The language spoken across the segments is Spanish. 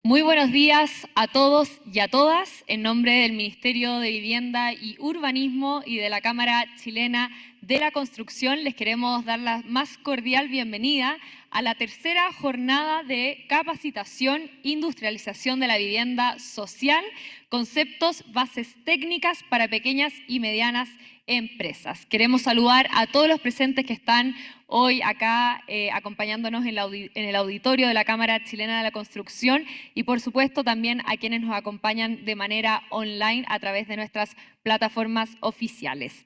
Muy buenos días a todos y a todas. En nombre del Ministerio de Vivienda y Urbanismo y de la Cámara Chilena de la Construcción, les queremos dar la más cordial bienvenida a la tercera jornada de capacitación, industrialización de la vivienda social, conceptos, bases técnicas para pequeñas y medianas empresas. Queremos saludar a todos los presentes que están hoy acá acompañándonos en el auditorio de la Cámara Chilena de la Construcción y por supuesto también a quienes nos acompañan de manera online a través de nuestras plataformas oficiales.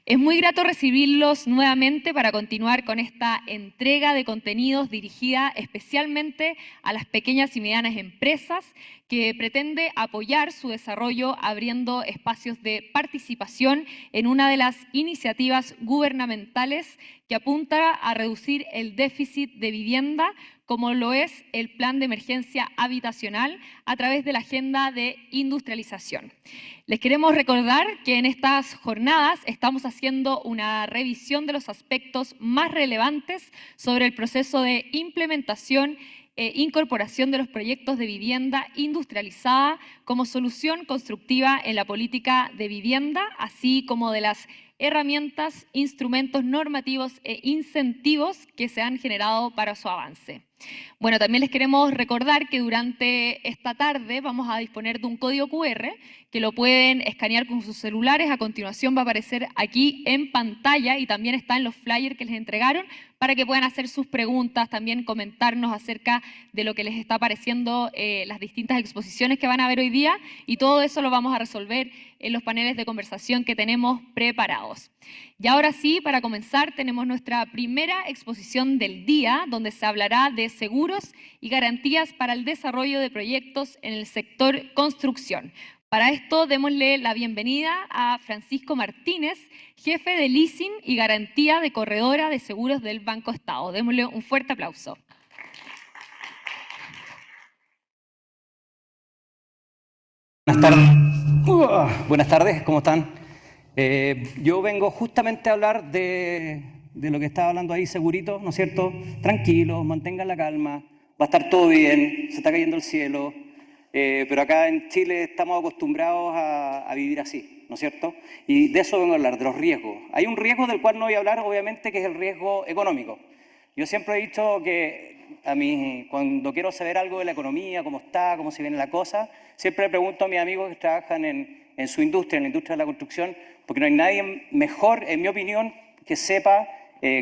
Es muy grato recibirlos nuevamente para continuar con esta entrega de contenidos dirigida especialmente a las pequeñas y medianas empresas que pretende apoyar su desarrollo abriendo espacios de participación en una de las iniciativas gubernamentales que apunta a reducir el déficit de vivienda, como lo es el Plan de Emergencia Habitacional a través de la Agenda de Industrialización. Les queremos recordar que en estas jornadas estamos haciendo una revisión de los aspectos más relevantes sobre el proceso de implementación e incorporación de los proyectos de vivienda industrializada como solución constructiva en la política de vivienda, así como de las herramientas, instrumentos normativos e incentivos que se han generado para su avance. Bueno, también les queremos recordar que durante esta tarde vamos a disponer de un código QR que lo pueden escanear con sus celulares. A continuación va a aparecer aquí en pantalla y también está en los flyers que les entregaron para que puedan hacer sus preguntas, también comentarnos acerca de lo que les está pareciendo las distintas exposiciones que van a ver hoy día, y todo eso lo vamos a resolver en los paneles de conversación que tenemos preparados. Y ahora sí, para comenzar, tenemos nuestra primera exposición del día, donde se hablará de seguros y garantías para el desarrollo de proyectos en el sector construcción. Para esto, démosle la bienvenida a Francisco Martínez, jefe de leasing y garantía de corredora de seguros del Banco Estado. Démosle un fuerte aplauso. Buenas tardes. Buenas tardes, ¿cómo están? Yo vengo justamente a hablar de lo que estaba hablando ahí, segurito, ¿no es cierto? Tranquilos, mantengan la calma, va a estar todo bien, se está cayendo el cielo, pero acá en Chile estamos acostumbrados a vivir así, ¿no es cierto? Y de eso vengo a hablar, de los riesgos. Hay un riesgo del cual no voy a hablar, obviamente, que es el riesgo económico. Yo siempre he dicho que cuando quiero saber algo de la economía, cómo está, cómo se viene la cosa, siempre le pregunto a mis amigos que trabajan en su industria, en la industria de la construcción, porque no hay nadie mejor, en mi opinión, que sepa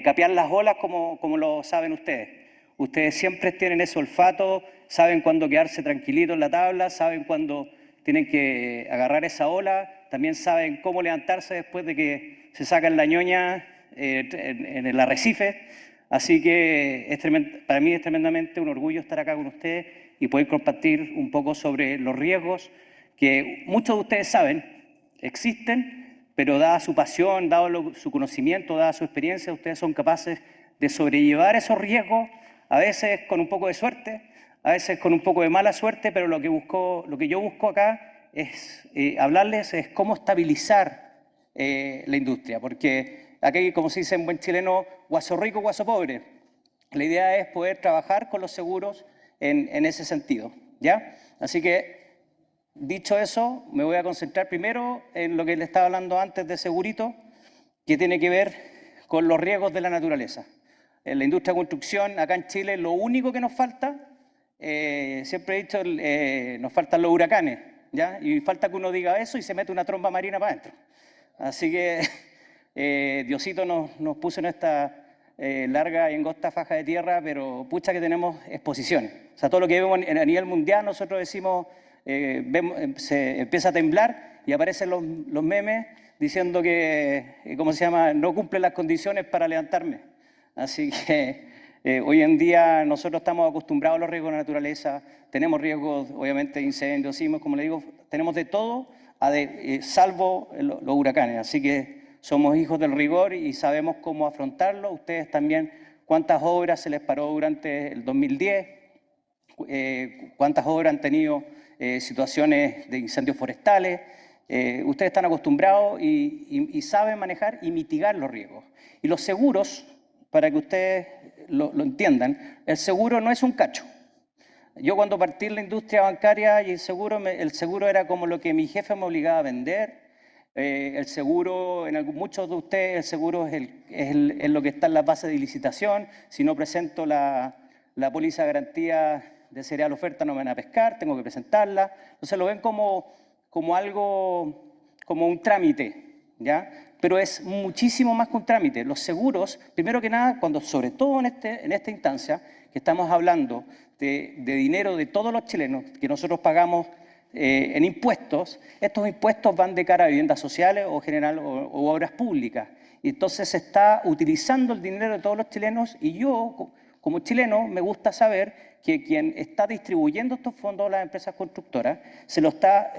capear las olas como lo saben ustedes. Ustedes siempre tienen ese olfato, saben cuándo quedarse tranquilitos en la tabla, saben cuándo tienen que agarrar esa ola, también saben cómo levantarse después de que se sacan la ñoña en el arrecife. Así que para mí es tremendamente un orgullo estar acá con ustedes y poder compartir un poco sobre los riesgos que muchos de ustedes saben, existen, pero dada su pasión, dado su conocimiento, dada su experiencia, ustedes son capaces de sobrellevar esos riesgos, a veces con un poco de suerte, a veces con un poco de mala suerte, pero lo que yo busco acá es hablarles es cómo estabilizar la industria, porque aquí, como se dice en buen chileno, guaso rico, guaso pobre. La idea es poder trabajar con los seguros en ese sentido, ¿ya? Así que, dicho eso, me voy a concentrar primero en lo que le estaba hablando antes de segurito, que tiene que ver con los riesgos de la naturaleza. En la industria de construcción, acá en Chile, lo único que nos falta, siempre he dicho, nos faltan los huracanes, ¿ya? Y falta que uno diga eso y se mete una tromba marina para adentro. Así que Diosito nos puso en esta larga y angosta faja de tierra, pero pucha que tenemos exposición. O sea, todo lo que vemos a nivel mundial, nosotros decimos, se empieza a temblar y aparecen los memes diciendo que, ¿cómo se llama?, no cumplen las condiciones para levantarme. Así que hoy en día nosotros estamos acostumbrados a los riesgos de la naturaleza, tenemos riesgos, obviamente, de incendios, sismos, como le digo, tenemos de todo, salvo los huracanes. Así que somos hijos del rigor y sabemos cómo afrontarlo. Ustedes también, cuántas obras se les paró durante el 2010, cuántas obras han tenido situaciones de incendios forestales. Ustedes están acostumbrados y saben manejar y mitigar los riesgos. Y los seguros, para que ustedes lo entiendan, el seguro no es un cacho. Yo cuando partí en la industria bancaria y el seguro era como lo que mi jefe me obligaba a vender. El seguro, muchos de ustedes, el seguro es lo que está en la base de licitación. Si no presento la póliza de garantía de cereal oferta, no me van a pescar, tengo que presentarla. Entonces lo ven como algo, como un trámite, ¿ya? Pero es muchísimo más que un trámite. Los seguros, primero que nada, sobre todo en esta instancia, que estamos hablando de dinero de todos los chilenos que nosotros pagamos en impuestos, estos impuestos van de cara a viviendas sociales o obras públicas. Y entonces se está utilizando el dinero de todos los chilenos y yo, como chileno, me gusta saber que quien está distribuyendo estos fondos a las empresas constructoras se lo está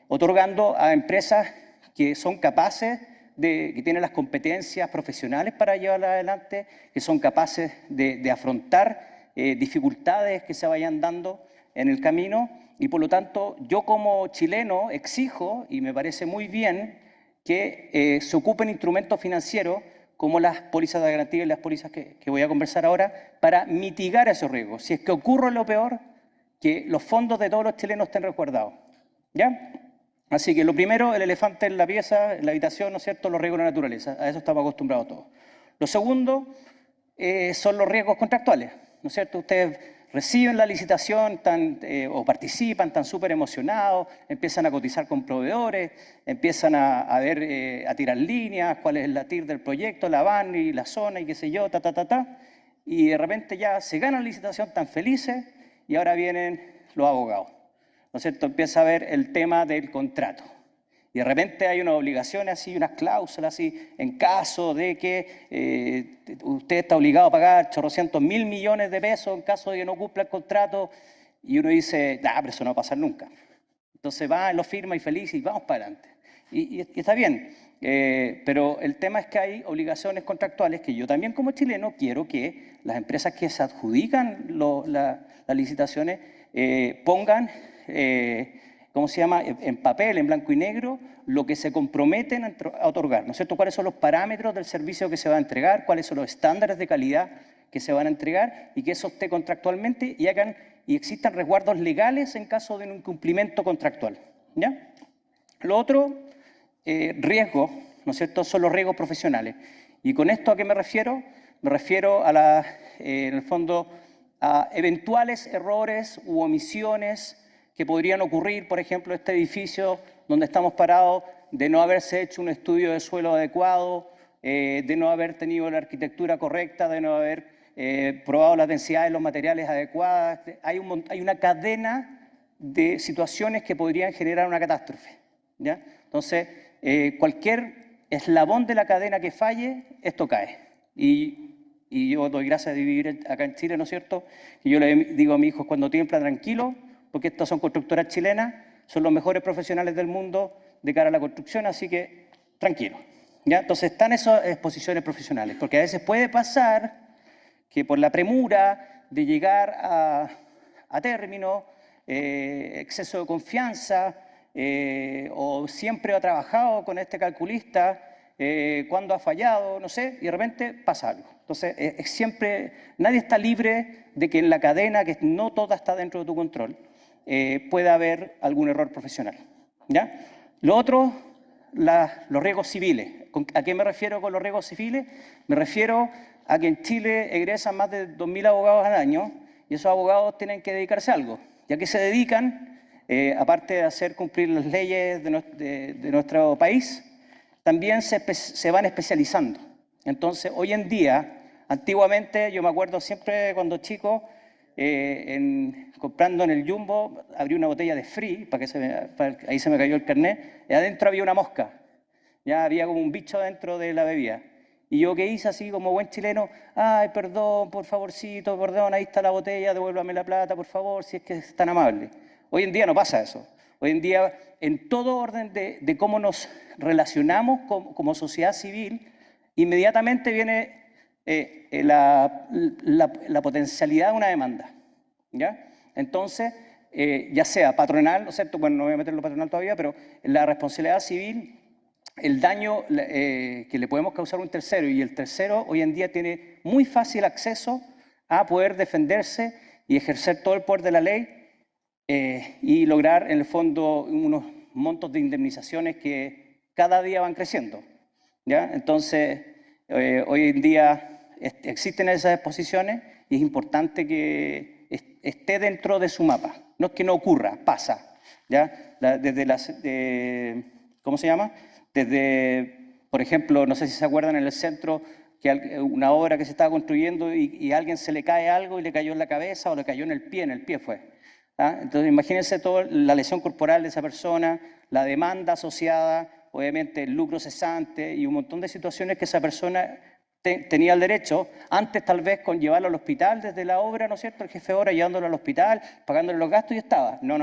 otorgando a empresas que son capaces que tienen las competencias profesionales para llevarla adelante, que son capaces de afrontar dificultades que se vayan dando en el camino. Y por lo tanto, yo como chileno exijo, y me parece muy bien, que se ocupen instrumentos financieros como las pólizas de garantía y las pólizas que voy a conversar ahora, para mitigar esos riesgos. Si es que ocurre lo peor, que los fondos de todos los chilenos estén resguardados, ¿ya? Así que lo primero, el elefante en la pieza, en la habitación, ¿no es cierto?, los riesgos de la naturaleza. A eso estamos acostumbrados todos. Lo segundo son los riesgos contractuales, ¿no es cierto? Ustedes reciben la licitación o participan, están súper emocionados, empiezan a cotizar con proveedores, empiezan a tirar líneas, cuál es la TIR del proyecto, la van y la zona y qué sé yo, y de repente ya se gana la licitación, tan felices, y ahora vienen los abogados, ¿no es cierto? Empieza a ver el tema del contrato. Y de repente hay unas obligaciones así, unas cláusulas así, en caso de que usted está obligado a pagar 800.000 millones de pesos en caso de que no cumpla el contrato, y uno dice, pero eso no va a pasar nunca. Entonces va, lo firma y feliz y vamos para adelante. Y está bien, pero el tema es que hay obligaciones contractuales que yo también como chileno quiero que las empresas que se adjudican las licitaciones pongan ¿cómo se llama?, en papel, en blanco y negro, lo que se comprometen a otorgar, ¿no es cierto? ¿Cuáles son los parámetros del servicio que se va a entregar? ¿Cuáles son los estándares de calidad que se van a entregar? Y que eso esté contractualmente y existan resguardos legales en caso de un incumplimiento contractual, ¿ya? Lo otro, riesgos, ¿no es cierto?, son los riesgos profesionales. ¿Y con esto a qué me refiero? Me refiero en el fondo, a eventuales errores u omisiones que podrían ocurrir, por ejemplo, este edificio donde estamos parados, de no haberse hecho un estudio de suelo adecuado, de no haber tenido la arquitectura correcta, de no haber probado las densidades de los materiales adecuadas. Hay una cadena de situaciones que podrían generar una catástrofe, ¿ya? Entonces, cualquier eslabón de la cadena que falle, esto cae. Y yo doy gracias de vivir acá en Chile, ¿no es cierto? Y yo le digo a mis hijos, cuando tiembla, tranquilo, porque estas son constructoras chilenas, son los mejores profesionales del mundo de cara a la construcción, así que tranquilo, ¿ya? Entonces están esas exposiciones profesionales, porque a veces puede pasar que por la premura de llegar a término, exceso de confianza, o siempre ha trabajado con este calculista, cuando ha fallado, no sé, y de repente pasa algo. Entonces, nadie está libre de que en la cadena, que no toda está dentro de tu control, pueda haber algún error profesional, ¿ya? Lo otro, los riesgos civiles. ¿A qué me refiero con los riesgos civiles? Me refiero a que en Chile egresan más de 2.000 abogados al año y esos abogados tienen que dedicarse a algo. ¿Y a qué se dedican? Aparte de hacer cumplir las leyes de nuestro país, también se van especializando. Entonces, hoy en día, antiguamente, yo me acuerdo siempre cuando chico, comprando en el Jumbo, abrí una botella de Free, ahí se me cayó el carnet, y adentro había una mosca, ya había como un bicho dentro de la bebida. Y yo, ¿qué hice así como buen chileno? Ay, perdón, por favorcito, perdón, ahí está la botella, devuélvame la plata, por favor, si es que es tan amable. Hoy en día no pasa eso. Hoy en día, en todo orden de cómo nos relacionamos como sociedad civil, inmediatamente viene la potencialidad de una demanda, ¿ya? Entonces, ya sea patronal, ¿no es cierto? Bueno, no voy a meter lo patronal todavía, pero la responsabilidad civil, el daño que le podemos causar a un tercero, y el tercero hoy en día tiene muy fácil acceso a poder defenderse y ejercer todo el poder de la ley y lograr, en el fondo, unos montos de indemnizaciones que cada día van creciendo, ¿ya? Entonces, hoy en día existen esas exposiciones y es importante que esté dentro de su mapa. No es que no ocurra, pasa, ¿ya? Desde las, ¿cómo se llama? Desde, por ejemplo, no sé si se acuerdan en el centro, que una obra que se estaba construyendo y a alguien se le cae algo y le cayó en la cabeza o le cayó en el pie fue. ¿Ah? Entonces imagínense toda la lesión corporal de esa persona, la demanda asociada, obviamente el lucro cesante y un montón de situaciones que esa persona tenía el derecho, antes tal vez con llevarlo al hospital desde la obra, ¿no es cierto? El jefe de obra llevándolo al hospital, pagándole los gastos y estaba. No,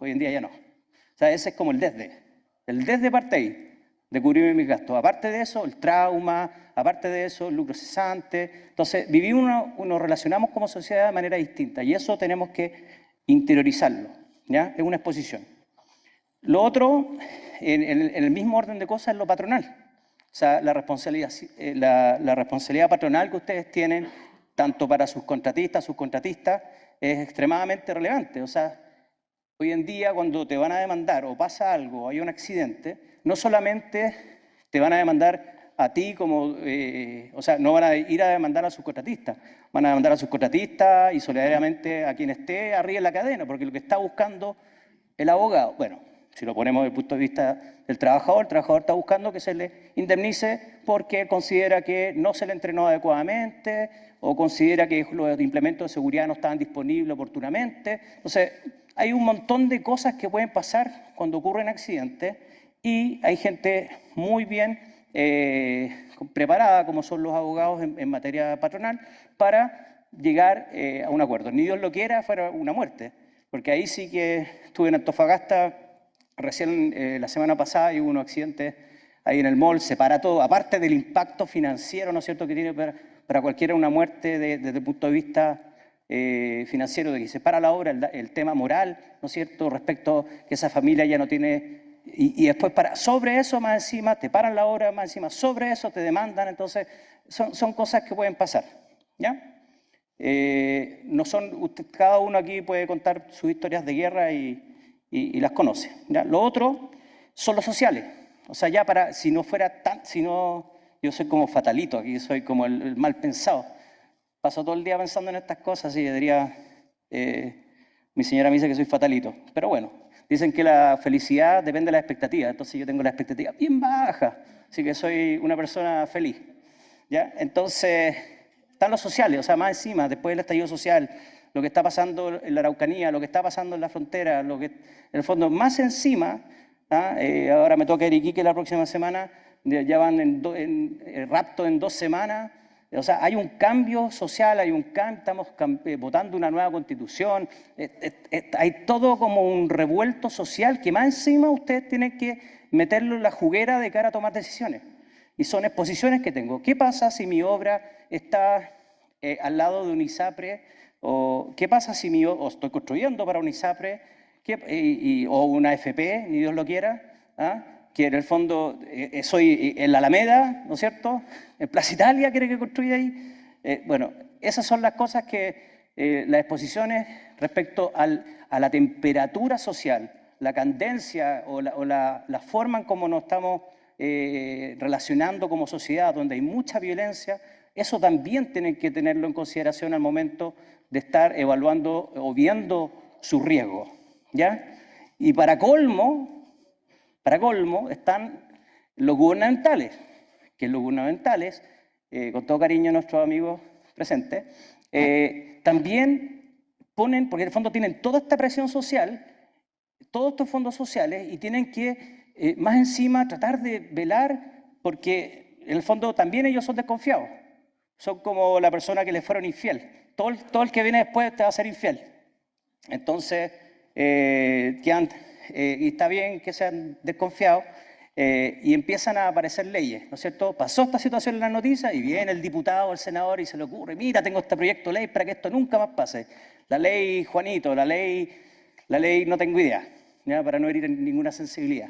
hoy en día ya no. O sea, ese es como el desde parte ahí, de cubrir mis gastos. Aparte de eso, el trauma, aparte de eso, el lucro cesante. Entonces, nos relacionamos como sociedad de manera distinta y eso tenemos que interiorizarlo, ¿ya? Es una exposición. Lo otro, en el mismo orden de cosas, es lo patronal. O sea, la responsabilidad patronal que ustedes tienen, tanto para sus contratistas, es extremadamente relevante. O sea, hoy en día cuando te van a demandar o pasa algo, hay un accidente, no solamente te van a demandar a ti como, o sea, no van a ir a demandar a sus contratistas, van a demandar a sus contratistas y solidariamente a quien esté arriba en la cadena, porque lo que está buscando el abogado, bueno, si lo ponemos desde el punto de vista del trabajador, el trabajador está buscando que se le indemnice porque considera que no se le entrenó adecuadamente o considera que los implementos de seguridad no estaban disponibles oportunamente. Entonces, hay un montón de cosas que pueden pasar cuando ocurren accidentes y hay gente muy bien preparada, como son los abogados en materia patronal, para llegar a un acuerdo. Ni Dios lo quiera, fuera una muerte, porque ahí sí que estuve en Antofagasta recién la semana pasada y hubo un accidente ahí en el mall, se para todo, aparte del impacto financiero, ¿no es cierto?, que tiene para cualquiera una muerte desde el punto de vista financiero, de que se para la obra, el tema moral, ¿no es cierto?, respecto a que esa familia ya no tiene... Y después sobre eso más encima, te paran la obra más encima, sobre eso te demandan, entonces son cosas que pueden pasar, ¿ya? No son, cada uno aquí puede contar sus historias de guerra y las conoce, ¿ya? Lo otro son los sociales, o sea, ya para, si no fuera tan, yo soy como fatalito, aquí soy como el mal pensado, paso todo el día pensando en estas cosas y diría, mi señora me dice que soy fatalito, pero bueno. Dicen que la felicidad depende de la expectativa, entonces yo tengo la expectativa bien baja, así que soy una persona feliz, ¿ya? Entonces, están los sociales, o sea, más encima, después del estallido social, lo que está pasando en la Araucanía, lo que está pasando en la frontera, lo que, en el fondo, más encima, ahora me toca Iquique la próxima semana, ya van en rapto en 2 semanas. O sea, hay un cambio social, estamos votando una nueva constitución, hay todo como un revuelto social que más encima ustedes tienen que meterlo en la juguera de cara a tomar decisiones. Y son exposiciones que tengo. ¿Qué pasa si mi obra está al lado de un ISAPRE? ¿O qué pasa si o estoy construyendo para un ISAPRE o una FP, ni Dios lo quiera? Que en el fondo soy en la Alameda, ¿no es cierto? En Plaza Italia quiere que construya ahí. Bueno, esas son las cosas que las exposiciones respecto a la temperatura social, la candencia o la forma en cómo nos estamos relacionando como sociedad, donde hay mucha violencia, eso también tienen que tenerlo en consideración al momento de estar evaluando o viendo su riesgo, ¿ya? Y para colmo están los gubernamentales, que los gubernamentales, con todo cariño a nuestros amigos presentes, también ponen, porque en el fondo tienen toda esta presión social, todos estos fondos sociales, y tienen que, más encima, tratar de velar, porque en el fondo también ellos son desconfiados. Son como la persona que les fueron infiel. Todo el que viene después te va a ser infiel. Entonces, y está bien que sean desconfiados, y empiezan a aparecer leyes, ¿no es cierto? Pasó esta situación en las noticias y viene el diputado, el senador y se le ocurre, mira, tengo este proyecto de ley para que esto nunca más pase. La ley Juanito, la ley no tengo idea, ¿ya? Para no herir en ninguna sensibilidad.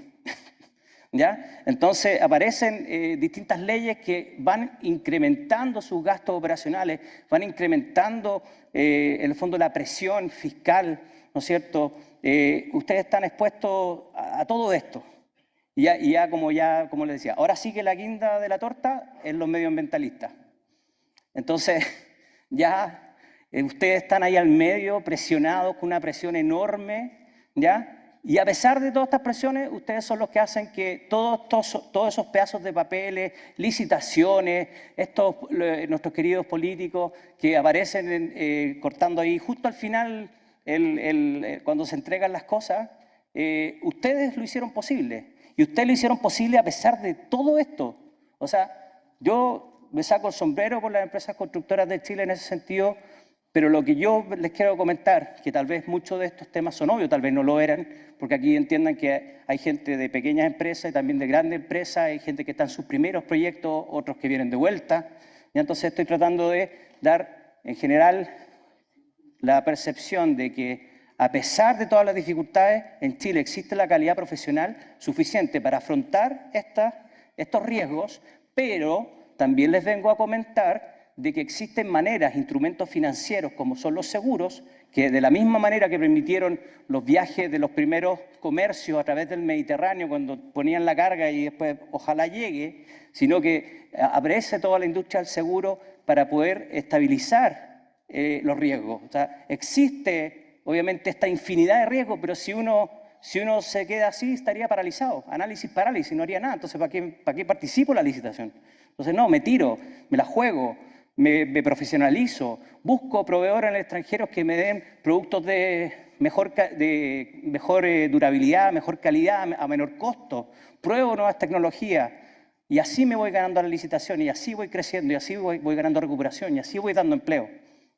¿ya? Entonces aparecen distintas leyes que van incrementando sus gastos operacionales, van incrementando en el fondo la presión fiscal, ¿no es cierto? Ustedes están expuestos a todo esto. Y como les decía, ahora sí que la guinda de la torta es los medioambientalistas. Entonces, ya ustedes están ahí al medio, presionados con una presión enorme, ¿ya? Y a pesar de todas estas presiones, ustedes son los que hacen que todos esos pedazos de papeles, licitaciones, nuestros queridos políticos que aparecen cortando ahí justo al final, cuando se entregan las cosas, ustedes lo hicieron posible. Y ustedes lo hicieron posible a pesar de todo esto. O sea, yo me saco el sombrero por las empresas constructoras de Chile en ese sentido, pero lo que yo les quiero comentar, que tal vez muchos de estos temas son obvios, tal vez no lo eran, porque aquí entiendan que hay gente de pequeñas empresas y también de grandes empresas, hay gente que está en sus primeros proyectos, otros que vienen de vuelta, y entonces estoy tratando de dar, en general, la percepción de que a pesar de todas las dificultades, en Chile existe la calidad profesional suficiente para afrontar estos riesgos, pero también les vengo a comentar de que existen maneras, instrumentos financieros como son los seguros, que de la misma manera que permitieron los viajes de los primeros comercios a través del Mediterráneo cuando ponían la carga y después ojalá llegue, sino que aparece toda la industria del seguro para poder estabilizar los riesgos. O sea, existe obviamente esta infinidad de riesgos, pero si uno se queda así estaría paralizado, análisis parálisis, no haría nada. Entonces, ¿para qué participo en la licitación? Entonces, no, me tiro, me la juego, me profesionalizo, busco proveedores en el extranjero que me den productos de mejor durabilidad, mejor calidad, a menor costo, pruebo nuevas tecnologías y así me voy ganando la licitación y así voy creciendo y así voy ganando recuperación y así voy dando empleo.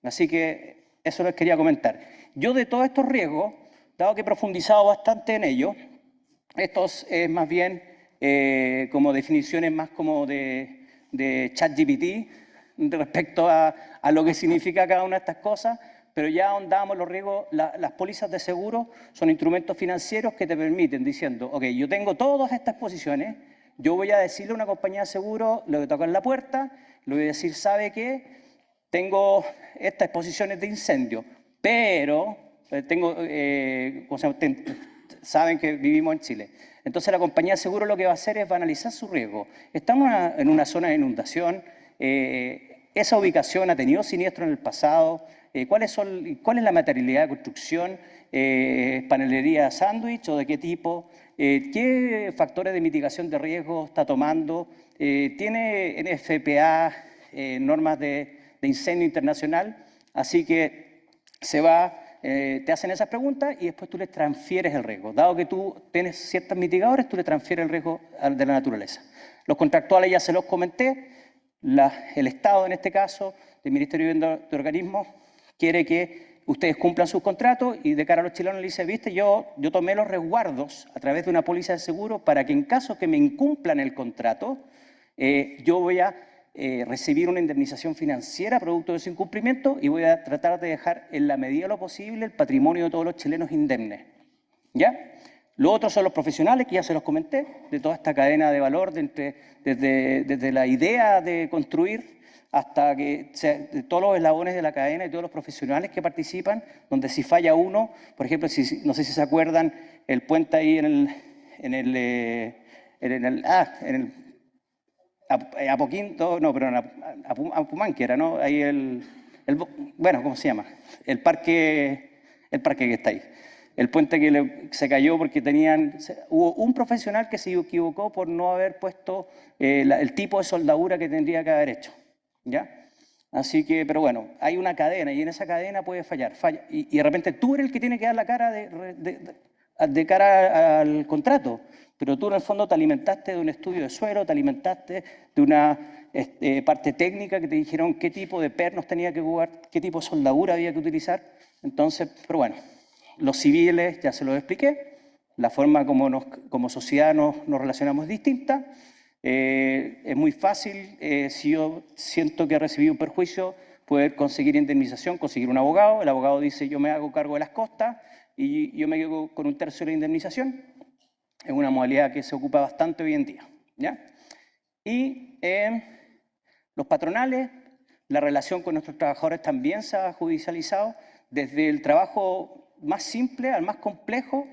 Así que eso les quería comentar. Yo de todos estos riesgos, dado que he profundizado bastante en ello, estos es más bien como definiciones más como de ChatGPT respecto a lo que significa cada una de estas cosas, pero ya ahondamos los riesgos. Las pólizas de seguro son instrumentos financieros que te permiten diciendo, ok, yo tengo todas estas posiciones, yo voy a decirle a una compañía de seguro, le voy a tocar la puerta, le voy a decir, ¿sabe qué? Tengo estas exposiciones de incendio, pero saben que vivimos en Chile. Entonces la compañía de seguro lo que va a hacer es va a analizar su riesgo. Estamos en una zona de inundación, esa ubicación ha tenido siniestro en el pasado, ¿cuál es la materialidad de construcción? ¿Panelería sándwich o de qué tipo? ¿Qué factores de mitigación de riesgo está tomando? ¿Tiene NFPA, normas de incendio internacional? Así que te hacen esas preguntas y después tú les transfieres el riesgo. Dado que tú tienes ciertos mitigadores, tú le transfieres el riesgo de la naturaleza. Los contractuales ya se los comenté. El Estado, en este caso, el Ministerio de Vivienda de Organismos, quiere que ustedes cumplan sus contratos y de cara a los chilenos le dice, viste, yo tomé los resguardos a través de una póliza de seguro para que en caso que me incumplan el contrato, yo voy a recibir una indemnización financiera producto de ese incumplimiento y voy a tratar de dejar en la medida de lo posible el patrimonio de todos los chilenos indemnes. ¿Ya? Lo otro son los profesionales, que ya se los comenté, de toda esta cadena de valor, desde la idea de construir hasta de todos los eslabones de la cadena y todos los profesionales que participan, donde si falla uno, por ejemplo, no sé si se acuerdan, el puente ahí Apoquinto, no, pero Apumán, que era, ¿no? Ahí bueno, ¿cómo se llama? El parque que está ahí. El puente que se cayó porque hubo un profesional que se equivocó por no haber puesto el tipo de soldadura que tendría que haber hecho, ¿ya? Así que, pero bueno, hay una cadena y en esa cadena puede fallar. Y de repente tú eres el que tiene que dar la cara de cara al contrato, pero tú en el fondo te alimentaste de un estudio de suelo, te alimentaste de una parte técnica que te dijeron qué tipo de pernos tenía que jugar, qué tipo de soldadura había que utilizar. Entonces, pero bueno, los civiles ya se los expliqué, la forma como sociedad nos relacionamos es distinta. Es muy fácil, si yo siento que he recibido un perjuicio, poder conseguir indemnización, conseguir un abogado. El abogado dice yo me hago cargo de las costas y yo me quedo con un tercio de la indemnización. Es una modalidad que se ocupa bastante hoy en día, ¿ya? Y los patronales, la relación con nuestros trabajadores también se ha judicializado, desde el trabajo más simple al más complejo.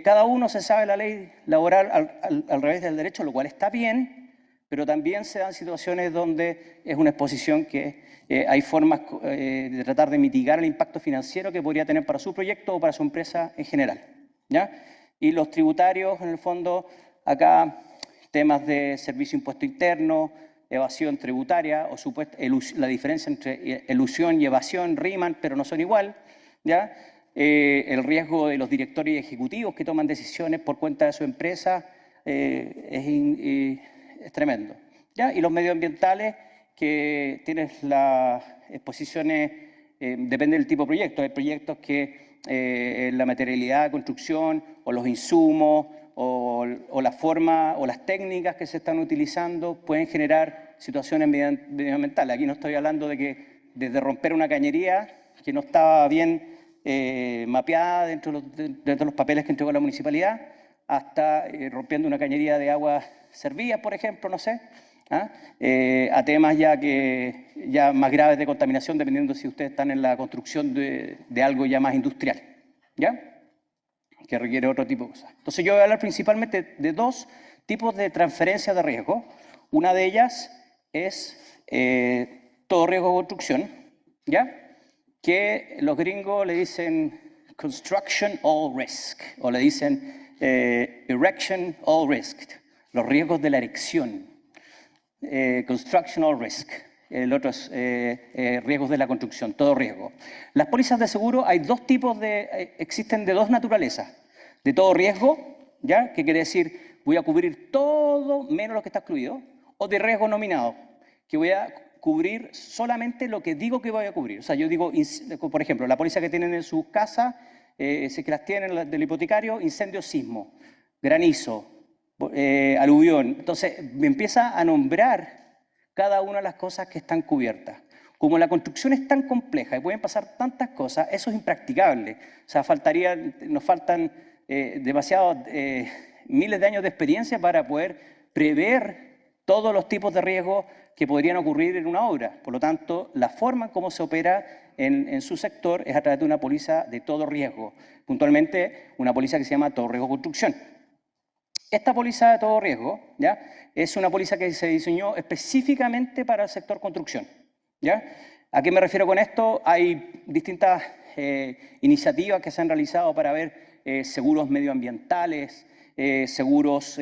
Cada uno se sabe la ley laboral al revés del derecho, lo cual está bien, pero también se dan situaciones donde es una exposición que hay formas de tratar de mitigar el impacto financiero que podría tener para su proyecto o para su empresa en general, ¿ya? Y los tributarios, en el fondo, acá temas de servicio impuesto interno, evasión tributaria, o la diferencia entre elusión y evasión riman, pero no son igual, ¿ya? El riesgo de los directores ejecutivos que toman decisiones por cuenta de su empresa es tremendo, ¿ya? Y los medioambientales, que tienes las exposiciones, depende del tipo de proyecto. Hay proyectos que la materialidad de construcción o los insumos o la forma o las técnicas que se están utilizando pueden generar situaciones medioambientales. Aquí no estoy hablando de que desde romper una cañería que no estaba bien mapeada dentro de los papeles que entregó la municipalidad, hasta rompiendo una cañería de aguas servidas, por ejemplo, no sé, a temas ya más graves de contaminación, dependiendo si ustedes están en la construcción de algo ya más industrial, ¿ya? Que requiere otro tipo de cosas. Entonces yo voy a hablar principalmente de dos tipos de transferencias de riesgo. Una de ellas es todo riesgo de construcción, ¿ya? Que los gringos le dicen construction all risk, o le dicen erection all risk, los riesgos de la erección. Construction all risk, el otro es riesgos de la construcción, todo riesgo. Las pólizas de seguro hay dos tipos existen de dos naturalezas. De todo riesgo, ¿ya? Que quiere decir, voy a cubrir todo menos lo que está excluido, o de riesgo nominado, que voy a cubrir solamente lo que digo que voy a cubrir. O sea, yo digo, por ejemplo, la póliza que tienen en sus casas, si que las tienen del hipotecario, incendio, sismo, granizo, aluvión. Entonces, me empieza a nombrar cada una de las cosas que están cubiertas. Como la construcción es tan compleja y pueden pasar tantas cosas, eso es impracticable. O sea, nos faltan demasiados miles de años de experiencia para poder prever todos los tipos de riesgos que podrían ocurrir en una obra. Por lo tanto, la forma como se opera en su sector es a través de una póliza de todo riesgo. Puntualmente, una póliza que se llama todo riesgo construcción. Esta póliza de todo riesgo, ¿ya? Es una póliza que se diseñó específicamente para el sector construcción, ¿ya? ¿A qué me refiero con esto? Hay distintas iniciativas que se han realizado para ver seguros medioambientales, seguros,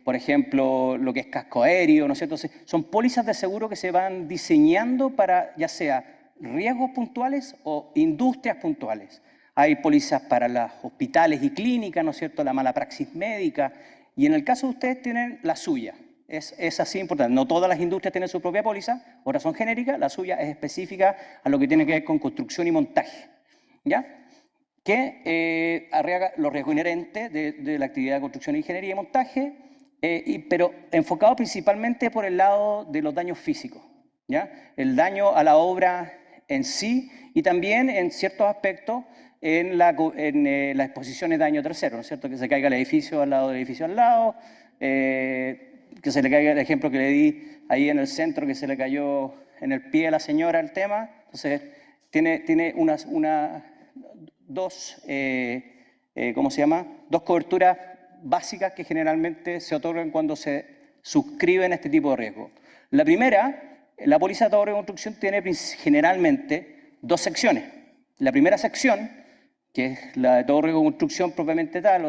por ejemplo, lo que es casco aéreo, ¿no es cierto? Son pólizas de seguro que se van diseñando para ya sea riesgos puntuales o industrias puntuales. Hay pólizas para los hospitales y clínicas, ¿no es cierto?, la mala praxis médica, y en el caso de ustedes tienen la suya. Es así importante. No todas las industrias tienen su propia póliza, otras son genéricas, la suya es específica a lo que tiene que ver con construcción y montaje, ¿ya? Que arregla los riesgos inherentes de la actividad de construcción, ingeniería y montaje, pero enfocado principalmente por el lado de los daños físicos, ¿ya? El daño a la obra en sí y también en ciertos aspectos en las exposiciones de daño tercero, ¿no es cierto? Que se caiga el edificio al lado del edificio al lado, que se le caiga el ejemplo que le di ahí en el centro, que se le cayó en el pie a la señora el tema. Entonces, tiene dos coberturas básicas que generalmente se otorgan cuando se suscriben este tipo de riesgo. La primera, la póliza de todo riesgo de construcción tiene generalmente dos secciones. La primera sección, que es la de todo riesgo de construcción propiamente tal,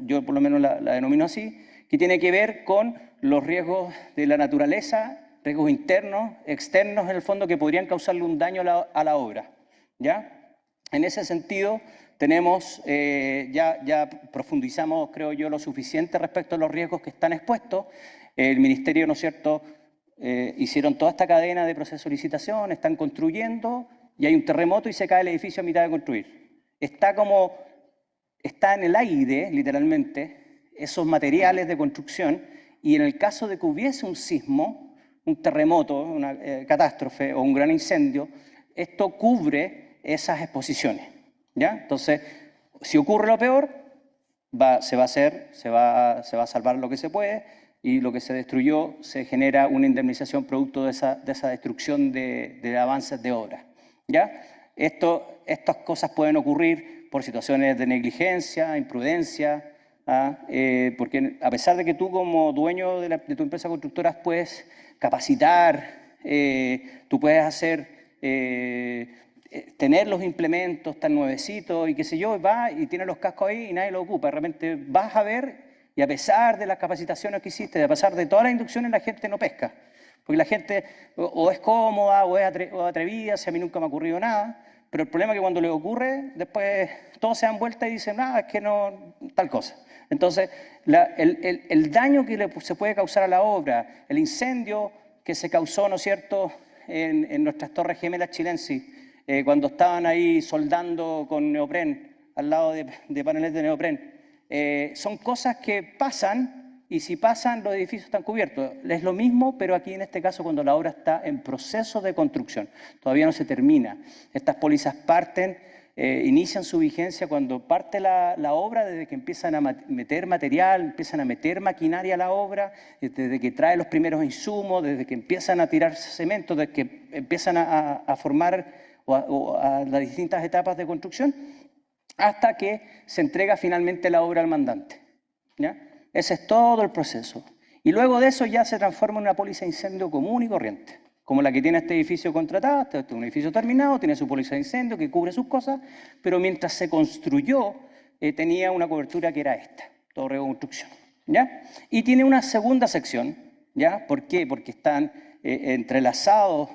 yo por lo menos la denomino así, que tiene que ver con los riesgos de la naturaleza, riesgos internos, externos en el fondo, que podrían causarle un daño a la obra, ¿ya? En ese sentido, tenemos, ya profundizamos, creo yo, lo suficiente respecto a los riesgos que están expuestos. El Ministerio, ¿no es cierto?, hicieron toda esta cadena de proceso de licitación, están construyendo y hay un terremoto y se cae el edificio a mitad de construir. Está en el aire, literalmente, esos materiales de construcción, y en el caso de que hubiese un sismo, un terremoto, una catástrofe o un gran incendio, esto cubre esas exposiciones, ¿ya? Entonces, si ocurre lo peor, se va a hacer, se va a salvar lo que se puede, y lo que se destruyó se genera una indemnización producto de esa destrucción de avances de obra, ¿ya? Estas cosas pueden ocurrir por situaciones de negligencia, imprudencia, porque a pesar de que tú como dueño de tu empresa constructora puedes capacitar, tú puedes hacer, tener los implementos tan nuevecitos y qué sé yo, va y tiene los cascos ahí y nadie lo ocupa. Realmente vas a ver, y a pesar de las capacitaciones que hiciste, a pesar de todas las inducciones, la gente no pesca. Porque la gente o es cómoda o es atrevida, si a mí nunca me ha ocurrido nada, pero el problema es que cuando le ocurre, después todos se dan vuelta y dicen, es que no, tal cosa. Entonces, el daño que se puede causar a la obra, el incendio que se causó, ¿no es cierto?, en nuestras torres gemelas chilensis, cuando estaban ahí soldando con neopren, al lado de paneles de neopren, son cosas que pasan, y si pasan, los edificios están cubiertos. Es lo mismo, pero aquí en este caso cuando la obra está en proceso de construcción. Todavía no se termina. Estas pólizas parten, inician su vigencia cuando parte la obra, desde que empiezan a meter material, empiezan a meter maquinaria a la obra, desde que trae los primeros insumos, desde que empiezan a tirar cemento, desde que empiezan a formar a las distintas etapas de construcción, hasta que se entrega finalmente la obra al mandante, ¿ya? Ese es todo el proceso. Y luego de eso ya se transforma en una póliza de incendio común y corriente, como la que tiene este edificio contratado. Este es un edificio terminado, tiene su póliza de incendio que cubre sus cosas, pero mientras se construyó tenía una cobertura que era esta, torre de construcción, ¿ya? Y tiene una segunda sección, ¿ya? ¿Por qué? Porque están entrelazados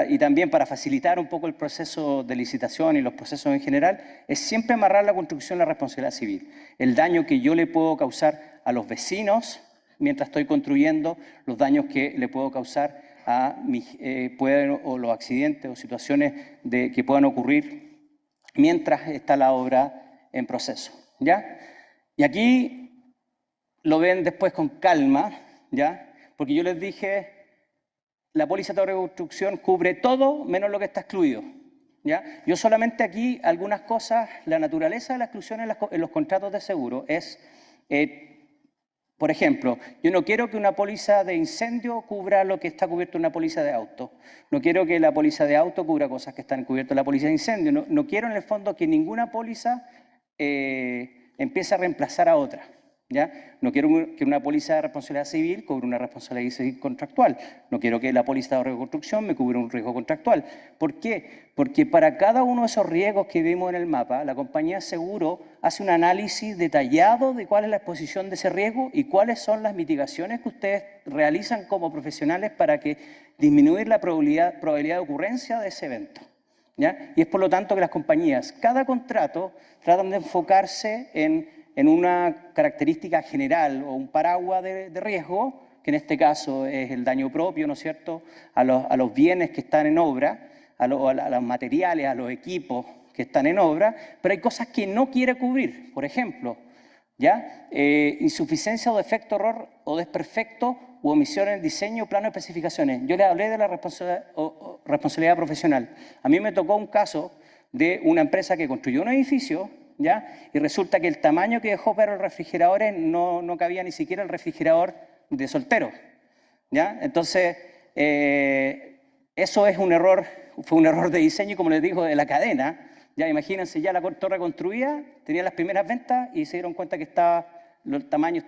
y también para facilitar un poco el proceso de licitación y los procesos en general, es siempre amarrar la construcción a la responsabilidad civil. El daño que yo le puedo causar a los vecinos mientras estoy construyendo, los daños que le puedo causar a o los accidentes o situaciones que puedan ocurrir mientras está la obra en proceso, ¿ya? Y aquí lo ven después con calma, ¿ya? Porque yo les dije, la póliza de torre de construcción cubre todo menos lo que está excluido, ¿ya? Yo solamente aquí algunas cosas, la naturaleza de la exclusión en los contratos de seguro es, por ejemplo, yo no quiero que una póliza de incendio cubra lo que está cubierto en una póliza de auto. No quiero que la póliza de auto cubra cosas que están cubiertas en la póliza de incendio. No quiero en el fondo que ninguna póliza empiece a reemplazar a otra, ¿ya? No quiero que una póliza de responsabilidad civil cubre una responsabilidad civil contractual. No quiero que la póliza de reconstrucción me cubra un riesgo contractual. ¿Por qué? Porque para cada uno de esos riesgos que vimos en el mapa, la compañía de seguro hace un análisis detallado de cuál es la exposición de ese riesgo y cuáles son las mitigaciones que ustedes realizan como profesionales para disminuir la probabilidad de ocurrencia de ese evento, ¿ya? Y es por lo tanto que las compañías, cada contrato, tratan de enfocarse en una característica general o un paraguas de riesgo, que en este caso es el daño propio, ¿no es cierto?, a los bienes que están en obra, a los materiales, a los equipos que están en obra, pero hay cosas que no quiere cubrir. Por ejemplo, ¿ya? Insuficiencia o defecto, error o desperfecto u omisión en el diseño, plano de especificaciones. Yo les hablé de la responsabilidad profesional. A mí me tocó un caso de una empresa que construyó un edificio, ¿ya? Y resulta que el tamaño que dejó para los refrigeradores no cabía ni siquiera el refrigerador de soltero, ¿ya? Entonces, eso es un error, fue un error de diseño, como les digo, de la cadena. Ya imagínense, ya la torre construida, tenía las primeras ventas y se dieron cuenta que el tamaño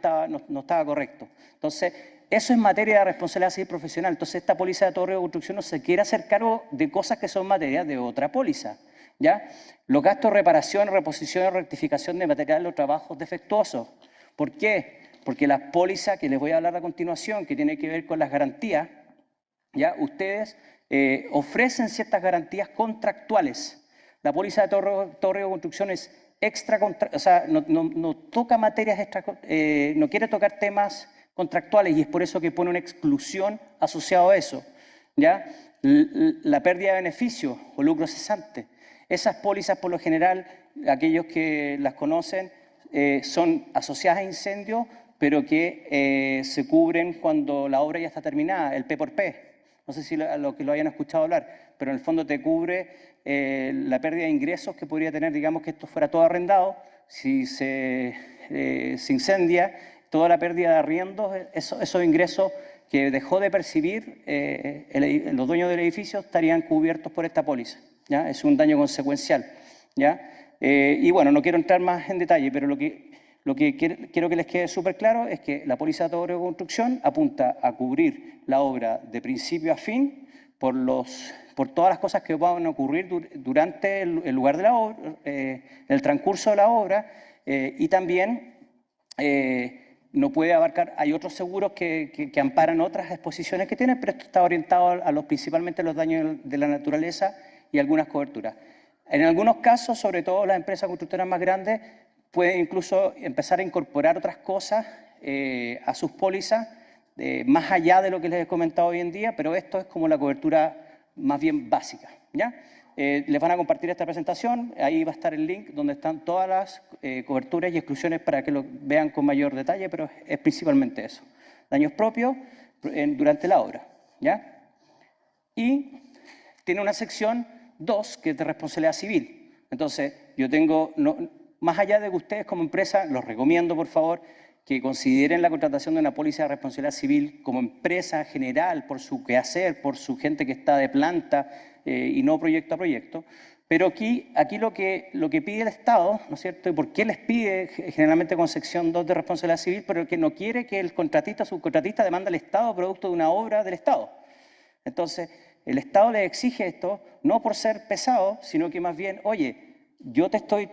no estaba correcto. Entonces, eso es materia de responsabilidad civil profesional. Entonces, esta póliza de torre de construcción no se quiere hacer cargo de cosas que son materia de otra póliza, ¿ya? Los gastos de reparación, reposición o rectificación de material o trabajos defectuosos. ¿Por qué? Porque las pólizas que les voy a hablar a continuación, que tiene que ver con las garantías, ¿ya? Ustedes ofrecen ciertas garantías contractuales. La póliza de torre de construcción es o sea, no toca materias no quiere tocar temas contractuales y es por eso que pone una exclusión asociada a eso, ¿ya? La pérdida de beneficio o lucro cesante. Esas pólizas, por lo general, aquellos que las conocen, son asociadas a incendios, pero que se cubren cuando la obra ya está terminada, el P por P. No sé si lo hayan escuchado hablar, pero en el fondo te cubre la pérdida de ingresos que podría tener, digamos que esto fuera todo arrendado, si se incendia, toda la pérdida de arriendos, esos ingresos que dejó de percibir los dueños del edificio estarían cubiertos por esta póliza, ¿ya? Es un daño consecuencial, ¿ya? Y bueno, no quiero entrar más en detalle, pero lo que quiero que les quede súper claro es que la póliza de obra de construcción apunta a cubrir la obra de principio a fin por todas las cosas que puedan ocurrir durante el lugar de la obra, el transcurso de la obra, y también no puede abarcar, hay otros seguros que amparan otras exposiciones que tienen, pero esto está orientado principalmente a los daños de la naturaleza y algunas coberturas. En algunos casos, sobre todo las empresas constructoras más grandes, pueden incluso empezar a incorporar otras cosas a sus pólizas, más allá de lo que les he comentado hoy en día, pero esto es como la cobertura más bien básica, ¿ya? Les van a compartir esta presentación, ahí va a estar el link donde están todas las coberturas y exclusiones para que lo vean con mayor detalle, pero es principalmente eso. Daños propios durante la obra, ¿ya? Y tiene una sección 2 que es de responsabilidad civil. Entonces, yo tengo, más allá de que ustedes como empresa, los recomiendo por favor que consideren la contratación de una póliza de responsabilidad civil como empresa general por su quehacer, por su gente que está de planta y no proyecto a proyecto. Pero aquí lo que pide el Estado, ¿no es cierto? ¿Y por qué les pide generalmente con sección 2 de responsabilidad civil? Pero que no quiere que el contratista o subcontratista demande al Estado producto de una obra del Estado. Entonces, el Estado le exige esto, no por ser pesado, sino que más bien, oye, yo te estoy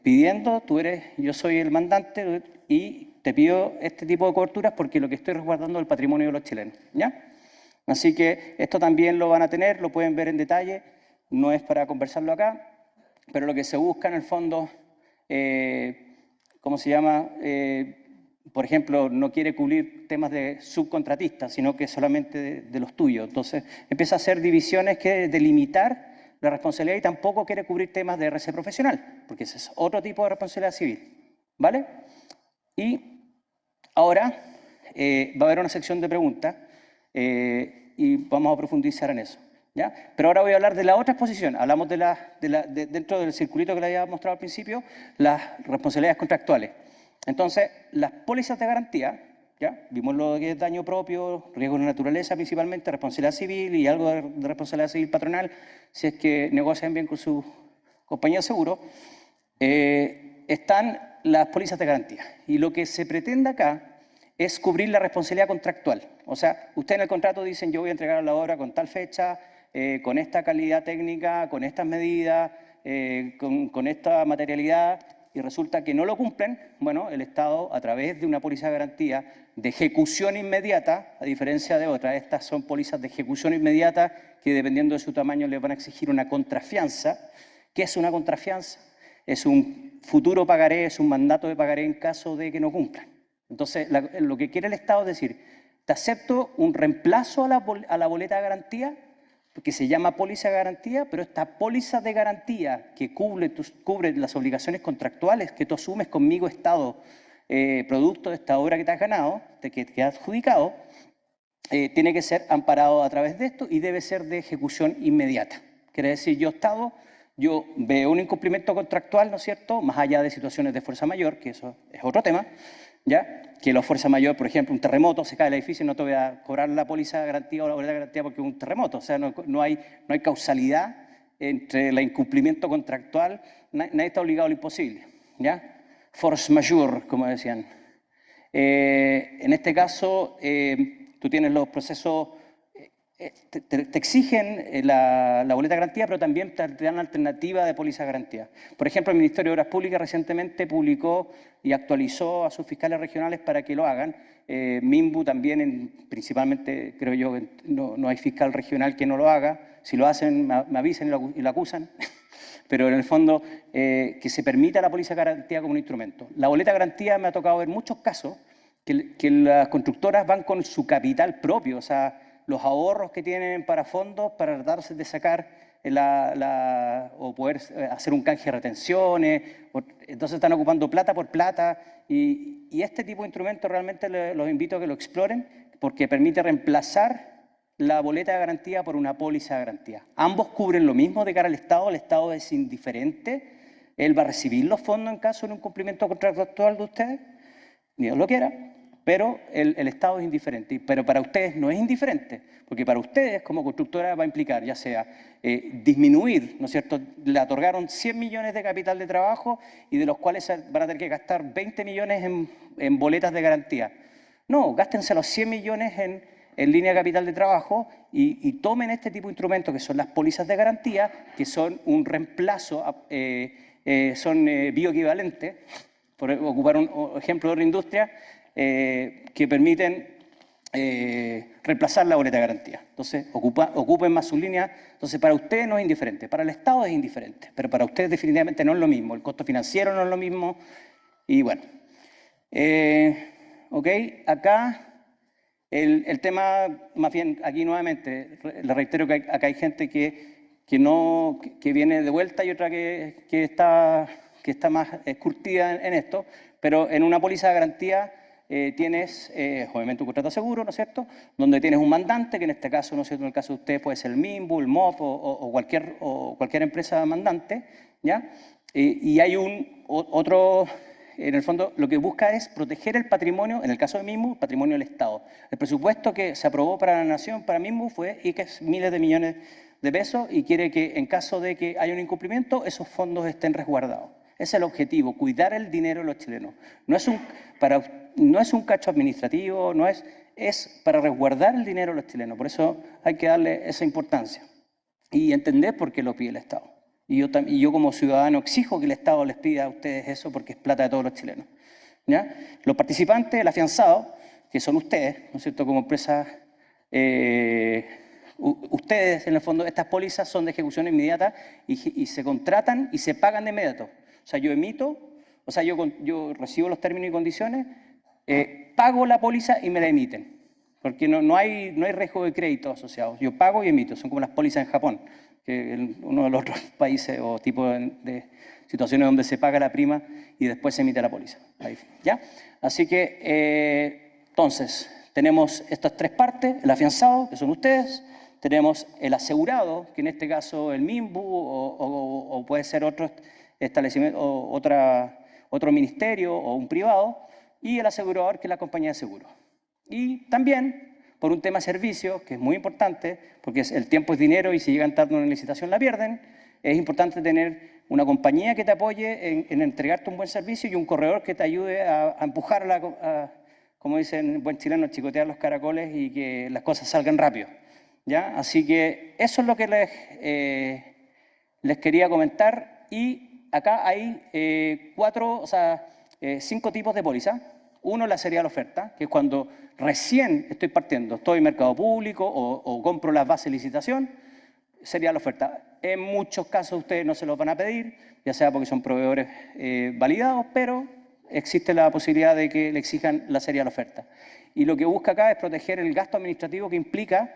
pidiendo, yo soy el mandante y te pido este tipo de coberturas porque lo que estoy resguardando es el patrimonio de los chilenos, ¿ya? Así que esto también lo van a tener, lo pueden ver en detalle, no es para conversarlo acá, pero lo que se busca en el fondo, ¿cómo se llama? Por ejemplo, no quiere cubrir temas de subcontratistas, sino que solamente de los tuyos. Entonces, empieza a hacer divisiones que delimitar la responsabilidad y tampoco quiere cubrir temas de RC profesional, porque ese es otro tipo de responsabilidad civil, ¿vale? Y ahora va a haber una sección de preguntas y vamos a profundizar en eso, ¿ya? Pero ahora voy a hablar de la otra exposición. Hablamos dentro del circulito que les había mostrado al principio, las responsabilidades contractuales. Entonces, las pólizas de garantía, ¿ya? Vimos lo que es daño propio, riesgo de naturaleza principalmente, responsabilidad civil y algo de responsabilidad civil patronal, si es que negocian bien con su compañía de seguro. Están las pólizas de garantía. Y lo que se pretende acá es cubrir la responsabilidad contractual. O sea, ustedes en el contrato dicen, yo voy a entregar la obra con tal fecha, con esta calidad técnica, con estas medidas, con esta materialidad, y resulta que no lo cumplen. Bueno, el Estado, a través de una póliza de garantía de ejecución inmediata, a diferencia de otras, estas son pólizas de ejecución inmediata que dependiendo de su tamaño les van a exigir una contrafianza. ¿Qué es una contrafianza? Es un futuro pagaré, es un mandato de pagaré en caso de que no cumplan. Entonces, lo que quiere el Estado es decir, te acepto un reemplazo a la boleta de garantía, que se llama póliza de garantía, pero esta póliza de garantía que cubre las obligaciones contractuales que tú asumes conmigo, Estado, producto de esta obra que te has ganado, que te has adjudicado, tiene que ser amparado a través de esto y debe ser de ejecución inmediata. Quiere decir, yo, Estado, yo veo un incumplimiento contractual, ¿no es cierto?, más allá de situaciones de fuerza mayor, que eso es otro tema, ¿ya? Que la fuerza mayor, por ejemplo, un terremoto, se cae el edificio y no te voy a cobrar la póliza de garantía o la boleta de garantía porque es un terremoto. O sea, no hay causalidad entre el incumplimiento contractual, nadie está obligado a lo imposible, ¿ya? Force majeure, como decían. En este caso, tú tienes los procesos, te exigen la boleta de garantía, pero también te dan la alternativa de póliza de garantía. Por ejemplo, el Ministerio de Obras Públicas recientemente publicó y actualizó a sus fiscales regionales para que lo hagan. MIMBU también, principalmente, creo yo, no hay fiscal regional que no lo haga. Si lo hacen, me avisen y lo acusan. Pero en el fondo, que se permita la póliza de garantía como un instrumento. La boleta de garantía me ha tocado ver muchos casos que las constructoras van con su capital propio, o sea, los ahorros que tienen para fondos para tratarse de sacar o poder hacer un canje de retenciones. Entonces están ocupando plata por plata y este tipo de instrumentos realmente los invito a que lo exploren porque permite reemplazar la boleta de garantía por una póliza de garantía. Ambos cubren lo mismo de cara al Estado es indiferente Él va a recibir los fondos en caso de un incumplimiento contractual de ustedes, ni Dios lo quiera, pero el Estado es indiferente. Pero para ustedes no es indiferente, porque para ustedes como constructora va a implicar ya sea disminuir, ¿no es cierto? Le otorgaron 100 millones de capital de trabajo y de los cuales van a tener que gastar 20 millones en boletas de garantía. No, gástense los 100 millones en línea de capital de trabajo y tomen este tipo de instrumentos que son las pólizas de garantía, que son un reemplazo, son bioequivalentes, por ocupar un ejemplo de otra industria, que permiten reemplazar la boleta de garantía. Entonces, ocupen más sus líneas. Entonces, para ustedes no es indiferente, para el Estado es indiferente, pero para ustedes definitivamente no es lo mismo. El costo financiero no es lo mismo. Y bueno, ok, acá el tema, más bien, aquí nuevamente, le reitero que acá hay gente que viene de vuelta y otra que está más curtida en esto, pero en una póliza de garantía tienes, obviamente, un contrato de seguro, ¿no es cierto?, donde tienes un mandante, que en este caso, ¿no es cierto?, en el caso de ustedes puede ser el MIMBU, el MOP o cualquier empresa mandante, ¿ya? Y hay otro, en el fondo, lo que busca es proteger el patrimonio, en el caso de MIMBU, el patrimonio del Estado. El presupuesto que se aprobó para la Nación, para MIMBU, fue miles de millones de pesos y quiere que, en caso de que haya un incumplimiento, esos fondos estén resguardados. Ese es el objetivo, cuidar el dinero de los chilenos. No es un cacho administrativo, es para resguardar el dinero de los chilenos. Por eso hay que darle esa importancia y entender por qué lo pide el Estado. Y yo como ciudadano exijo que el Estado les pida a ustedes eso porque es plata de todos los chilenos, ¿ya? Los participantes, el afianzado, que son ustedes, ¿no es cierto?, como empresa, ustedes, en el fondo, estas pólizas son de ejecución inmediata y se contratan y se pagan de inmediato. O sea, yo recibo los términos y condiciones, pago la póliza y me la emiten, porque no hay riesgo de crédito asociado. Yo pago y emito, son como las pólizas en Japón, que es uno de los otros países o tipos de situaciones donde se paga la prima y después se emite la póliza. Ahí, ¿ya? Así que, entonces, tenemos estas tres partes: el afianzado, que son ustedes, tenemos el asegurado, que en este caso el MIMBU o puede ser otro establecimiento, otro ministerio o un privado, y el asegurador, que es la compañía de seguro. Y también, por un tema de servicio, que es muy importante, porque el tiempo es dinero y si llegan tarde a una licitación la pierden, es importante tener una compañía que te apoye en entregarte un buen servicio y un corredor que te ayude a empujar, como dicen en buen chileno, chicotear los caracoles y que las cosas salgan rápido, ¿ya? Así que eso es lo que les quería comentar. Y acá hay 5 tipos de póliza. Uno, la serial oferta, que es cuando recién estoy partiendo, estoy en mercado público o compro las bases de licitación, serial oferta. En muchos casos ustedes no se los van a pedir, ya sea porque son proveedores validados, pero existe la posibilidad de que le exijan la serial oferta. Y lo que busca acá es proteger el gasto administrativo que implica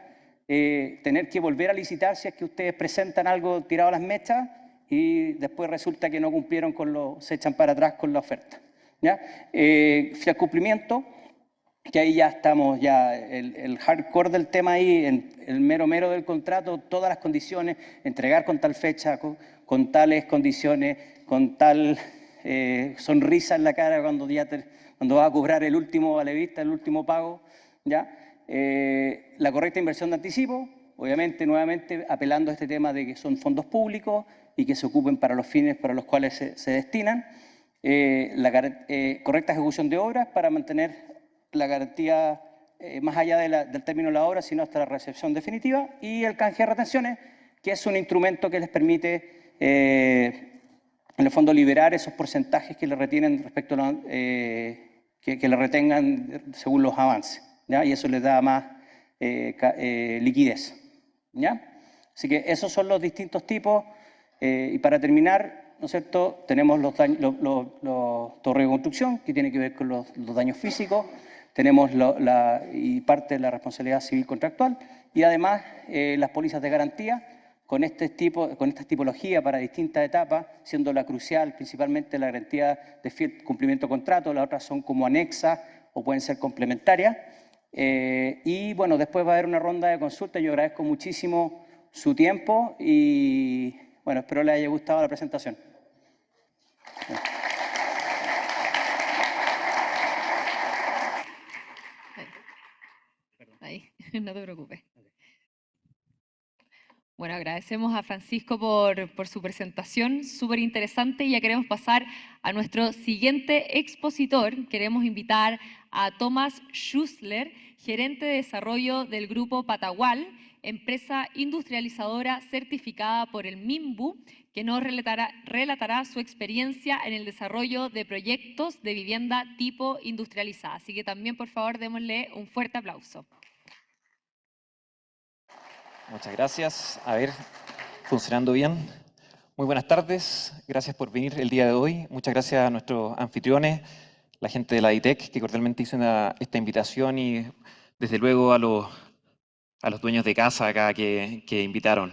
tener que volver a licitar si es que ustedes presentan algo tirado a las mechas y después resulta que no cumplieron se echan para atrás con la oferta, ¿ya? Fiel cumplimiento, que ahí ya estamos, el hardcore del tema ahí, el mero del contrato, todas las condiciones, entregar con tal fecha, con tales condiciones, con tal sonrisa en la cara cuando vas a cobrar el último valevista, el último pago, ¿ya? La correcta inversión de anticipo, obviamente, nuevamente apelando a este tema de que son fondos públicos y que se ocupen para los fines para los cuales se destinan. Correcta ejecución de obras para mantener la garantía más allá del término de la obra, sino hasta la recepción definitiva. Y el canje de retenciones, que es un instrumento que les permite, en el fondo, liberar esos porcentajes que le retienen respecto a que le retengan según los avances, ¿ya? Y eso les da más liquidez, ¿ya? Así que esos son los distintos tipos. Y para terminar, ¿no es cierto?, tenemos los torres de construcción, que tiene que ver con los daños físicos, tenemos y parte de la responsabilidad civil contractual, y además las pólizas de garantía, con esta tipología para distintas etapas, siendo la crucial principalmente la garantía de fiel cumplimiento de contrato, las otras son como anexas o pueden ser complementarias. Y bueno, después va a haber una ronda de consulta. Yo agradezco muchísimo su tiempo y bueno, espero les haya gustado la presentación. Ahí, no te preocupes. Bueno, agradecemos a Francisco por su presentación, súper interesante, y ya queremos pasar a nuestro siguiente expositor. Queremos invitar a Thomas Schussler, gerente de desarrollo del Grupo Patagual, empresa industrializadora certificada por el MIMBU, que nos relatará su experiencia en el desarrollo de proyectos de vivienda tipo industrializada. Así que también, por favor, démosle un fuerte aplauso. Muchas gracias. A ver, funcionando bien. Muy buenas tardes. Gracias por venir el día de hoy. Muchas gracias a nuestros anfitriones, la gente de la ITEC, que cordialmente hizo esta invitación, y desde luego a los dueños de casa acá que invitaron.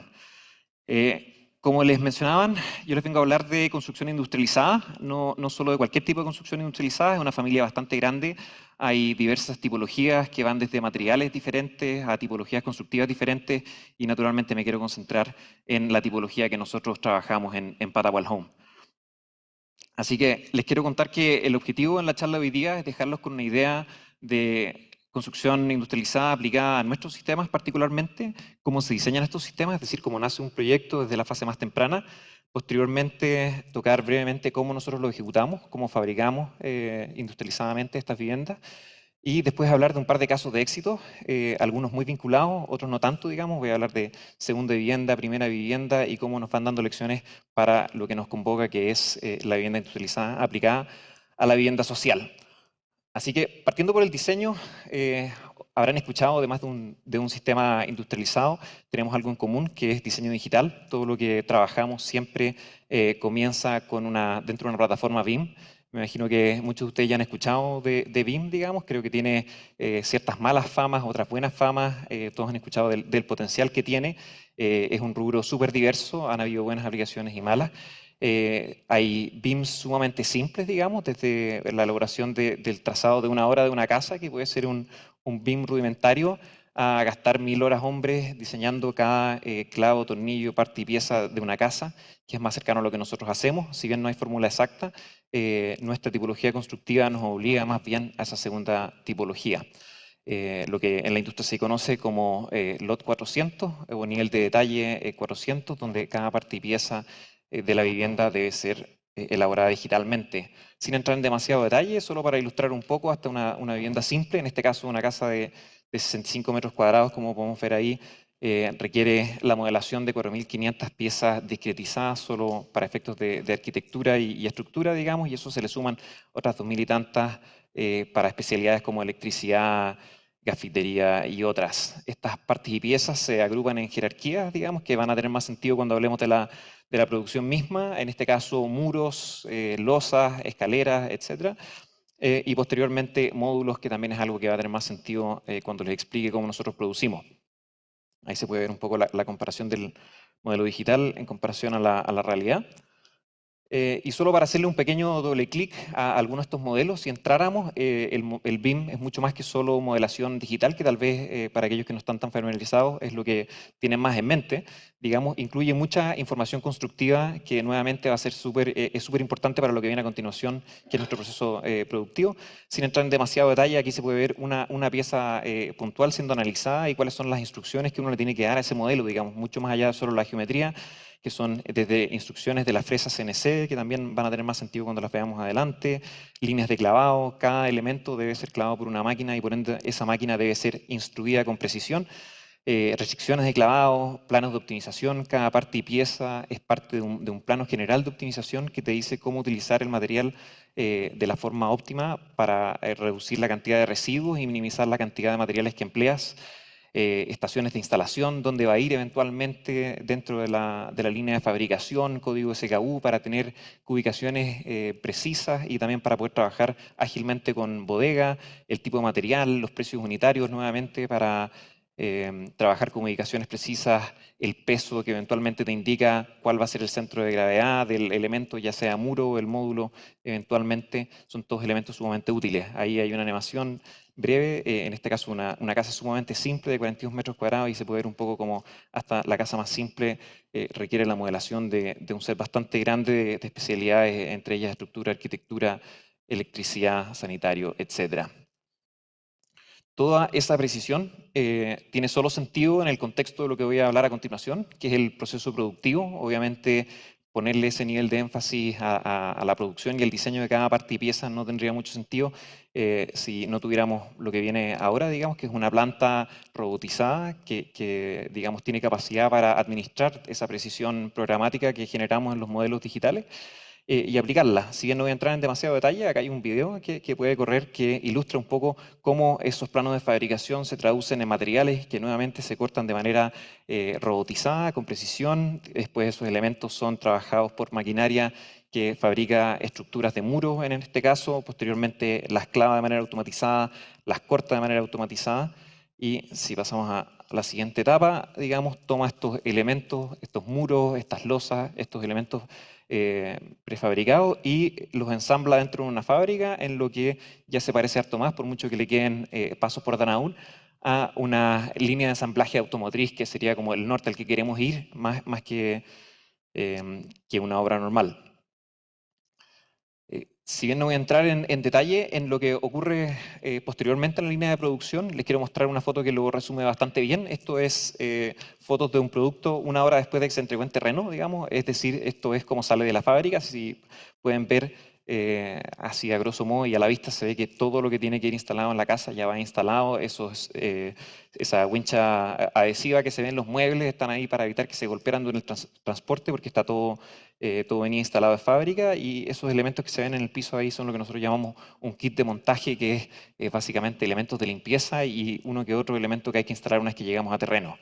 Como les mencionaban, yo les vengo a hablar de construcción industrializada, no solo de cualquier tipo de construcción industrializada, es una familia bastante grande. Hay diversas tipologías que van desde materiales diferentes a tipologías constructivas diferentes, y naturalmente me quiero concentrar en la tipología que nosotros trabajamos en Patagual Home. Así que les quiero contar que el objetivo en la charla de hoy día es dejarlos con una idea de construcción industrializada aplicada a nuestros sistemas particularmente, cómo se diseñan estos sistemas, es decir, cómo nace un proyecto desde la fase más temprana. Posteriormente, tocar brevemente cómo nosotros lo ejecutamos, cómo fabricamos industrializadamente estas viviendas. Y después hablar de un par de casos de éxito, algunos muy vinculados, otros no tanto, digamos. Voy a hablar de segunda vivienda, primera vivienda y cómo nos van dando lecciones para lo que nos convoca, que es la vivienda industrializada aplicada a la vivienda social. Así que, partiendo por el diseño, habrán escuchado, además de un sistema industrializado, tenemos algo en común, que es diseño digital. Todo lo que trabajamos siempre comienza dentro de una plataforma BIM. Me imagino que muchos de ustedes ya han escuchado de BIM, digamos. Creo que tiene ciertas malas famas, otras buenas famas. Todos han escuchado del potencial que tiene. Es un rubro súper diverso, han habido buenas aplicaciones y malas. Hay BIMs sumamente simples, digamos, desde la elaboración del trazado de una obra de una casa, que puede ser un BIM rudimentario, a gastar 1000 horas hombres diseñando cada clavo, tornillo, parte y pieza de una casa, que es más cercano a lo que nosotros hacemos. Si bien no hay fórmula exacta, nuestra tipología constructiva nos obliga más bien a esa segunda tipología. Lo que en la industria se conoce como LOT 400 o nivel de detalle 400, donde cada parte y pieza de la vivienda debe ser elaborada digitalmente. Sin entrar en demasiado detalle, solo para ilustrar un poco, hasta una vivienda simple, en este caso una casa de 65 metros cuadrados, como podemos ver ahí, requiere la modelación de 4.500 piezas discretizadas solo para efectos de arquitectura y estructura, digamos, y eso se le suman otras 2.000 y tantas para especialidades como electricidad, gafitería y otras. Estas partes y piezas se agrupan en jerarquías, digamos, que van a tener más sentido cuando hablemos de la producción misma, en este caso muros, losas, escaleras, etc. Y posteriormente módulos, que también es algo que va a tener más sentido cuando les explique cómo nosotros producimos. Ahí se puede ver un poco la comparación del modelo digital en comparación a la realidad. Y solo para hacerle un pequeño doble clic a algunos de estos modelos, si entráramos, el BIM es mucho más que solo modelación digital, que tal vez para aquellos que no están tan familiarizados es lo que tienen más en mente. Digamos, incluye mucha información constructiva que nuevamente va a ser es súper importante para lo que viene a continuación, que es nuestro proceso productivo. Sin entrar en demasiado detalle, aquí se puede ver una pieza puntual siendo analizada y cuáles son las instrucciones que uno le tiene que dar a ese modelo, digamos, mucho más allá de solo la geometría, que son desde instrucciones de la fresa CNC, que también van a tener más sentido cuando las veamos adelante, líneas de clavado, cada elemento debe ser clavado por una máquina y por ende esa máquina debe ser instruida con precisión, restricciones de clavado, planos de optimización, cada parte y pieza es parte de un plano general de optimización que te dice cómo utilizar el material de la forma óptima para reducir la cantidad de residuos y minimizar la cantidad de materiales que empleas. Estaciones de instalación, dónde va a ir eventualmente dentro de la línea de fabricación, código SKU para tener ubicaciones precisas y también para poder trabajar ágilmente con bodega, el tipo de material, los precios unitarios nuevamente para trabajar con ubicaciones precisas, el peso que eventualmente te indica cuál va a ser el centro de gravedad del elemento, ya sea muro o el módulo, eventualmente son todos elementos sumamente útiles. Ahí hay una animación breve. En este caso, una casa sumamente simple de 42 metros cuadrados y se puede ver un poco como hasta la casa más simple requiere la modelación de un set bastante grande de especialidades, entre ellas estructura, arquitectura, electricidad, sanitario, etc. Toda esa precisión tiene solo sentido en el contexto de lo que voy a hablar a continuación, que es el proceso productivo. Obviamente, ponerle ese nivel de énfasis a la producción y el diseño de cada parte y pieza no tendría mucho sentido si no tuviéramos lo que viene ahora, digamos, que es una planta robotizada que digamos, tiene capacidad para administrar esa precisión programática que generamos en los modelos digitales y aplicarla. Si bien no voy a entrar en demasiado detalle, acá hay un video que puede correr que ilustra un poco cómo esos planos de fabricación se traducen en materiales que nuevamente se cortan de manera robotizada, con precisión. Después esos elementos son trabajados por maquinaria que fabrica estructuras de muros, en este caso. Posteriormente las clava de manera automatizada, las corta de manera automatizada. Y si pasamos a la siguiente etapa, digamos, toma estos elementos, estos muros, estas losas, estos elementos prefabricados y los ensambla dentro de una fábrica en lo que ya se parece harto más, por mucho que le queden pasos por dar aún, a una línea de ensamblaje automotriz que sería como el norte al que queremos ir, más que una obra normal. Si bien no voy a entrar en detalle en lo que ocurre posteriormente en la línea de producción, les quiero mostrar una foto que lo resume bastante bien. Esto es fotos de un producto una hora después de que se entregó en terreno, digamos. Es decir, esto es como sale de la fábrica. Si pueden ver así a grosso modo y a la vista se ve que todo lo que tiene que ir instalado en la casa ya va instalado. Esa wincha adhesiva que se ve en los muebles están ahí para evitar que se golpearan durante el transporte porque está todo venía instalado de fábrica y esos elementos que se ven en el piso ahí son lo que nosotros llamamos un kit de montaje, que es básicamente elementos de limpieza y uno que otro elemento que hay que instalar una vez que llegamos a terreno.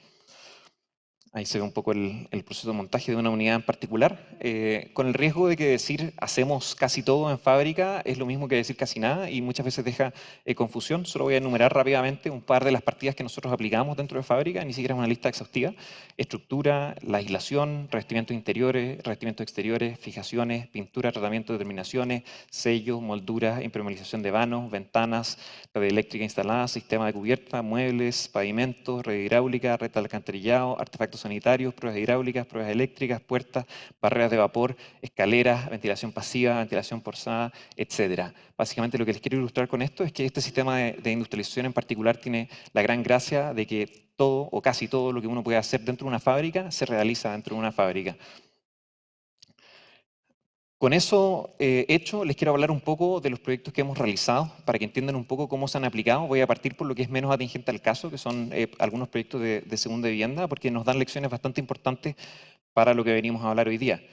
Ahí se ve un poco el proceso de montaje de una unidad en particular, con el riesgo de que decir hacemos casi todo en fábrica es lo mismo que decir casi nada y muchas veces deja confusión. Solo voy a enumerar rápidamente un par de las partidas que nosotros aplicamos dentro de fábrica, ni siquiera es una lista exhaustiva. Estructura, la aislación, revestimientos interiores, revestimientos exteriores, fijaciones, pintura, tratamiento de terminaciones, sellos, molduras, impermeabilización de vanos, ventanas, red eléctrica instalada, sistema de cubierta, muebles, pavimentos, red hidráulica, red de alcantarillado, artefactos sanitarios, pruebas hidráulicas, pruebas eléctricas, puertas, barreras de vapor, escaleras, ventilación pasiva, ventilación forzada, etc. Básicamente lo que les quiero ilustrar con esto es que este sistema de industrialización en particular tiene la gran gracia de que todo o casi todo lo que uno puede hacer dentro de una fábrica se realiza dentro de una fábrica. Con eso hecho, les quiero hablar un poco de los proyectos que hemos realizado para que entiendan un poco cómo se han aplicado. Voy a partir por lo que es menos atingente al caso, que son algunos proyectos de segunda vivienda, porque nos dan lecciones bastante importantes para lo que venimos a hablar hoy día.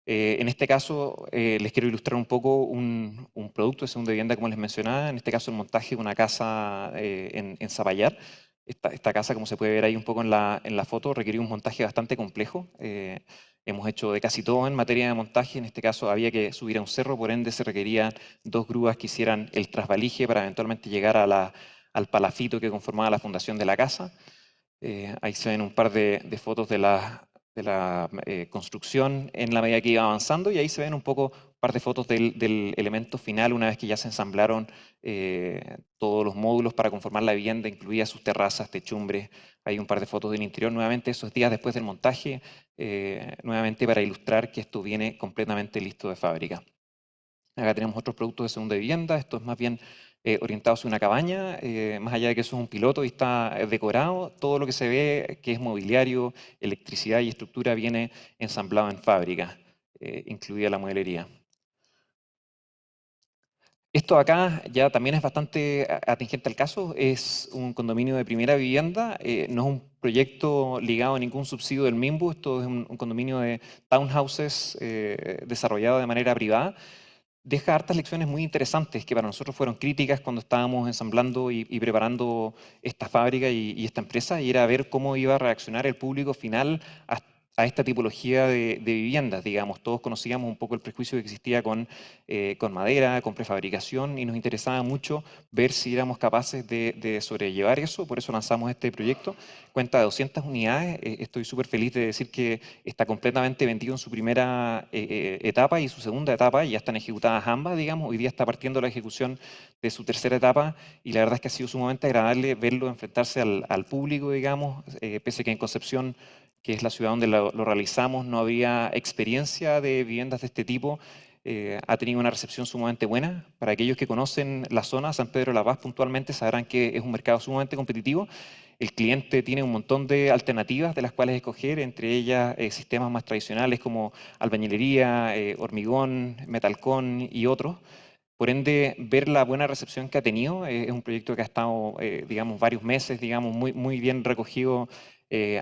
En este caso, les quiero ilustrar un poco un producto de segunda vivienda, como les mencionaba, en este caso el montaje de una casa en Zapallar. Esta casa, como se puede ver ahí un poco en la foto, requirió un montaje bastante complejo. Hemos hecho de casi todo en materia de montaje. En este caso había que subir a un cerro, por ende se requerían 2 grúas que hicieran el trasvalije para eventualmente llegar al palafito que conformaba la fundación de la casa. Ahí se ven un par de fotos de la construcción en la medida que iba avanzando y ahí se ven un poco un par de fotos del elemento final una vez que ya se ensamblaron todos los módulos para conformar la vivienda, incluidas sus terrazas, techumbres. Hay un par de fotos del interior nuevamente esos días después del montaje, nuevamente para ilustrar que esto viene completamente listo de fábrica. Acá tenemos otros productos de segunda vivienda, esto es más bien orientado hacia una cabaña, más allá de que eso es un piloto y está decorado, todo lo que se ve que es mobiliario, electricidad y estructura viene ensamblado en fábrica, incluida la mueblería. Esto acá ya también es bastante atingente al caso, es un condominio de primera vivienda, no es un proyecto ligado a ningún subsidio del MIMBU, esto es un condominio de townhouses desarrollado de manera privada. Deja hartas lecciones muy interesantes que para nosotros fueron críticas cuando estábamos ensamblando y preparando esta fábrica y esta empresa, y era ver cómo iba a reaccionar el público final a esta tipología de viviendas, digamos. Todos conocíamos un poco el prejuicio que existía con madera, con prefabricación, y nos interesaba mucho ver si éramos capaces de sobrellevar eso. Por eso lanzamos este proyecto. Cuenta de 200 unidades. Estoy súper feliz de decir que está completamente vendido en su primera etapa y su segunda etapa. Ya están ejecutadas ambas, digamos. Hoy día está partiendo la ejecución de su tercera etapa, y la verdad es que ha sido sumamente agradable verlo enfrentarse al público, digamos, pese a que en Concepción, que es la ciudad donde lo realizamos, no había experiencia de viviendas de este tipo. Ha tenido una recepción sumamente buena. Para aquellos que conocen la zona, San Pedro de la Paz puntualmente, sabrán que es un mercado sumamente competitivo. El cliente tiene un montón de alternativas de las cuales escoger, entre ellas sistemas más tradicionales como albañilería, hormigón, metalcón y otros. Por ende, ver la buena recepción que ha tenido, es un proyecto que ha estado, digamos, varios meses, digamos, muy bien recogido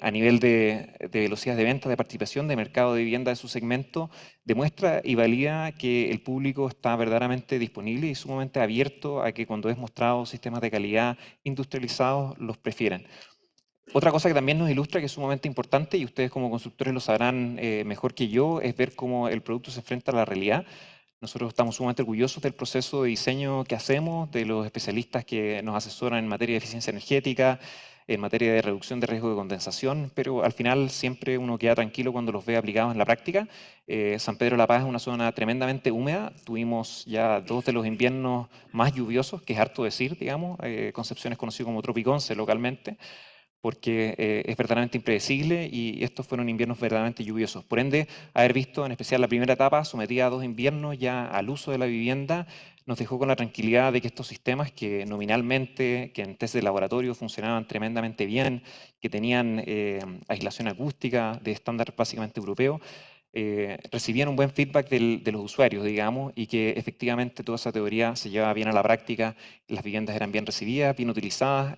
a nivel de velocidad de venta, de participación, de mercado de vivienda de su segmento, demuestra y valida que el público está verdaderamente disponible y sumamente abierto a que cuando es mostrado sistemas de calidad industrializados, los prefieren. Otra cosa que también nos ilustra, que es sumamente importante, y ustedes como constructores lo sabrán mejor que yo, es ver cómo el producto se enfrenta a la realidad. Nosotros estamos sumamente orgullosos del proceso de diseño que hacemos, de los especialistas que nos asesoran en materia de eficiencia energética, en materia de reducción de riesgo de condensación, pero al final siempre uno queda tranquilo cuando los ve aplicados en la práctica. San Pedro de la Paz es una zona tremendamente húmeda. Tuvimos ya 2 de los inviernos más lluviosos, que es harto decir, digamos. Concepción es conocido como Tropiconce localmente, porque es verdaderamente impredecible, y estos fueron inviernos verdaderamente lluviosos. Por ende, haber visto en especial la primera etapa sometida a 2 inviernos ya al uso de la vivienda, nos dejó con la tranquilidad de que estos sistemas, que nominalmente, que en test de laboratorio funcionaban tremendamente bien, que tenían aislación acústica de estándar básicamente europeo, recibían un buen feedback de los usuarios, digamos, y que efectivamente toda esa teoría se llevaba bien a la práctica. Las viviendas eran bien recibidas, bien utilizadas,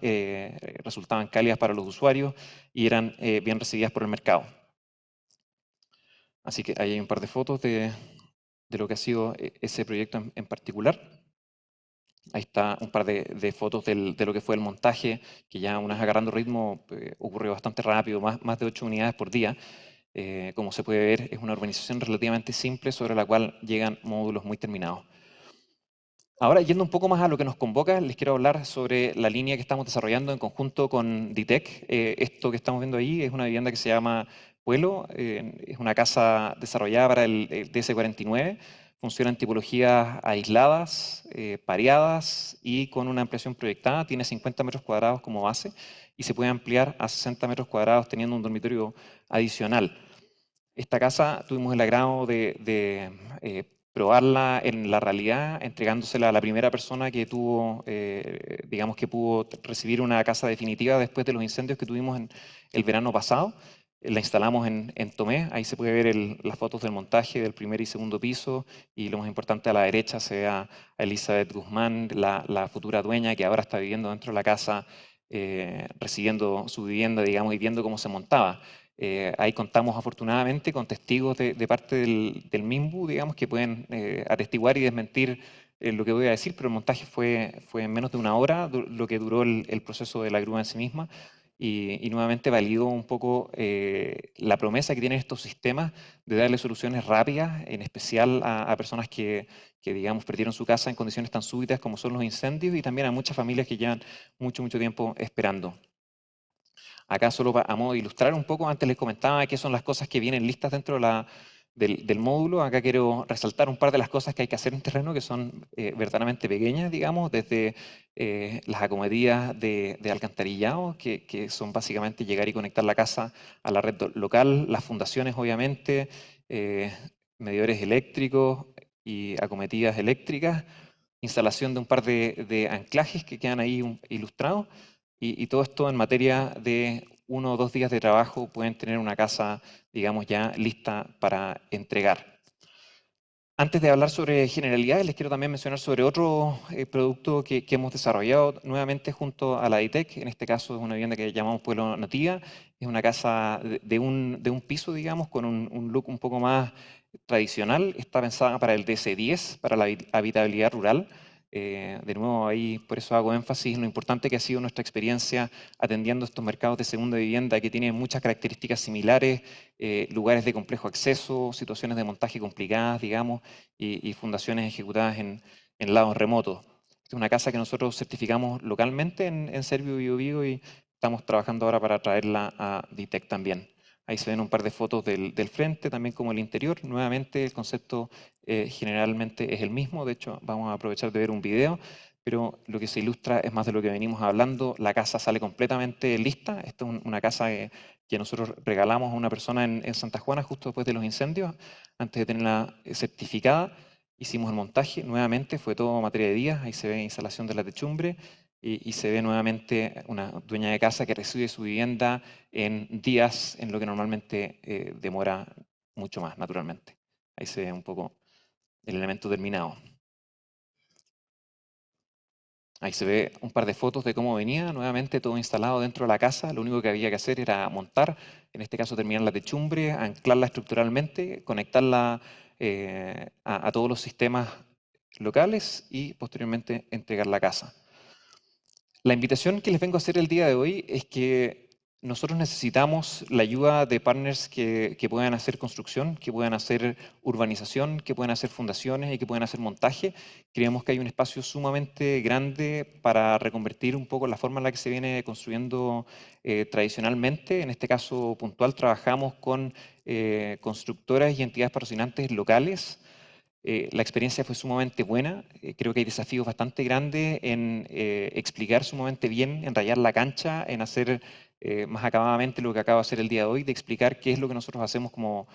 resultaban cálidas para los usuarios y eran bien recibidas por el mercado. Así que ahí hay un par de fotos de lo que ha sido ese proyecto en particular. Ahí está un par de fotos de lo que fue el montaje, que ya una vez agarrando ritmo ocurrió bastante rápido, más de 8 unidades por día. Como se puede ver, es una urbanización relativamente simple sobre la cual llegan módulos muy terminados. Ahora, yendo un poco más a lo que nos convoca, les quiero hablar sobre la línea que estamos desarrollando en conjunto con DITEC. Esto que estamos viendo ahí es una vivienda que se llama Pueblo. Es una casa desarrollada para el DS49. Funciona en tipologías aisladas, pareadas y con una ampliación proyectada. Tiene 50 metros cuadrados como base y se puede ampliar a 60 metros cuadrados teniendo un dormitorio adicional. Esta casa tuvimos el agrado de probarla en la realidad, entregándosela a la primera persona que tuvo, digamos que pudo recibir una casa definitiva después de los incendios que tuvimos en el verano pasado. La instalamos en Tomé. Ahí se puede ver las fotos del montaje del primer y segundo piso, y lo más importante, a la derecha se ve a Elizabeth Guzmán, la futura dueña, que ahora está viviendo dentro de la casa, recibiendo su vivienda, digamos, y viendo cómo se montaba. Ahí contamos afortunadamente con testigos de parte del MIMBU, digamos, que pueden atestiguar y desmentir lo que voy a decir, pero el montaje fue en menos de una hora, lo que duró el proceso de la grúa en sí misma, y nuevamente validó un poco la promesa que tienen estos sistemas de darle soluciones rápidas, en especial a personas que, digamos, perdieron su casa en condiciones tan súbitas como son los incendios, y también a muchas familias que llevan mucho tiempo esperando. Acá solo a modo de ilustrar un poco, antes les comentaba qué son las cosas que vienen listas dentro del módulo. Acá quiero resaltar un par de las cosas que hay que hacer en terreno, que son verdaderamente pequeñas, digamos, desde las acometidas de alcantarillado, que son básicamente llegar y conectar la casa a la red local, las fundaciones, obviamente, medidores eléctricos y acometidas eléctricas, instalación de un par de anclajes que quedan ahí ilustrados. Y todo esto en materia de 1 o 2 días de trabajo pueden tener una casa, digamos, ya lista para entregar. Antes de hablar sobre generalidades, les quiero también mencionar sobre otro producto que hemos desarrollado nuevamente junto a la DITEC. En este caso es una vivienda que llamamos Pueblo Nativa. Es una casa de un piso, digamos, con un look un poco más tradicional. Está pensada para el DC10, para la habitabilidad rural. De nuevo, ahí por eso hago énfasis en lo importante que ha sido nuestra experiencia atendiendo estos mercados de segunda vivienda que tienen muchas características similares, lugares de complejo acceso, situaciones de montaje complicadas, digamos, y fundaciones ejecutadas en lados remotos. Esta es una casa que nosotros certificamos localmente en Servio Bio Bio y estamos trabajando ahora para traerla a DITEC también. Ahí se ven un par de fotos del frente, también como el interior. Nuevamente, el concepto generalmente es el mismo. De hecho, vamos a aprovechar de ver un video, pero lo que se ilustra es más de lo que venimos hablando. La casa sale completamente lista. Esta es una casa que nosotros regalamos a una persona en Santa Juana justo después de los incendios, antes de tenerla certificada. Hicimos el montaje, nuevamente fue todo materia de días. Ahí se ve instalación de la techumbre. Y se ve nuevamente una dueña de casa que recibe su vivienda en días, en lo que normalmente demora mucho más, naturalmente. Ahí se ve un poco el elemento terminado. Ahí se ve un par de fotos de cómo venía, nuevamente todo instalado dentro de la casa. Lo único que había que hacer era montar, en este caso terminar la techumbre, anclarla estructuralmente, conectarla a todos los sistemas locales y posteriormente entregar la casa. La invitación que les vengo a hacer el día de hoy es que nosotros necesitamos la ayuda de partners que puedan hacer construcción, que puedan hacer urbanización, que puedan hacer fundaciones y que puedan hacer montaje. Creemos que hay un espacio sumamente grande para reconvertir un poco la forma en la que se viene construyendo tradicionalmente. En este caso puntual trabajamos con constructoras y entidades patrocinantes locales. La experiencia fue sumamente buena. Creo que hay desafíos bastante grandes en explicar sumamente bien, en rayar la cancha, en hacer más acabadamente lo que acabo de hacer el día de hoy, de explicar qué es lo que nosotros hacemos como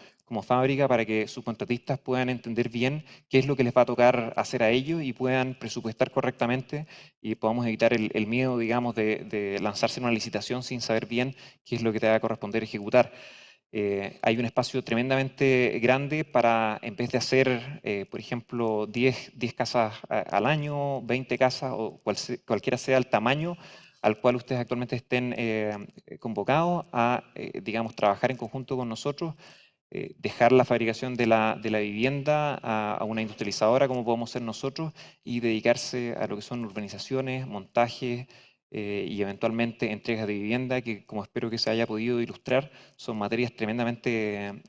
fábrica para que sus contratistas puedan entender bien qué es lo que les va a tocar hacer a ellos y puedan presupuestar correctamente y podamos evitar el miedo, digamos, de lanzarse en una licitación sin saber bien qué es lo que te va a corresponder ejecutar. Hay un espacio tremendamente grande para, en vez de hacer, por ejemplo, 10 casas al año, 20 casas o cualquiera sea el tamaño al cual ustedes actualmente estén convocados a, digamos, trabajar en conjunto con nosotros, dejar la fabricación de la vivienda a una industrializadora como podemos ser nosotros y dedicarse a lo que son urbanizaciones, montajes, y eventualmente entregas de vivienda, que como espero que se haya podido ilustrar, son materias tremendamente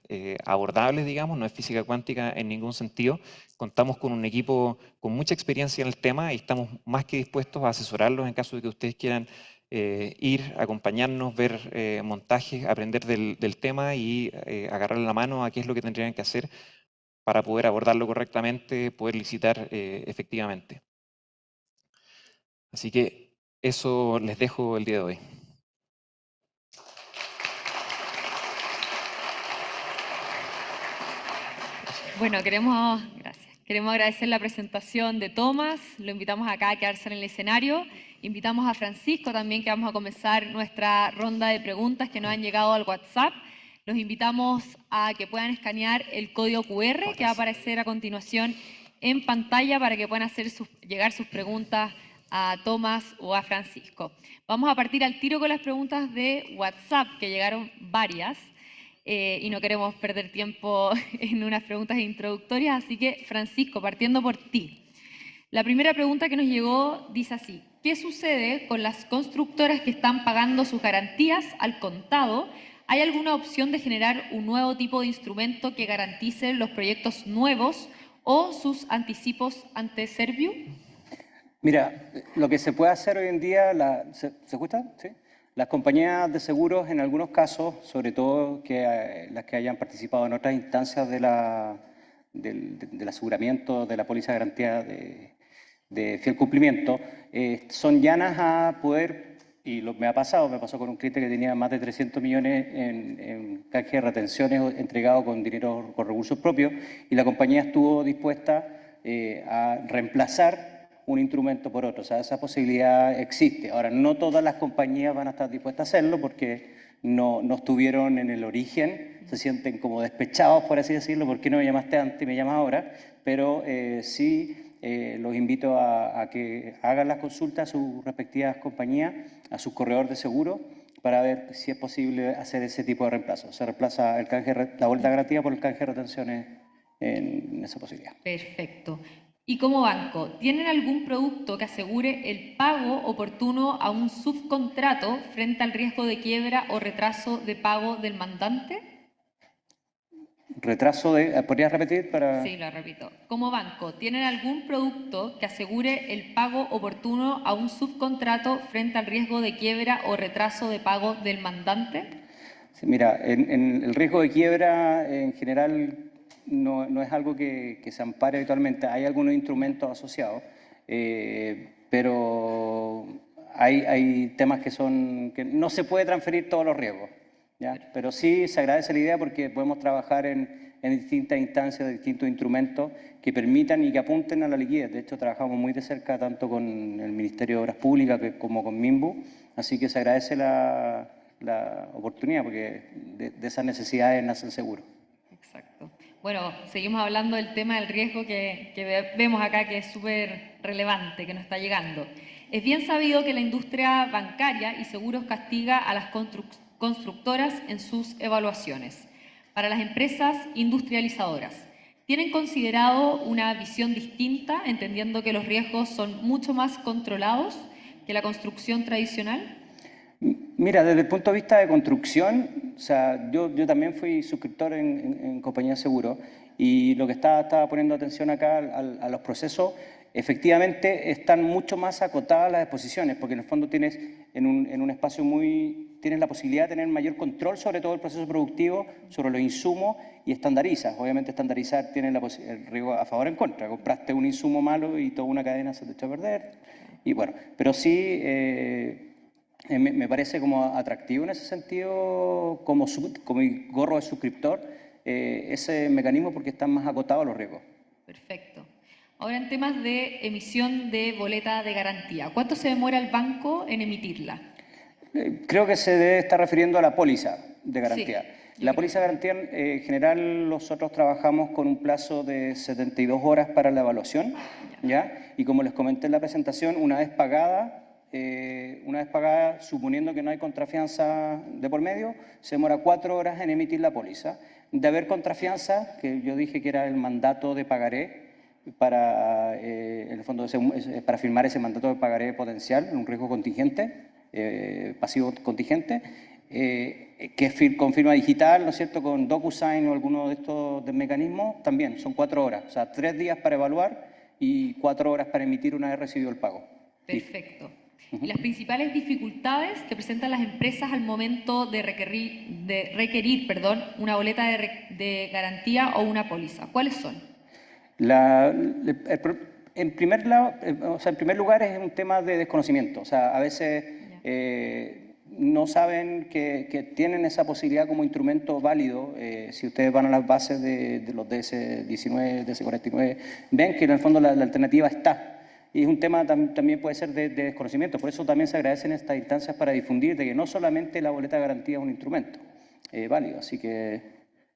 abordables, digamos, no es física cuántica en ningún sentido. Contamos con un equipo con mucha experiencia en el tema y estamos más que dispuestos a asesorarlos en caso de que ustedes quieran ir, acompañarnos, ver montajes, aprender del tema y agarrarle la mano a qué es lo que tendrían que hacer para poder abordarlo correctamente, poder licitar efectivamente. Así que eso les dejo el día de hoy. Bueno, queremos agradecer la presentación de Tomás, lo invitamos acá a quedarse en el escenario, invitamos a Francisco también, que vamos a comenzar nuestra ronda de preguntas que nos han llegado al WhatsApp. Los invitamos a que puedan escanear el código QR que va a aparecer a continuación en pantalla para que puedan hacer llegar sus preguntas a Tomás o a Francisco. Vamos a partir al tiro con las preguntas de WhatsApp, que llegaron varias. Y no queremos perder tiempo en unas preguntas introductorias, así que Francisco, partiendo por ti. La primera pregunta que nos llegó dice así: ¿qué sucede con las constructoras que están pagando sus garantías al contado? ¿Hay alguna opción de generar un nuevo tipo de instrumento que garantice los proyectos nuevos o sus anticipos ante Serviu? Mira, lo que se puede hacer hoy en día, ¿se escucha? ¿Sí? Las compañías de seguros, en algunos casos, sobre todo las que hayan participado en otras instancias del aseguramiento de la póliza de garantía de fiel cumplimiento, son llanas a poder, y me pasó con un cliente que tenía más de 300 millones en canje de retenciones entregado con dinero, con recursos propios, y la compañía estuvo dispuesta a reemplazar un instrumento por otro. O sea, esa posibilidad existe. Ahora, no todas las compañías van a estar dispuestas a hacerlo porque no estuvieron en el origen, se sienten como despechados, por así decirlo, ¿por qué no me llamaste antes y me llamas ahora? Pero sí los invito a que hagan las consultas a sus respectivas compañías, a sus corredores de seguro, para ver si es posible hacer ese tipo de reemplazo. Se reemplaza la vuelta de garantía por el canje de retenciones en esa posibilidad. Perfecto. Y como banco, ¿tienen algún producto que asegure el pago oportuno a un subcontrato frente al riesgo de quiebra o retraso de pago del mandante? Retraso de... ¿Podrías repetir para...? Sí, lo repito. Como banco, ¿tienen algún producto que asegure el pago oportuno a un subcontrato frente al riesgo de quiebra o retraso de pago del mandante? Sí, mira, en el riesgo de quiebra en general no es algo que se ampare habitualmente. Hay algunos instrumentos asociados, pero hay temas que no se puede transferir todos los riesgos, ¿ya? Pero sí se agradece la idea porque podemos trabajar en distintas instancias, de distintos instrumentos que permitan y que apunten a la liquidez. De hecho, trabajamos muy de cerca tanto con el Ministerio de Obras Públicas como con MIMBU, así que se agradece la oportunidad porque de esas necesidades nace el seguro. Exacto. Bueno, seguimos hablando del tema del riesgo que vemos acá, que es súper relevante, que nos está llegando. Es bien sabido que la industria bancaria y seguros castiga a las constructoras en sus evaluaciones. Para las empresas industrializadoras, ¿tienen considerado una visión distinta, entendiendo que los riesgos son mucho más controlados que la construcción tradicional? Mira, desde el punto de vista de construcción, o sea, yo también fui suscriptor en compañía de seguro y lo que estaba poniendo atención acá a los procesos, efectivamente están mucho más acotadas las exposiciones, porque en el fondo tienes en un espacio tienes la posibilidad de tener mayor control sobre todo el proceso productivo, sobre los insumos y estandarizas. Obviamente estandarizar tiene el riesgo a favor o en contra. Compraste un insumo malo y toda una cadena se te echa a perder. Y bueno, pero sí... me parece como atractivo en ese sentido, como gorro de suscriptor, ese mecanismo porque están más acotados los riesgos. Perfecto. Ahora en temas de emisión de boleta de garantía, ¿cuánto se demora el banco en emitirla? Creo que se debe estar refiriendo a la póliza de garantía. Sí, la póliza de garantía, en general, nosotros trabajamos con un plazo de 72 horas para la evaluación, ¿ya? Y como les comenté en la presentación, una vez pagada, suponiendo que no hay contrafianza de por medio, se demora 4 horas en emitir la póliza. De haber contrafianza, que yo dije que era el mandato de pagaré, en el fondo para firmar ese mandato de pagaré potencial, un riesgo contingente, pasivo contingente, que es con firma digital, ¿no es cierto?, con DocuSign o alguno de estos mecanismos, también son 4 horas, o sea, 3 días para evaluar y 4 horas para emitir una vez recibido el pago. Perfecto. ¿Y las principales dificultades que presentan las empresas al momento de requerir una boleta de garantía o una póliza? ¿Cuáles son? En primer lugar es un tema de desconocimiento. O sea, a veces no saben que tienen esa posibilidad como instrumento válido. Si ustedes van a las bases de los DS19, DS49, ven que en el fondo la alternativa está. Y es un tema también puede ser de desconocimiento. Por eso también se agradecen estas instancias para difundir de que no solamente la boleta de garantía es un instrumento válido. Así que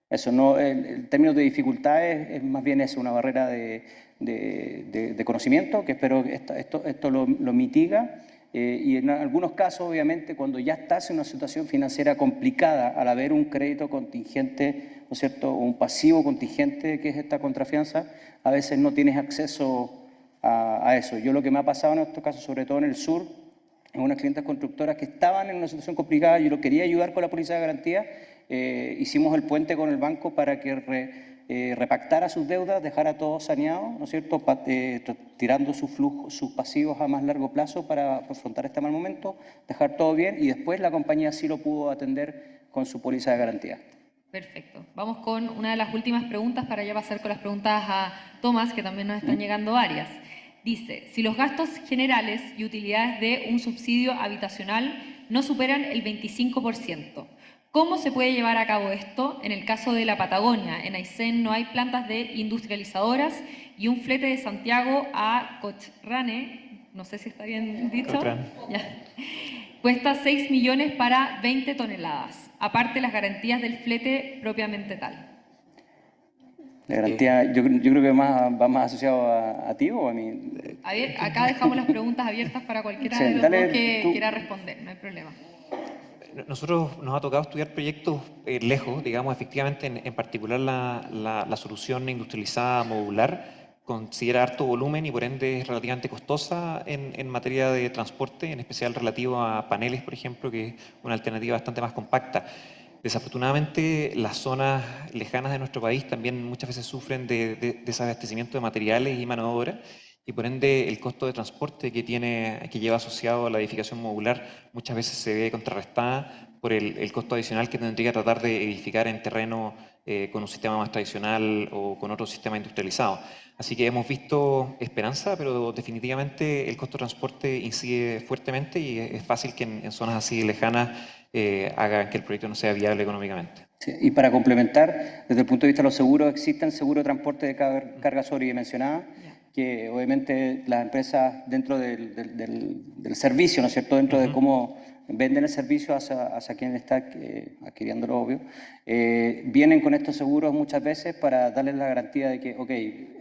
eso no, en términos de dificultades, es más bien eso, una barrera de conocimiento, que espero que esto lo mitiga. Y en algunos casos, obviamente, cuando ya estás en una situación financiera complicada, al haber un crédito contingente, ¿no es cierto?, o un pasivo contingente, que es esta contrafianza, a veces no tienes acceso a eso. Yo lo que me ha pasado en estos casos, sobre todo en el sur, en unas clientes constructoras que estaban en una situación complicada, yo lo quería ayudar con la póliza de garantía, hicimos el puente con el banco para que repactara sus deudas, dejara todo saneado, ¿no es cierto?, tirando sus pasivos a más largo plazo para afrontar este mal momento, dejar todo bien y después la compañía sí lo pudo atender con su póliza de garantía. Perfecto. Vamos con una de las últimas preguntas para ya pasar con las preguntas a Tomás, que también nos están llegando varias. Dice, si los gastos generales y utilidades de un subsidio habitacional no superan el 25%, ¿cómo se puede llevar a cabo esto en el caso de la Patagonia? En Aysén no hay plantas de industrializadoras y un flete de Santiago a Cochrane, no sé si está bien dicho, cuesta 6 millones para 20 toneladas, aparte las garantías del flete propiamente tal. La garantía, yo creo que va más asociado a ti o a mí. A ver, acá dejamos las preguntas abiertas para cualquiera de los dos que quiera responder, no hay problema. Nosotros nos ha tocado estudiar proyectos lejos, digamos, efectivamente, en particular la solución industrializada modular considera harto volumen y por ende es relativamente costosa en materia de transporte, en especial relativo a paneles, por ejemplo, que es una alternativa bastante más compacta. Desafortunadamente, las zonas lejanas de nuestro país también muchas veces sufren de desabastecimiento de materiales y mano de obra, y por ende el costo de transporte que lleva asociado a la edificación modular muchas veces se ve contrarrestada por el costo adicional que tendría que tratar de edificar en terreno con un sistema más tradicional o con otro sistema industrializado. Así que hemos visto esperanza, pero definitivamente el costo de transporte incide fuertemente y es fácil que en zonas así lejanas haga que el proyecto no sea viable económicamente. Sí, y para complementar, desde el punto de vista de los seguros, existe el seguro de transporte de carga sobredimensionada, que obviamente las empresas dentro del servicio, ¿no es cierto?, dentro de cómo venden el servicio hacia quien está adquiriéndolo, obvio, vienen con estos seguros muchas veces para darles la garantía de que, ok,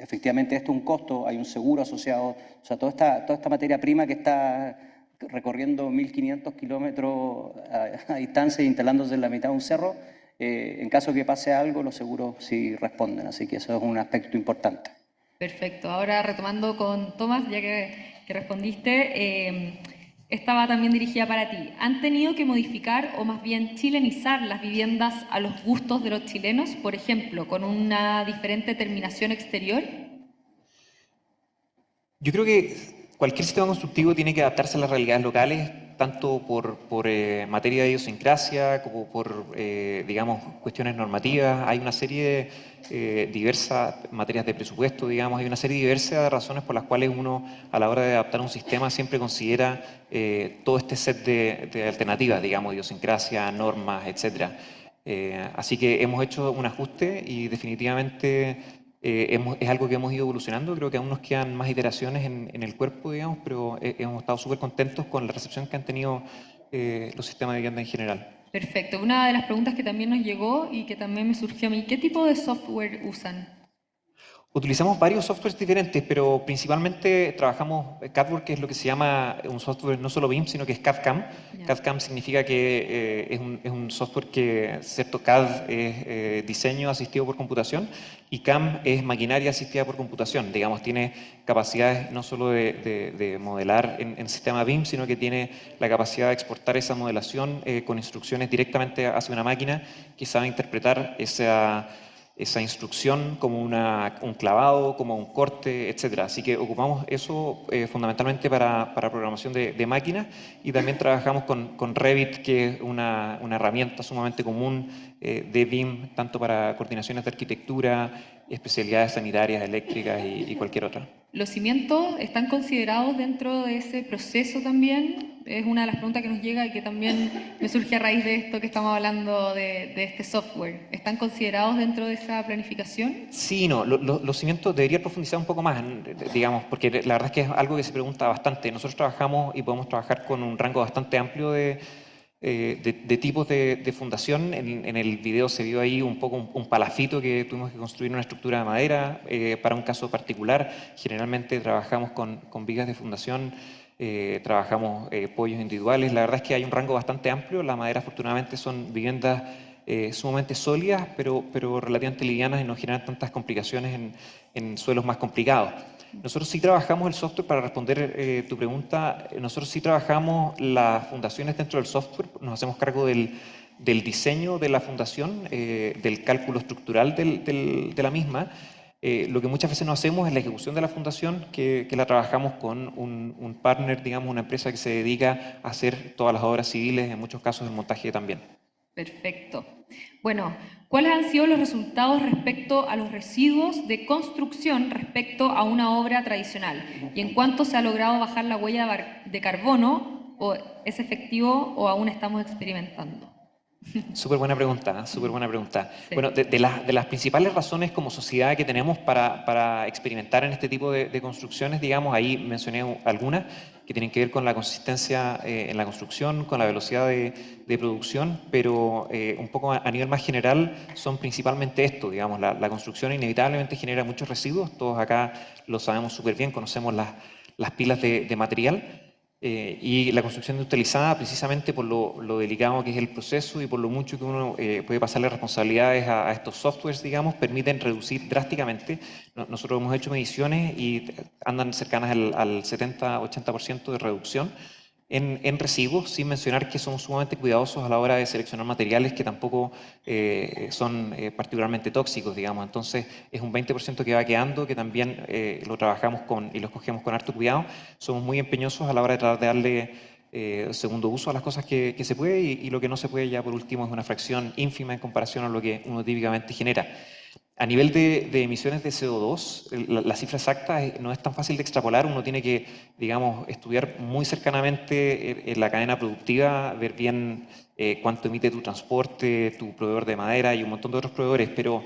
efectivamente esto es un costo, hay un seguro asociado, o sea, toda esta materia prima que está recorriendo 1.500 kilómetros a distancia e instalándose en la mitad de un cerro, en caso que pase algo, los seguros sí responden, así que eso es un aspecto importante. Perfecto. Ahora retomando con Tomás, ya que respondiste, esta va también dirigida para ti. ¿Han tenido que modificar o más bien chilenizar las viviendas a los gustos de los chilenos, por ejemplo, con una diferente terminación exterior? Yo creo que cualquier sistema constructivo tiene que adaptarse a las realidades locales, tanto por materia de idiosincrasia como por, digamos, cuestiones normativas. Hay una serie diversas materias de presupuesto, digamos, hay una serie diversa de razones por las cuales uno, a la hora de adaptar un sistema, siempre considera todo este set de alternativas, digamos, idiosincrasia, normas, etc. Así que hemos hecho un ajuste y definitivamente es algo que hemos ido evolucionando. Creo que aún nos quedan más iteraciones en el cuerpo, digamos, pero hemos estado súper contentos con la recepción que han tenido los sistemas de vivienda en general. Perfecto. Una de las preguntas que también nos llegó y que también me surgió a mí, ¿qué tipo de software usan? Utilizamos varios softwares diferentes, pero principalmente trabajamos CADWorks, que es lo que se llama un software no solo BIM, sino que es CAD-CAM. Ya. CAD-CAM significa que es un software que, cierto, CAD es diseño asistido por computación y CAM es maquinaria asistida por computación. Digamos, tiene capacidades no solo de modelar en sistema BIM, sino que tiene la capacidad de exportar esa modelación con instrucciones directamente hacia una máquina que sabe interpretar esa instrucción como un clavado, como un corte, etc. Así que ocupamos eso fundamentalmente para programación de máquinas, y también trabajamos con Revit, que es una herramienta sumamente común de BIM, tanto para coordinaciones de arquitectura, especialidades sanitarias, eléctricas y cualquier otra. ¿Los cimientos están considerados dentro de ese proceso también? Es una de las preguntas que nos llega y que también me surge a raíz de esto que estamos hablando de este software. ¿Están considerados dentro de esa planificación? Sí, no, los cimientos debería profundizar un poco más, digamos, porque la verdad es que es algo que se pregunta bastante. Nosotros trabajamos y podemos trabajar con un rango bastante amplio de tipos de fundación. En el video se vio ahí un poco un palafito que tuvimos que construir una estructura de madera para un caso particular. Generalmente trabajamos con vigas de fundación, trabajamos pollos individuales. La verdad es que hay un rango bastante amplio. La madera, afortunadamente, son viviendas sumamente sólidas, pero relativamente livianas y no generan tantas complicaciones en suelos más complicados. Nosotros sí trabajamos el software, para responder tu pregunta. Nosotros sí trabajamos las fundaciones dentro del software, nos hacemos cargo del diseño de la fundación, del cálculo estructural de la misma. Lo que muchas veces no hacemos es la ejecución de la fundación, que la trabajamos con un partner, digamos, una empresa que se dedica a hacer todas las obras civiles, en muchos casos el montaje también. Perfecto. Bueno, ¿cuáles han sido los resultados respecto a los residuos de construcción respecto a una obra tradicional? ¿Y en cuánto se ha logrado bajar la huella de carbono? ¿O es efectivo o aún estamos experimentando? Súper buena pregunta, súper buena pregunta. Sí. Bueno, de las principales razones como sociedad que tenemos para experimentar en este tipo de construcciones, digamos, ahí mencioné algunas que tienen que ver con la consistencia en la construcción, con la velocidad de producción, pero un poco a nivel más general son principalmente esto, digamos, la construcción inevitablemente genera muchos residuos. Todos acá lo sabemos súper bien, conocemos las pilas de material. Y la construcción industrializada, precisamente por lo delicado que es el proceso y por lo mucho que uno puede pasarle responsabilidades a estos softwares, digamos, permiten reducir drásticamente. Nosotros hemos hecho mediciones y andan cercanas al 70-80% de reducción en residuos, sin mencionar que somos sumamente cuidadosos a la hora de seleccionar materiales que tampoco son particularmente tóxicos, digamos. Entonces, es un 20% que va quedando, que también lo trabajamos y lo escogemos con harto cuidado. Somos muy empeñosos a la hora de tratar de darle segundo uso a las cosas que se puede y lo que no se puede ya por último es una fracción ínfima en comparación a lo que uno típicamente genera. A nivel de emisiones de CO2, la cifra exacta no es tan fácil de extrapolar, uno tiene que, digamos, estudiar muy cercanamente en la cadena productiva, ver bien cuánto emite tu transporte, tu proveedor de madera y un montón de otros proveedores, pero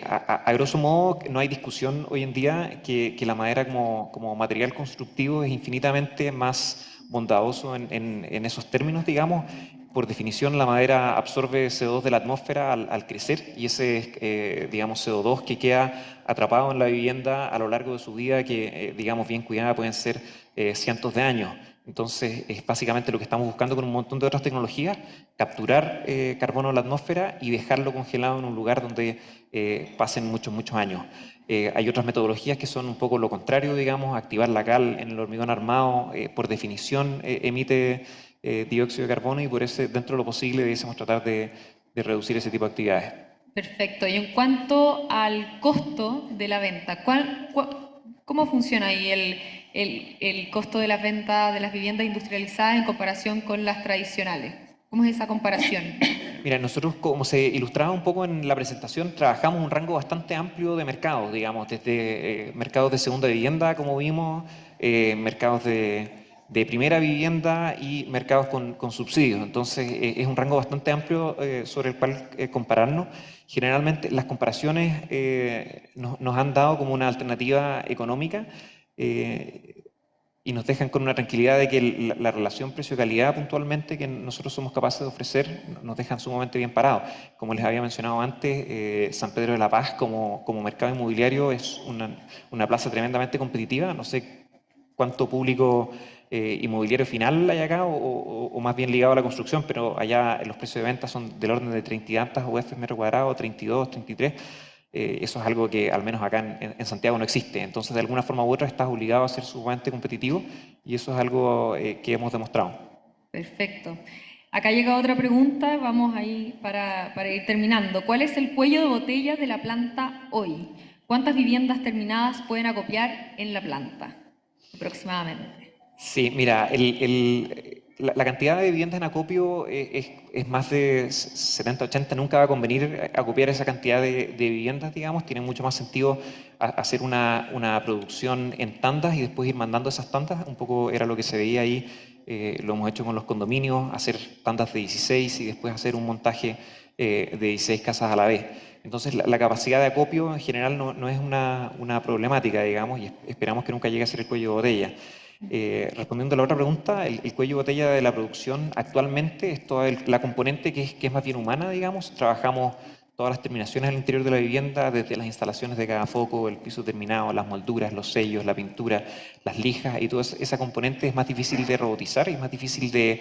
a grosso modo no hay discusión hoy en día que la madera como material constructivo es infinitamente más bondadoso en esos términos, digamos. Por definición, la madera absorbe CO2 de la atmósfera al crecer y ese, digamos, CO2 que queda atrapado en la vivienda a lo largo de su vida, que, digamos, bien cuidada, pueden ser cientos de años. Entonces, es básicamente lo que estamos buscando con un montón de otras tecnologías, capturar carbono en la atmósfera y dejarlo congelado en un lugar donde pasen muchos, muchos años. Hay otras metodologías que son un poco lo contrario, digamos, activar la cal en el hormigón armado, por definición emite dióxido de carbono y por eso dentro de lo posible debiésemos tratar de reducir ese tipo de actividades. Perfecto. Y en cuanto al costo de la venta, ¿cómo funciona ahí el costo de la venta de las viviendas industrializadas en comparación con las tradicionales? ¿Cómo es esa comparación? Mira, nosotros, como se ilustraba un poco en la presentación, trabajamos un rango bastante amplio de mercados, digamos, desde mercados de segunda vivienda, como vimos, mercados de primera vivienda y mercados con subsidios. Entonces, es un rango bastante amplio sobre el cual compararnos. Generalmente, las comparaciones nos han dado como una alternativa económica y nos dejan con una tranquilidad de que la relación precio-calidad puntualmente que nosotros somos capaces de ofrecer nos dejan sumamente bien parados. Como les había mencionado antes, San Pedro de la Paz como mercado inmobiliario es una plaza tremendamente competitiva. No sé cuánto público inmobiliario final hay acá o más bien ligado a la construcción, pero allá los precios de venta son del orden de 30 y tantas UF metro cuadrado, 32, 33. Eso es algo que al menos acá en Santiago no existe. Entonces, de alguna forma u otra, estás obligado a ser sumamente competitivo y eso es algo que hemos demostrado. Perfecto. Acá llega otra pregunta, vamos ahí para ir terminando. ¿Cuál es el cuello de botella de la planta hoy? ¿Cuántas viviendas terminadas pueden acopiar en la planta aproximadamente? Sí, mira, la cantidad de viviendas en acopio es más de 70, 80. Nunca va a convenir acopiar esa cantidad de viviendas, digamos. Tiene mucho más sentido hacer una producción en tandas y después ir mandando esas tandas. Un poco era lo que se veía ahí. Lo hemos hecho con los condominios, hacer tandas de 16 y después hacer un montaje de 16 casas a la vez. Entonces, la capacidad de acopio en general no es una problemática, digamos, y esperamos que nunca llegue a ser el cuello de botella. Respondiendo a la otra pregunta, el cuello de botella de la producción actualmente es toda la componente que es más bien humana, digamos. Trabajamos todas las terminaciones al interior de la vivienda, desde las instalaciones de cada foco, el piso terminado, las molduras, los sellos, la pintura, las lijas y toda esa componente es más difícil de robotizar y es más difícil de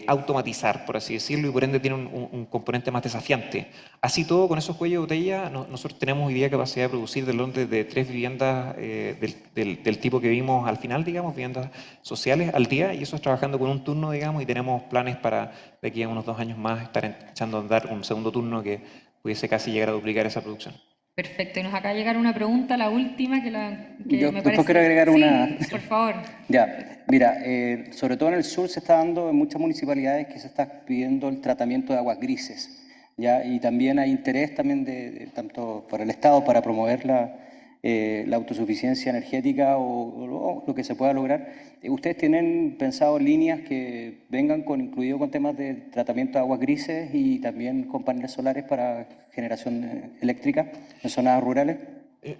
automatizar, por así decirlo, y por ende tiene un componente más desafiante. Así todo, con esos cuellos de botella, nosotros tenemos hoy día capacidad de producir del orden de 3 viviendas del tipo que vimos al final, digamos, viviendas sociales al día, y eso es trabajando con un turno, digamos, y tenemos planes para de aquí a unos 2 años más estar echando a andar un segundo turno que pudiese casi llegar a duplicar esa producción. Perfecto, y nos acaba de llegar una pregunta, la última, que Yo me después parece... quiero agregar Sí, una... por favor. Ya, mira, sobre todo en el sur se está dando en muchas municipalidades que se está pidiendo el tratamiento de aguas grises, ¿ya? Y también hay interés también tanto por el Estado para promover la autosuficiencia energética o lo que se pueda lograr. ¿Ustedes tienen pensado líneas que vengan incluido con temas de tratamiento de aguas grises y también con paneles solares para generación eléctrica en zonas rurales?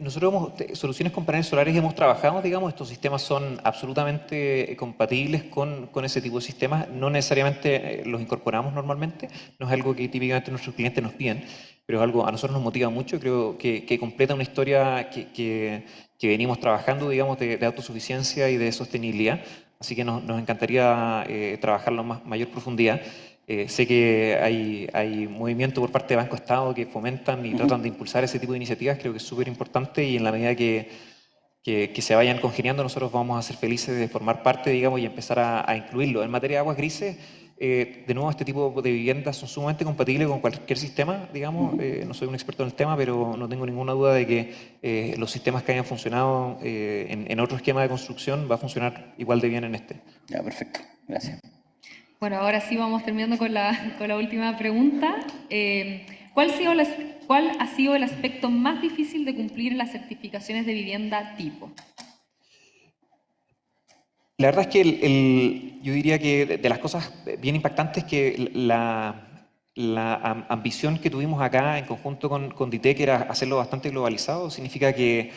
Nosotros soluciones con paneles solares hemos trabajado, digamos, estos sistemas son absolutamente compatibles con ese tipo de sistemas, no necesariamente los incorporamos normalmente, no es algo que típicamente nuestros clientes nos piden, pero es algo a nosotros nos motiva mucho, creo que completa una historia que venimos trabajando, digamos, de autosuficiencia y de sostenibilidad, Así que nos encantaría trabajarlo en mayor profundidad. Sé que hay movimiento por parte de Banco Estado que fomentan y tratan de impulsar ese tipo de iniciativas. Creo que es súper importante y en la medida que se vayan congeniando, nosotros vamos a ser felices de formar parte, digamos, y empezar a incluirlo. En materia de aguas grises, de nuevo, este tipo de viviendas son sumamente compatibles con cualquier sistema, digamos. No soy un experto en el tema, pero no tengo ninguna duda de que los sistemas que hayan funcionado en otro esquema de construcción va a funcionar igual de bien en este. Ya, perfecto. Gracias. Bueno, ahora sí vamos terminando con la última pregunta. ¿Cuál ha sido el aspecto más difícil de cumplir en las certificaciones de vivienda tipo? La verdad es que yo diría que de las cosas bien impactantes que la ambición que tuvimos acá en conjunto con DITEC era hacerlo bastante globalizado. Significa que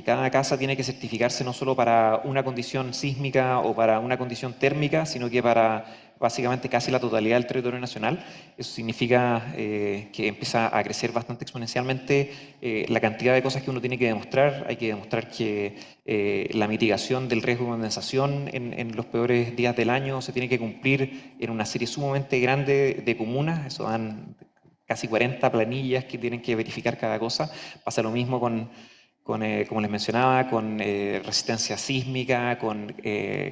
cada casa tiene que certificarse no solo para una condición sísmica o para una condición térmica, sino que para básicamente casi la totalidad del territorio nacional. Eso significa que empieza a crecer bastante exponencialmente la cantidad de cosas que uno tiene que demostrar. Hay que demostrar que la mitigación del riesgo de condensación en los peores días del año se tiene que cumplir en una serie sumamente grande de comunas. Eso dan casi 40 planillas que tienen que verificar cada cosa. Pasa lo mismo como les mencionaba, con resistencia sísmica, con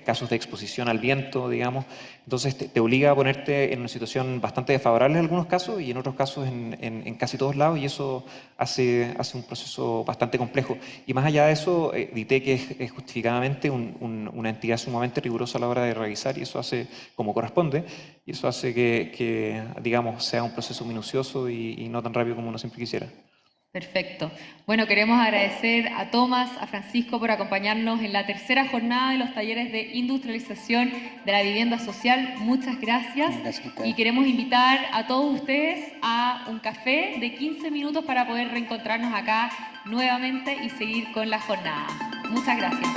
casos de exposición al viento, digamos. Entonces te obliga a ponerte en una situación bastante desfavorable en algunos casos y en otros casos en casi todos lados, y eso hace un proceso bastante complejo. Y más allá de eso, DITEC es justificadamente una entidad sumamente rigurosa a la hora de revisar, y eso hace como corresponde, y eso hace que digamos, sea un proceso minucioso y no tan rápido como uno siempre quisiera. Perfecto. Bueno, queremos agradecer a Tomás, a Francisco por acompañarnos en la tercera jornada de los talleres de industrialización de la vivienda social. Muchas gracias. Y queremos invitar a todos ustedes a un café de 15 minutos para poder reencontrarnos acá nuevamente y seguir con la jornada. Muchas gracias.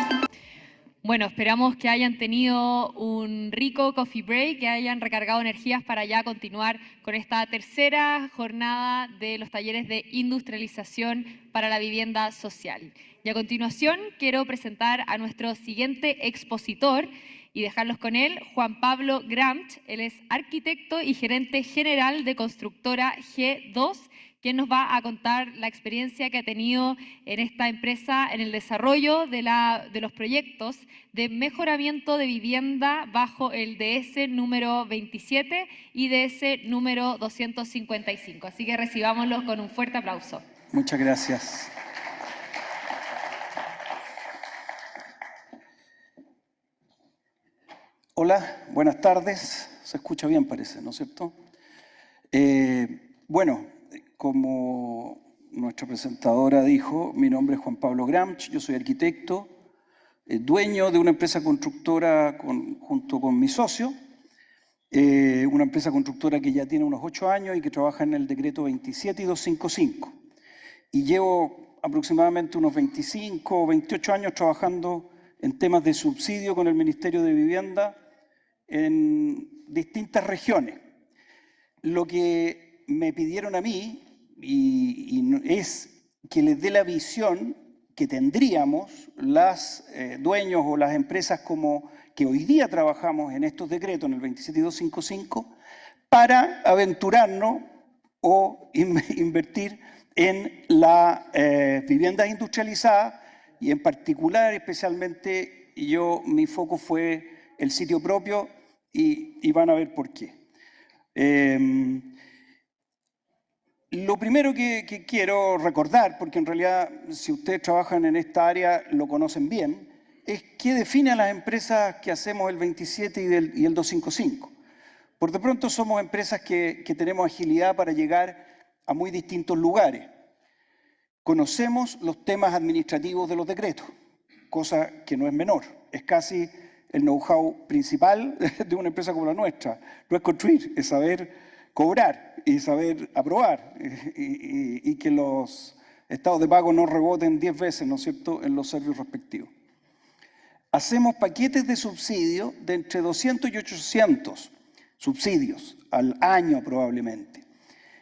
Bueno, esperamos que hayan tenido un rico coffee break, que hayan recargado energías para ya continuar con esta tercera jornada de los talleres de industrialización para la vivienda social. Y a continuación quiero presentar a nuestro siguiente expositor y dejarlos con él, Juan Pablo Gramch. Él es arquitecto y gerente general de constructora G2, quien nos va a contar la experiencia que ha tenido en esta empresa en el desarrollo de los proyectos de mejoramiento de vivienda bajo el DS número 27 y DS número 255. Así que recibámoslos con un fuerte aplauso. Muchas gracias. Hola, buenas tardes. Se escucha bien, parece, ¿no es cierto? Bueno, como nuestra presentadora dijo, mi nombre es Juan Pablo Gramch, yo soy arquitecto, dueño de una empresa constructora junto con mi socio, una empresa constructora que ya tiene unos 8 años y que trabaja en el decreto 27 y 255. Y llevo aproximadamente unos 25 o 28 años trabajando en temas de subsidio con el Ministerio de Vivienda en distintas regiones. Lo que me pidieron a mí es que les dé la visión que tendríamos los dueños o las empresas que hoy día trabajamos en estos decretos, en el 27 y 255, para aventurarnos o invertir en la vivienda industrializada, y en particular, especialmente, mi foco fue el sitio propio, y van a ver por qué. Lo primero que quiero recordar, porque en realidad si ustedes trabajan en esta área lo conocen bien, es qué define a las empresas que hacemos el 27 y el 255. Por de pronto somos empresas que tenemos agilidad para llegar a muy distintos lugares. Conocemos los temas administrativos de los decretos, cosa que no es menor, es casi el know-how principal de una empresa como la nuestra. No es construir, es saber cobrar y saber aprobar y que los estados de pago no reboten 10 veces, ¿no es cierto?, en los servicios respectivos. Hacemos paquetes de subsidio de entre 200 y 800 subsidios al año probablemente.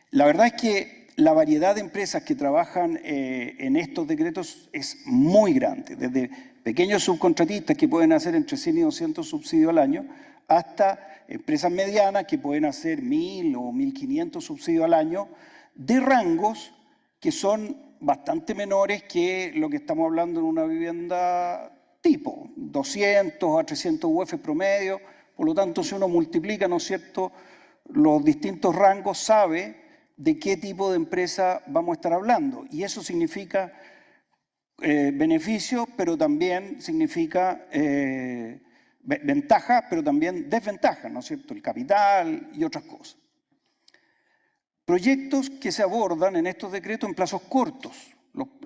La verdad es que la variedad de empresas que trabajan en estos decretos es muy grande, desde pequeños subcontratistas que pueden hacer entre 100 y 200 subsidios al año, hasta empresas medianas que pueden hacer 1.000 o 1.500 subsidios al año, de rangos que son bastante menores que lo que estamos hablando en una vivienda tipo, 200 a 300 UF promedio. Por lo tanto, si uno multiplica, ¿no es cierto?, los distintos rangos, sabe de qué tipo de empresa vamos a estar hablando. Y eso significa beneficio, pero también significa ventaja, pero también desventaja, ¿no es cierto?, el capital y otras cosas. Proyectos que se abordan en estos decretos en plazos cortos.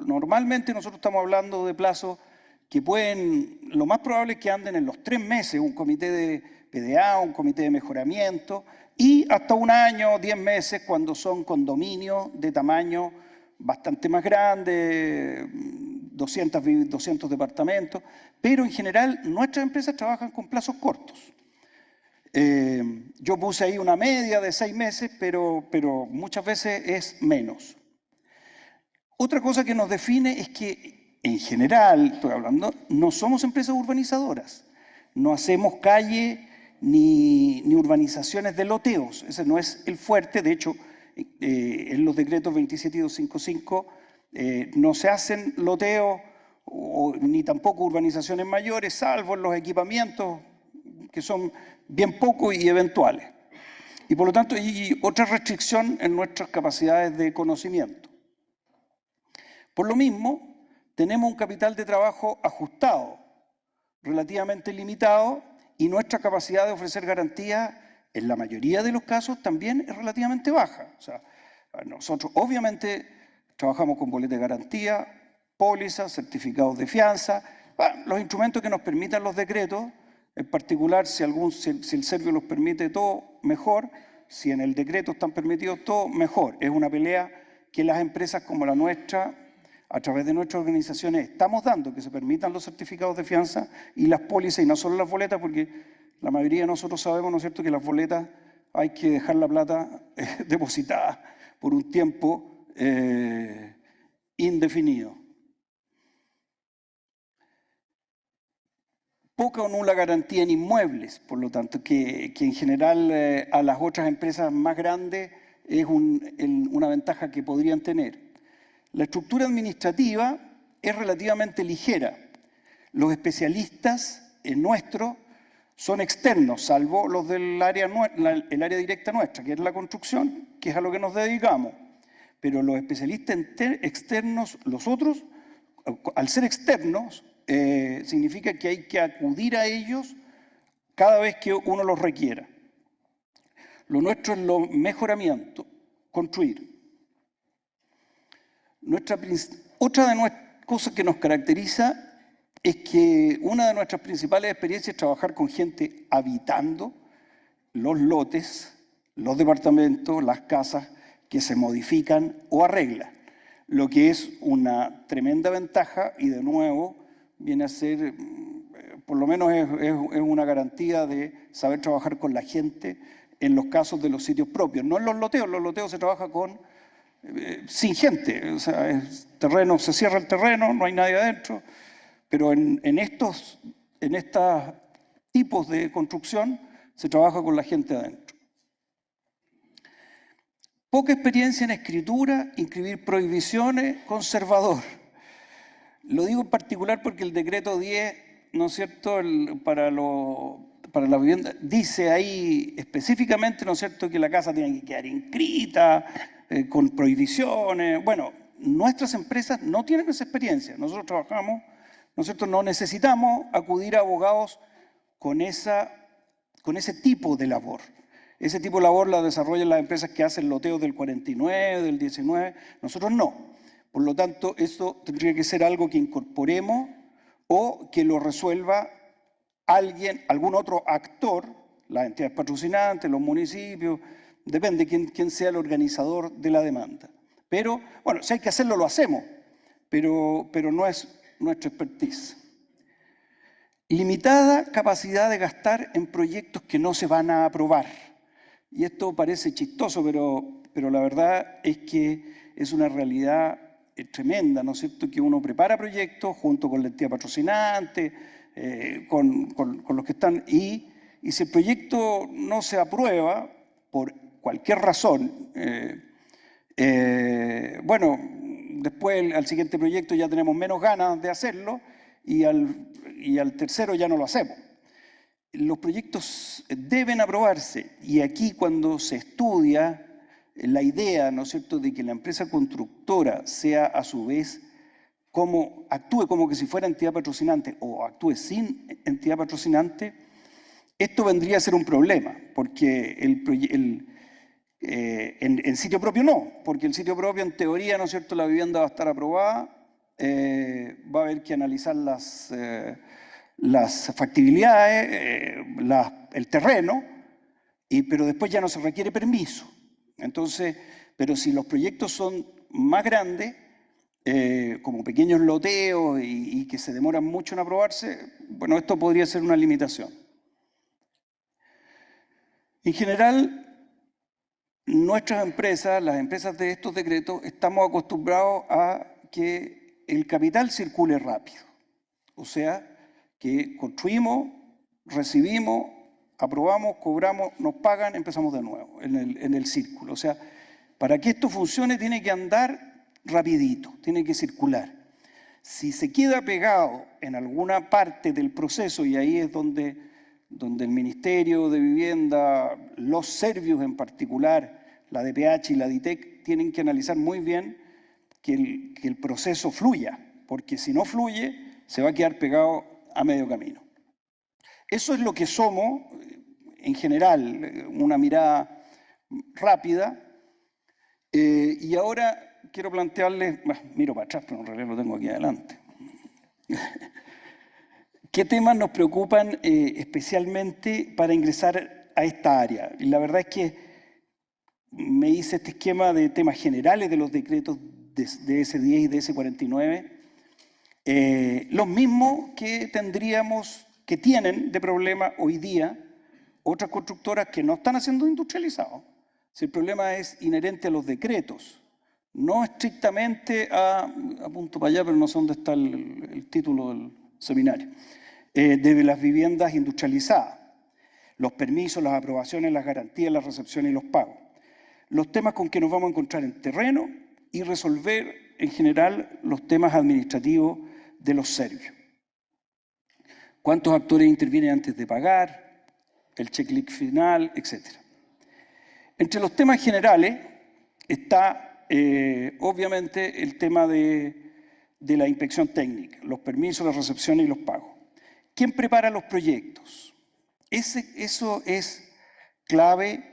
Normalmente nosotros estamos hablando de plazos que pueden, lo más probable es que anden en los 3 meses, un comité de PDA, un comité de mejoramiento, y hasta 1 año, 10 meses, cuando son condominios de tamaño bastante más grande, 200 departamentos, pero en general nuestras empresas trabajan con plazos cortos. Yo puse ahí una media de 6 meses, pero muchas veces es menos. Otra cosa que nos define es que, en general, estoy hablando, no somos empresas urbanizadoras. No hacemos calle ni urbanizaciones de loteos. Ese no es el fuerte. De hecho, en los decretos 27 y 255 no se hacen loteos ni tampoco urbanizaciones mayores, salvo en los equipamientos que son bien pocos y eventuales. Y por lo tanto, hay otra restricción en nuestras capacidades de conocimiento. Por lo mismo, tenemos un capital de trabajo ajustado, relativamente limitado, y nuestra capacidad de ofrecer garantías, en la mayoría de los casos, también es relativamente baja. O sea, nosotros obviamente trabajamos con boletas de garantía, pólizas, certificados de fianza, los instrumentos que nos permitan los decretos. En particular, si el Servio los permite, todo mejor. Si en el decreto están permitidos, todo mejor. Es una pelea que las empresas como la nuestra, a través de nuestras organizaciones, estamos dando, que se permitan los certificados de fianza y las pólizas, y no solo las boletas, porque la mayoría de nosotros sabemos, ¿no es cierto?, que las boletas hay que dejar la plata depositada por un tiempo indefinido. Poca o nula garantía en inmuebles, por lo tanto, que en general a las otras empresas más grandes es una ventaja que podrían tener. La estructura administrativa es relativamente ligera. Los especialistas nuestros son externos, salvo los del área directa nuestra, que es la construcción, que es a lo que nos dedicamos. Pero los especialistas externos, los otros, al ser externos, significa que hay que acudir a ellos cada vez que uno los requiera. Lo nuestro es lo mejoramiento, construir. Otra de las cosas que nos caracteriza es que una de nuestras principales experiencias es trabajar con gente habitando los lotes, los departamentos, las casas que se modifican o arreglan, lo que es una tremenda ventaja y, de nuevo, viene a ser, por lo menos es una garantía de saber trabajar con la gente en los casos de los sitios propios. No en los loteos se trabaja sin gente, o sea, se cierra el terreno, no hay nadie adentro, pero en estos tipos de construcción se trabaja con la gente adentro. Poca experiencia en escritura, inscribir prohibiciones, conservador. Lo digo en particular porque el decreto 10, ¿no es cierto?, para la vivienda, dice ahí específicamente, ¿no es cierto?, que la casa tiene que quedar inscrita, con prohibiciones. Bueno, nuestras empresas no tienen esa experiencia. Nosotros trabajamos, ¿no es cierto?, no necesitamos acudir a abogados con ese tipo de labor. Ese tipo de labor la desarrollan las empresas que hacen loteos del 49, del 19, nosotros no. Por lo tanto, esto tendría que ser algo que incorporemos o que lo resuelva algún otro actor, las entidades patrocinantes, los municipios, depende quién sea el organizador de la demanda. Pero, bueno, si hay que hacerlo, lo hacemos, pero no es nuestra expertise. Limitada capacidad de gastar en proyectos que no se van a aprobar. Y esto parece chistoso, pero la verdad es que es una realidad tremenda, ¿no es cierto?, que uno prepara proyectos junto con la entidad patrocinante, con los que están, y si el proyecto no se aprueba por cualquier razón, bueno, después al siguiente proyecto ya tenemos menos ganas de hacerlo y al tercero ya no lo hacemos. Los proyectos deben aprobarse, y aquí cuando se estudia la idea, ¿no es cierto?, de que la empresa constructora sea a su vez actúe como que si fuera entidad patrocinante o actúe sin entidad patrocinante, esto vendría a ser un problema, porque en sitio propio no, porque el sitio propio en teoría, ¿no es cierto?, la vivienda va a estar aprobada, va a haber que analizar las factibilidades, el terreno, pero después ya no se requiere permiso. Entonces, pero si los proyectos son más grandes, como pequeños loteos y que se demoran mucho en aprobarse, bueno, esto podría ser una limitación. En general, nuestras empresas, las empresas de estos decretos, estamos acostumbrados a que el capital circule rápido. O sea, que construimos, recibimos, aprobamos, cobramos, nos pagan, empezamos de nuevo en el círculo. O sea, para que esto funcione tiene que andar rapidito, tiene que circular. Si se queda pegado en alguna parte del proceso, y ahí es donde el Ministerio de Vivienda, los servicios en particular, la DPH y la DITEC, tienen que analizar muy bien que el proceso fluya, porque si no fluye, se va a quedar pegado a medio camino. Eso es lo que somos, en general, una mirada rápida. Y ahora quiero plantearles, miro para atrás, pero en realidad lo tengo aquí adelante. ¿Qué temas nos preocupan especialmente para ingresar a esta área? Y la verdad es que me hice este esquema de temas generales de los decretos de DS10 y DS49, los mismos que que tienen de problema hoy día otras constructoras que no están haciendo industrializados. Si el problema es inherente a los decretos, no estrictamente apunto para allá, pero no sé dónde está el título del seminario, de las viviendas industrializadas, los permisos, las aprobaciones, las garantías, las recepciones y los pagos. Los temas con que nos vamos a encontrar en terreno y resolver en general los temas administrativos de los servicios. ¿Cuántos actores intervienen antes de pagar? El checklist final, etc. Entre los temas generales está obviamente el tema de la inspección técnica, los permisos, las recepciones y los pagos. ¿Quién prepara los proyectos? Eso es clave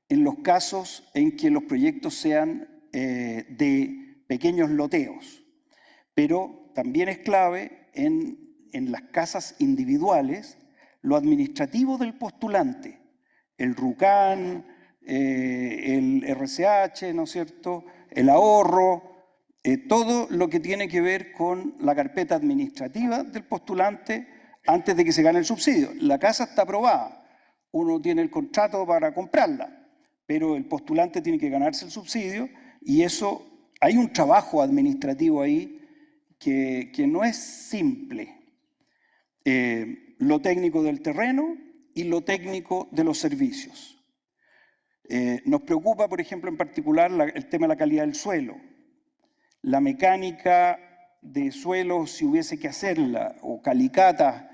en los casos en que los proyectos sean de pequeños loteos, pero también es clave en las casas individuales, lo administrativo del postulante, el RUCAN, el RCH, ¿no es cierto?, el ahorro, todo lo que tiene que ver con la carpeta administrativa del postulante antes de que se gane el subsidio. La casa está aprobada, uno tiene el contrato para comprarla, pero el postulante tiene que ganarse el subsidio y eso, hay un trabajo administrativo ahí que no es simple. Lo técnico del terreno y lo técnico de los servicios. Nos preocupa, por ejemplo, en particular el tema de la calidad del suelo. La mecánica de suelo, si hubiese que hacerla, o calicatas,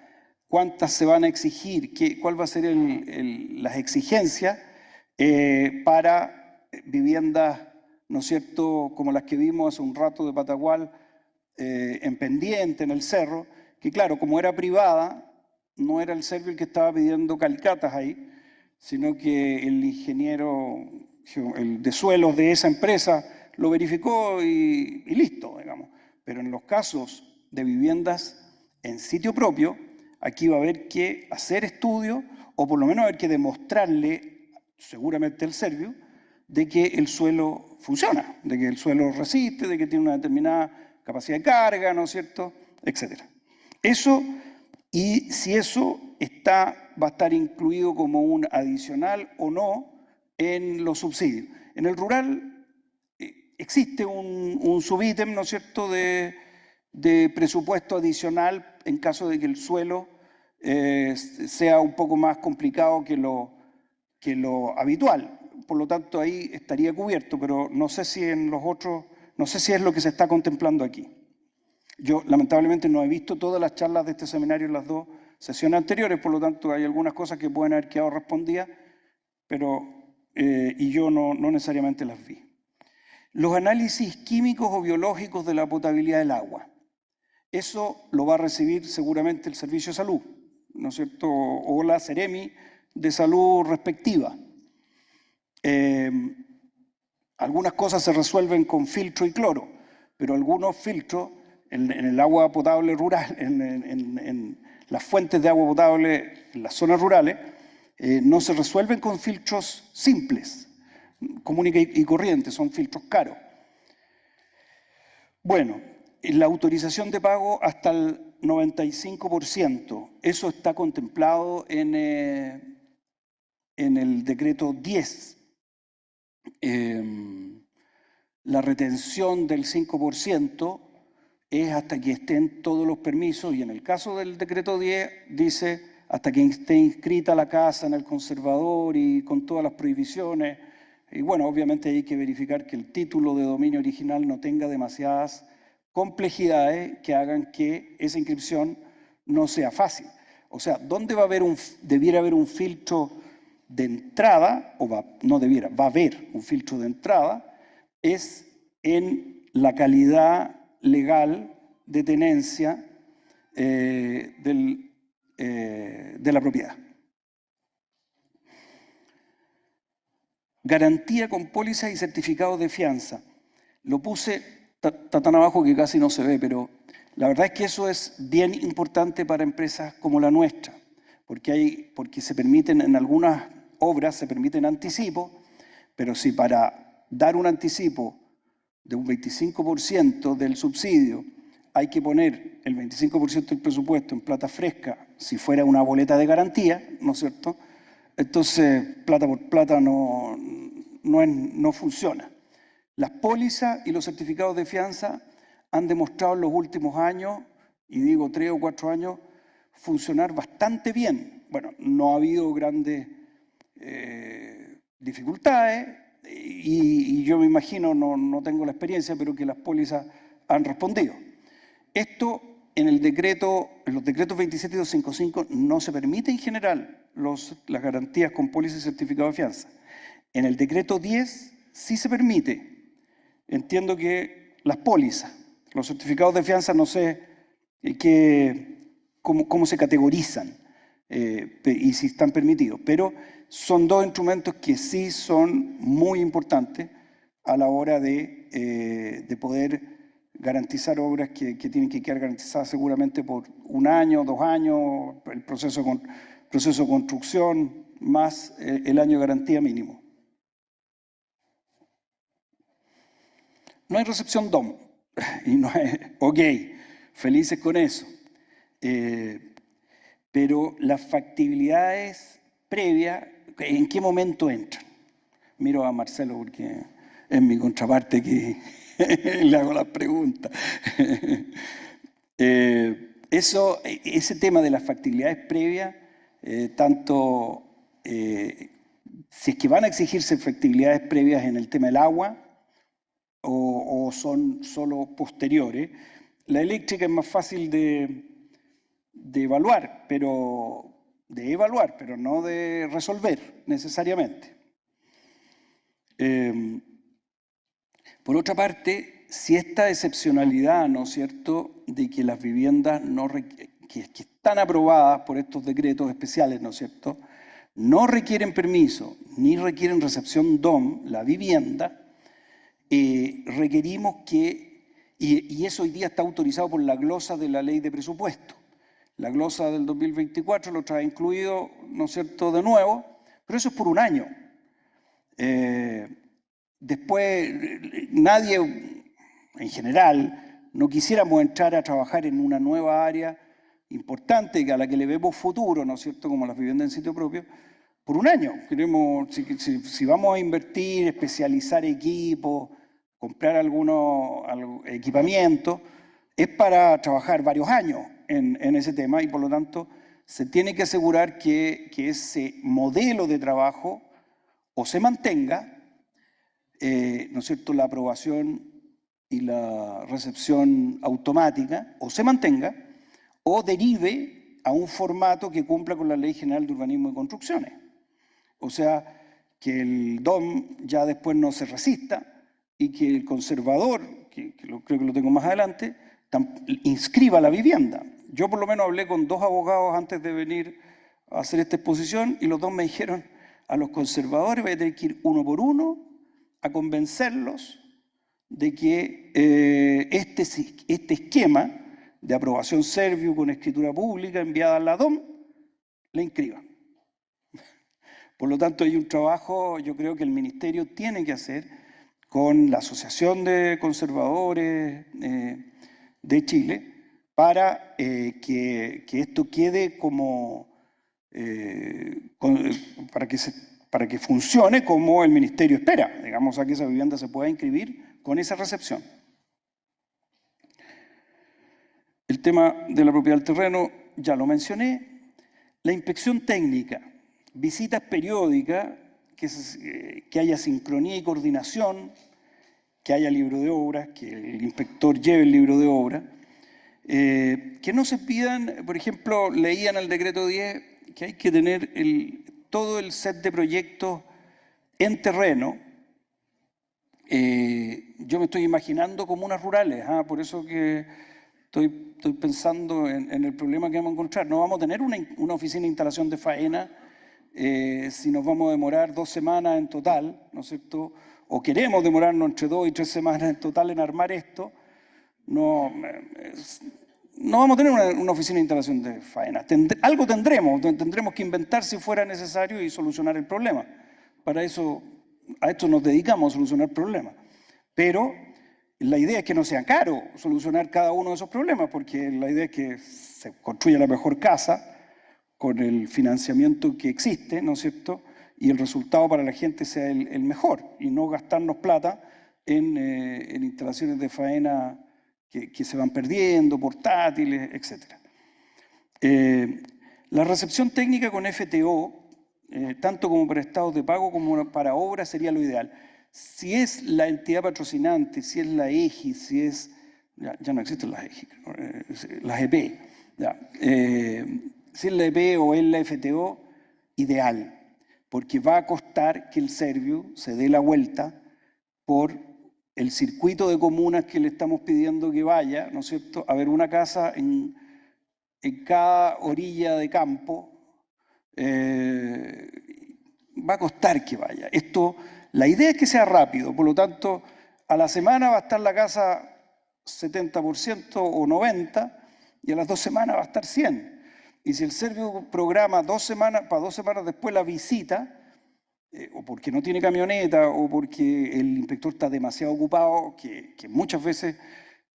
cuántas se van a exigir, cuál va a ser las exigencias para viviendas, ¿no es cierto?, como las que vimos hace un rato de Patagual, en pendiente, en el cerro, que claro, como era privada, no era el servicio el que estaba pidiendo calicatas ahí, sino que el ingeniero el de suelos de esa empresa lo verificó y listo, digamos. Pero en los casos de viviendas en sitio propio, aquí va a haber que hacer estudios o por lo menos haber que demostrarle, seguramente el servicio, de que el suelo funciona, de que el suelo resiste, de que tiene una determinada capacidad de carga, ¿no es cierto?, etcétera. Eso, y si eso va a estar incluido como un adicional o no en los subsidios. En el rural es existe un subítem, ¿no es cierto?, de presupuesto adicional en caso de que el suelo sea un poco más complicado que lo habitual. Por lo tanto, ahí estaría cubierto, pero no sé si en los otros, no sé si es lo que se está contemplando aquí. Yo, lamentablemente, no he visto todas las charlas de este seminario en las dos sesiones anteriores, por lo tanto, hay algunas cosas que pueden haber quedado respondidas, y yo no necesariamente las vi. Los análisis químicos o biológicos de la potabilidad del agua. Eso lo va a recibir seguramente el Servicio de Salud, ¿no es cierto?, o la Seremi de Salud respectiva. Algunas cosas se resuelven con filtro y cloro, pero algunos filtros en el agua potable rural, en las fuentes de agua potable en las zonas rurales, no se resuelven con filtros simples, común y corriente, son filtros caros. Bueno, la autorización de pago hasta el 95%, eso está contemplado en el decreto 10. La retención del 5% es hasta que estén todos los permisos, y en el caso del decreto 10 dice hasta que esté inscrita la casa en el conservador y con todas las prohibiciones. Y bueno, obviamente hay que verificar que el título de dominio original no tenga demasiadas complejidades que hagan que esa inscripción no sea fácil. O sea, ¿dónde debiera haber un filtro de entrada, va a haber un filtro de entrada, es en la calidad legal de tenencia de la propiedad. Garantía con pólizas y certificados de fianza. Lo puse tan abajo que casi no se ve, pero la verdad es que eso es bien importante para empresas como la nuestra, porque se permiten, en algunas obras se permiten anticipos, pero si para dar un anticipo de un 25% del subsidio hay que poner el 25% del presupuesto en plata fresca, si fuera una boleta de garantía, ¿no es cierto?, entonces plata por plata no funciona. Las pólizas y los certificados de fianza han demostrado en los últimos años, y digo 3 o 4 años, funcionar bastante bien. Bueno, no ha habido grandes dificultades, y yo me imagino, no tengo la experiencia, pero que las pólizas han respondido. Esto en los decretos 27 y 255 no se permite en general las garantías con póliza y certificado de fianza. En el decreto 10 sí se permite. Entiendo que las pólizas, los certificados de fianza, no sé cómo se categorizan y si están permitidos, pero son dos instrumentos que sí son muy importantes a la hora de poder garantizar obras que tienen que quedar garantizadas seguramente por 1 año, 2 años, el proceso de construcción, más el año de garantía mínimo. No hay recepción DOM, y no es ok, felices con eso. Pero las factibilidades previas, ¿en qué momento entran? Miro a Marcelo porque es mi contraparte que le hago las preguntas. Ese tema de las factibilidades previas, si es que van a exigirse factibilidades previas en el tema del agua o son solo posteriores. La eléctrica es más fácil de evaluar, pero no de resolver necesariamente. Por otra parte, si esta excepcionalidad, ¿no es cierto?, de que las viviendas que están aprobadas por estos decretos especiales, ¿no es cierto?, no requieren permiso ni requieren recepción DOM, la vivienda, requerimos y eso hoy día está autorizado por la glosa de la ley de presupuesto. La glosa del 2024 lo trae incluido, ¿no es cierto?, de nuevo, pero eso es por 1 año. Después, nadie, en general, no quisiéramos entrar a trabajar en una nueva área importante a la que le vemos futuro, ¿no es cierto?, como las viviendas en sitio propio, por 1 año. Queremos, si vamos a invertir, especializar equipos, comprar algún equipamiento, es para trabajar varios años en ese tema y por lo tanto se tiene que asegurar que ese modelo de trabajo o se mantenga, ¿no es cierto?, la aprobación y la recepción automática, o se mantenga, o derive a un formato que cumpla con la Ley General de Urbanismo y Construcciones. O sea, que el DOM ya después no se resista y que el conservador, creo que lo tengo más adelante, inscriba la vivienda. Yo por lo menos hablé con 2 abogados antes de venir a hacer esta exposición y los 2 me dijeron: a los conservadores voy a tener que ir uno por uno a convencerlos de que este esquema de aprobación Serviu con escritura pública enviada a la DOM la inscriba. Por lo tanto, hay un trabajo, yo creo que el Ministerio tiene que hacer con la Asociación de Conservadores de Chile para que esto quede como, para que funcione como el Ministerio espera, digamos, a que esa vivienda se pueda inscribir con esa recepción. El tema de la propiedad del terreno ya lo mencioné. La inspección técnica, visitas periódicas, que haya sincronía y coordinación, que haya libro de obras, que el inspector lleve el libro de obras, que no se pidan, por ejemplo, leía en el decreto 10 que hay que tener todo el set de proyectos en terreno. Yo me estoy imaginando comunas rurales, por eso que estoy pensando en el problema que vamos a encontrar. No vamos a tener una oficina de instalación de faena si nos vamos a demorar 2 semanas en total, ¿no es cierto?, o queremos demorarnos entre 2 y 3 semanas en total en armar esto, no vamos a tener una oficina de instalación de faena. Algo tendremos que inventar si fuera necesario y solucionar el problema. Para eso, a esto nos dedicamos, a solucionar problemas. Pero la idea es que no sea caro solucionar cada uno de esos problemas, porque la idea es que se construya la mejor casa con el financiamiento que existe, ¿no es cierto?, y el resultado para la gente sea el mejor, y no gastarnos plata en instalaciones de faena que se van perdiendo, portátiles, etc. La recepción técnica con FTO, tanto como para estados de pago como para obras, sería lo ideal. Si es la entidad patrocinante, si es la EGI, si es... Ya no existen las EGI, las EP. Si es la EP o es la FTO, ideal, porque va a costar que el Serviu se dé la vuelta por el circuito de comunas que le estamos pidiendo que vaya, ¿no es cierto?, a ver una casa en cada orilla de campo. Va a costar que vaya. La idea es que sea rápido, por lo tanto, a la semana va a estar la casa 70% o 90%, y a las 2 semanas va a estar 100%. Y si el Serviu programa 2 semanas, para 2 semanas después la visita, o porque no tiene camioneta, o porque el inspector está demasiado ocupado, que muchas veces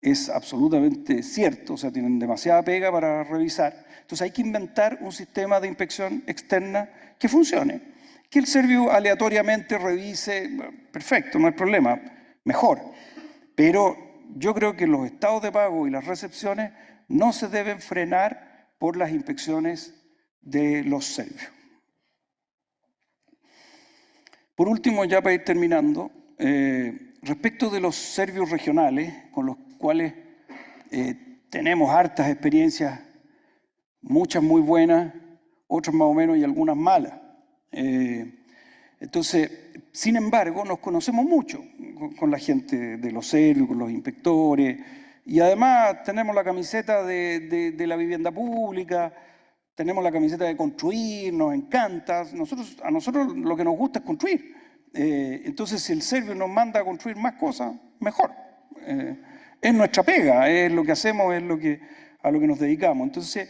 es absolutamente cierto, o sea, tienen demasiada pega para revisar. Entonces hay que inventar un sistema de inspección externa que funcione. Que el Serviu aleatoriamente revise, perfecto, no hay problema, mejor. Pero yo creo que los estados de pago y las recepciones no se deben frenar por las inspecciones de los Servius. Por último, ya para ir terminando, respecto de los Servius regionales, con los cuales tenemos hartas experiencias, muchas muy buenas, otras más o menos y algunas malas. Entonces, sin embargo, nos conocemos mucho con la gente de los Servius, con los inspectores, y además tenemos la camiseta de la vivienda pública, tenemos la camiseta de construir, nos encanta. A nosotros lo que nos gusta es construir. Entonces, si el Serviu nos manda a construir más cosas, mejor. Es nuestra pega, es lo que hacemos, es a lo que nos dedicamos. Entonces,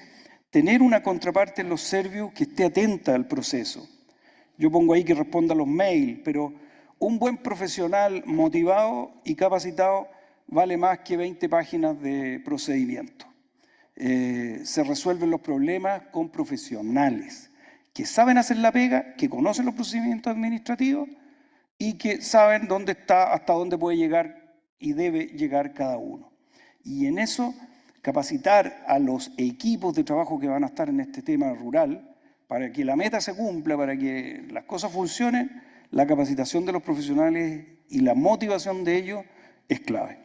tener una contraparte en los Servius que esté atenta al proceso. Yo pongo ahí que responda a los mails, pero un buen profesional motivado y capacitado vale más que 20 páginas de procedimiento. Se resuelven los problemas con profesionales que saben hacer la pega, que conocen los procedimientos administrativos y que saben dónde está, hasta dónde puede llegar y debe llegar cada uno. Y en eso, capacitar a los equipos de trabajo que van a estar en este tema rural, para que la meta se cumpla, para que las cosas funcionen, la capacitación de los profesionales y la motivación de ellos es clave.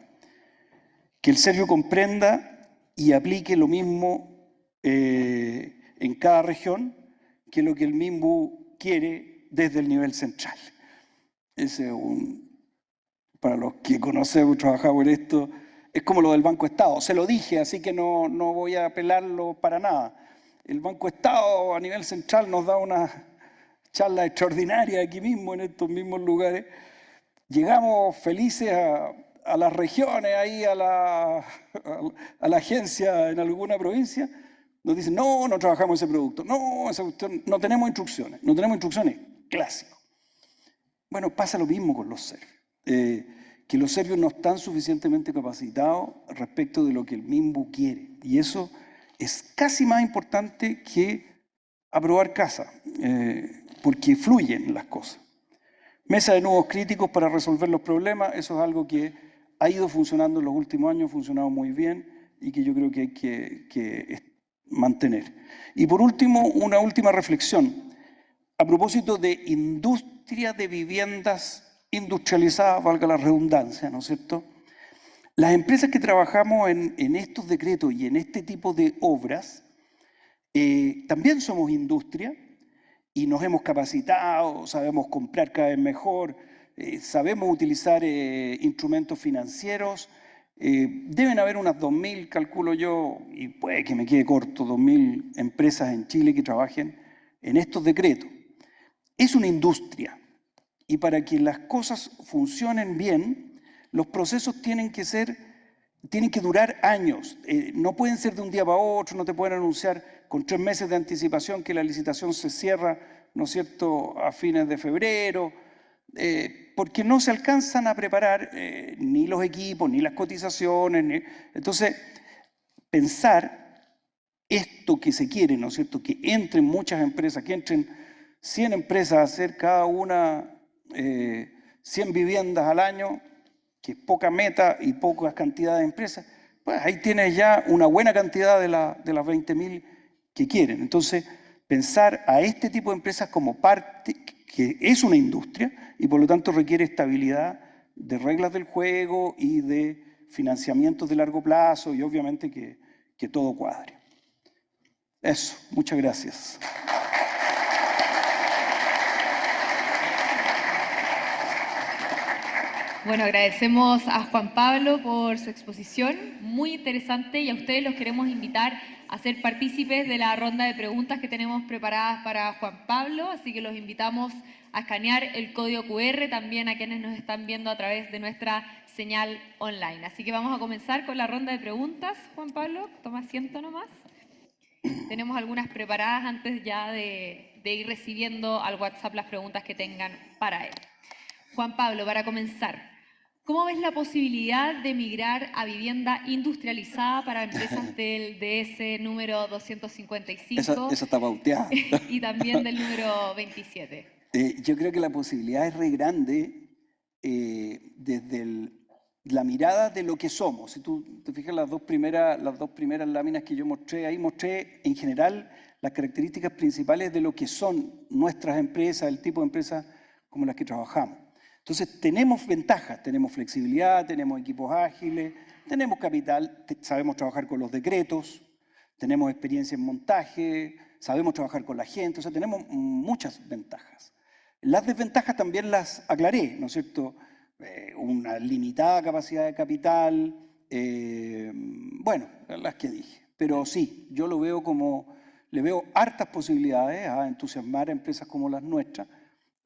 Que el Servio comprenda y aplique lo mismo en cada región que lo que el MIMBU quiere desde el nivel central. Ese es para los que conocemos, trabajamos en esto, es como lo del Banco Estado. Se lo dije, así que no voy a apelarlo para nada. El Banco Estado a nivel central nos da una charla extraordinaria aquí mismo, en estos mismos lugares. Llegamos felices a las regiones, ahí a la agencia en alguna provincia, nos dicen, no trabajamos ese producto, no, esa cuestión, no tenemos instrucciones, clásico. Bueno, pasa lo mismo con los serbios, que los serbios no están suficientemente capacitados respecto de lo que el MIMBU quiere, y eso es casi más importante que aprobar casa, porque fluyen las cosas. Mesa de nuevos críticos para resolver los problemas, eso es algo que ha ido funcionando en los últimos años, ha funcionado muy bien y que yo creo que hay que mantener. Y por último, una última reflexión. A propósito de industria de viviendas industrializadas, valga la redundancia, ¿no es cierto? Las empresas que trabajamos en estos decretos y en este tipo de obras, también somos industria y nos hemos capacitado, sabemos comprar cada vez mejor, sabemos utilizar instrumentos financieros. Deben haber unas 2.000, calculo yo, y puede que me quede corto, 2.000 empresas en Chile que trabajen en estos decretos. Es una industria y para que las cosas funcionen bien, los procesos tienen que durar años. No pueden ser de un día para otro, no te pueden anunciar con 3 meses de anticipación que la licitación se cierra, ¿no es cierto?, a fines de febrero, porque no se alcanzan a preparar ni los equipos, ni las cotizaciones. Entonces, pensar esto que se quiere, ¿no es cierto?, que entren muchas empresas, que entren 100 empresas a hacer cada una 100 viviendas al año, que es poca meta y poca cantidad de empresas, pues ahí tienes ya una buena cantidad de las 20.000 que quieren. Entonces, pensar a este tipo de empresas como parte, que es una industria y por lo tanto requiere estabilidad de reglas del juego y de financiamientos de largo plazo y obviamente que todo cuadre. Eso, muchas gracias. Bueno, agradecemos a Juan Pablo por su exposición, muy interesante, y a ustedes los queremos invitar a ser partícipes de la ronda de preguntas que tenemos preparadas para Juan Pablo, así que los invitamos a escanear el código QR, también a quienes nos están viendo a través de nuestra señal online. Así que vamos a comenzar con la ronda de preguntas. Juan Pablo, toma asiento nomás. Tenemos algunas preparadas antes ya de ir recibiendo al WhatsApp las preguntas que tengan para él. Juan Pablo, para comenzar, ¿cómo ves la posibilidad de migrar a vivienda industrializada para empresas del DS número 255? Esa está pauteada. Y también del número 27. Yo creo que la posibilidad es re grande desde la mirada de lo que somos. Si tú te fijas las dos primeras láminas que yo mostré, ahí mostré en general las características principales de lo que son nuestras empresas, el tipo de empresas como las que trabajamos. Entonces tenemos ventajas, tenemos flexibilidad, tenemos equipos ágiles, tenemos capital, sabemos trabajar con los decretos, tenemos experiencia en montaje, sabemos trabajar con la gente, o sea, tenemos muchas ventajas. Las desventajas también las aclaré, ¿no es cierto? Una limitada capacidad de capital, bueno, las que dije. Pero sí, yo lo veo le veo hartas posibilidades a entusiasmar a empresas como las nuestras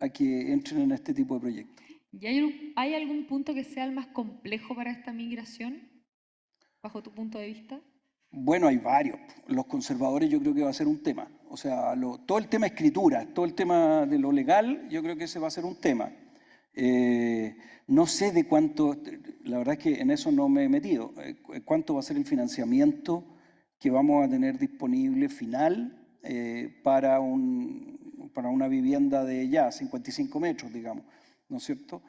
a que entren en este tipo de proyectos. ¿Y hay algún punto que sea el más complejo para esta migración, bajo tu punto de vista? Bueno, hay varios. Los conservadores yo creo que va a ser un tema. O sea, todo el tema escritura, todo el tema de lo legal, yo creo que ese va a ser un tema. No sé de cuánto, la verdad es que en eso no me he metido, cuánto va a ser el financiamiento que vamos a tener disponible final para una vivienda de 55 metros, digamos, ¿no es cierto?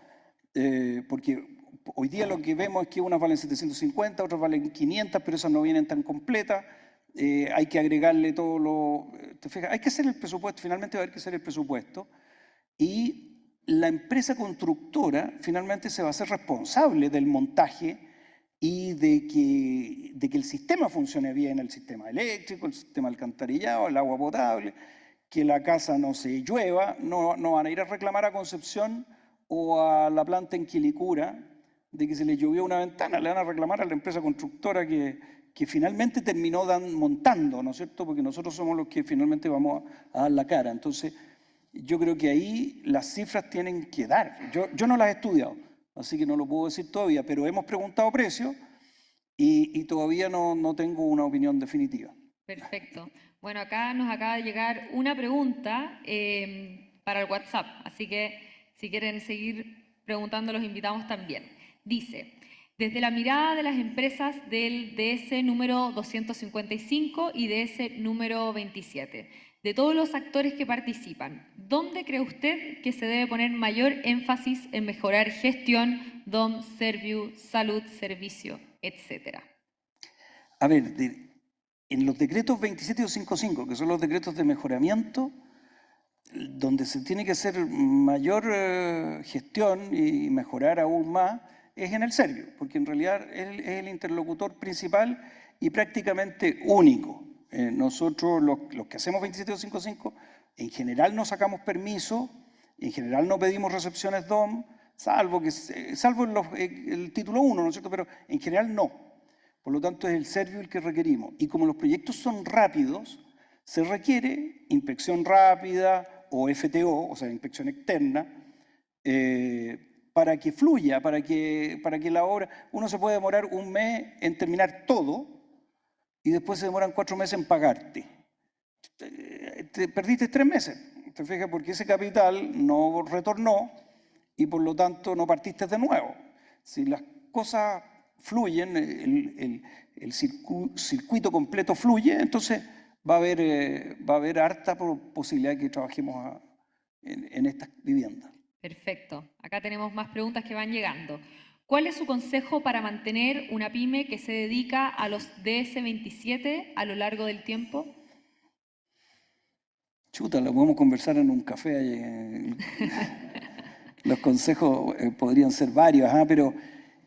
Porque hoy día lo que vemos es que unas valen 750, otras valen 500, pero esas no vienen tan completas. Hay que agregarle todo lo... ¿Te fijas? Hay que hacer el presupuesto, finalmente va a haber que hacer el presupuesto. Y la empresa constructora finalmente se va a hacer responsable del montaje y de que el sistema funcione bien, el sistema eléctrico, el sistema alcantarillado, el agua potable, que la casa no se llueva. No van a ir a reclamar a Concepción o a la planta en Quilicura de que se les llovió una ventana, le van a reclamar a la empresa constructora que finalmente terminó montando, ¿no es cierto? Porque nosotros somos los que finalmente vamos a dar la cara. Entonces, yo creo que ahí las cifras tienen que dar. Yo no las he estudiado, así que no lo puedo decir todavía, pero hemos preguntado precios y todavía no tengo una opinión definitiva. Perfecto. Bueno, acá nos acaba de llegar una pregunta para el WhatsApp, así que si quieren seguir preguntando, los invitamos también. Dice, desde la mirada de las empresas del DS número 255 y DS número 27, de todos los actores que participan, ¿dónde cree usted que se debe poner mayor énfasis en mejorar gestión, DOM, Serviu, salud, servicio, etcétera? A ver, en los decretos 27 y 255, que son los decretos de mejoramiento, donde se tiene que hacer mayor gestión y mejorar aún más, es en el Serviu, porque en realidad es el interlocutor principal y prácticamente único. Nosotros, los que hacemos 27255, en general no sacamos permiso, en general no pedimos recepciones DOM, salvo el título 1, ¿no es cierto? Pero en general no. Por lo tanto, es el Serviu el que requerimos. Y como los proyectos son rápidos, se requiere inspección rápida o FTO, o sea, inspección externa, para que fluya, para que la obra... Uno se puede demorar un mes en terminar todo y después se demoran 4 meses en pagarte. Te perdiste 3 meses, ¿te fijas? Porque ese capital no retornó y por lo tanto no partiste de nuevo. Si las cosas fluyen, el circuito completo fluye, entonces va a haber harta posibilidad de que trabajemos en estas viviendas. Perfecto. Acá tenemos más preguntas que van llegando. ¿Cuál es su consejo para mantener una pyme que se dedica a los DS27 a lo largo del tiempo? Chuta, lo podemos conversar en un café. Los consejos podrían ser varios, pero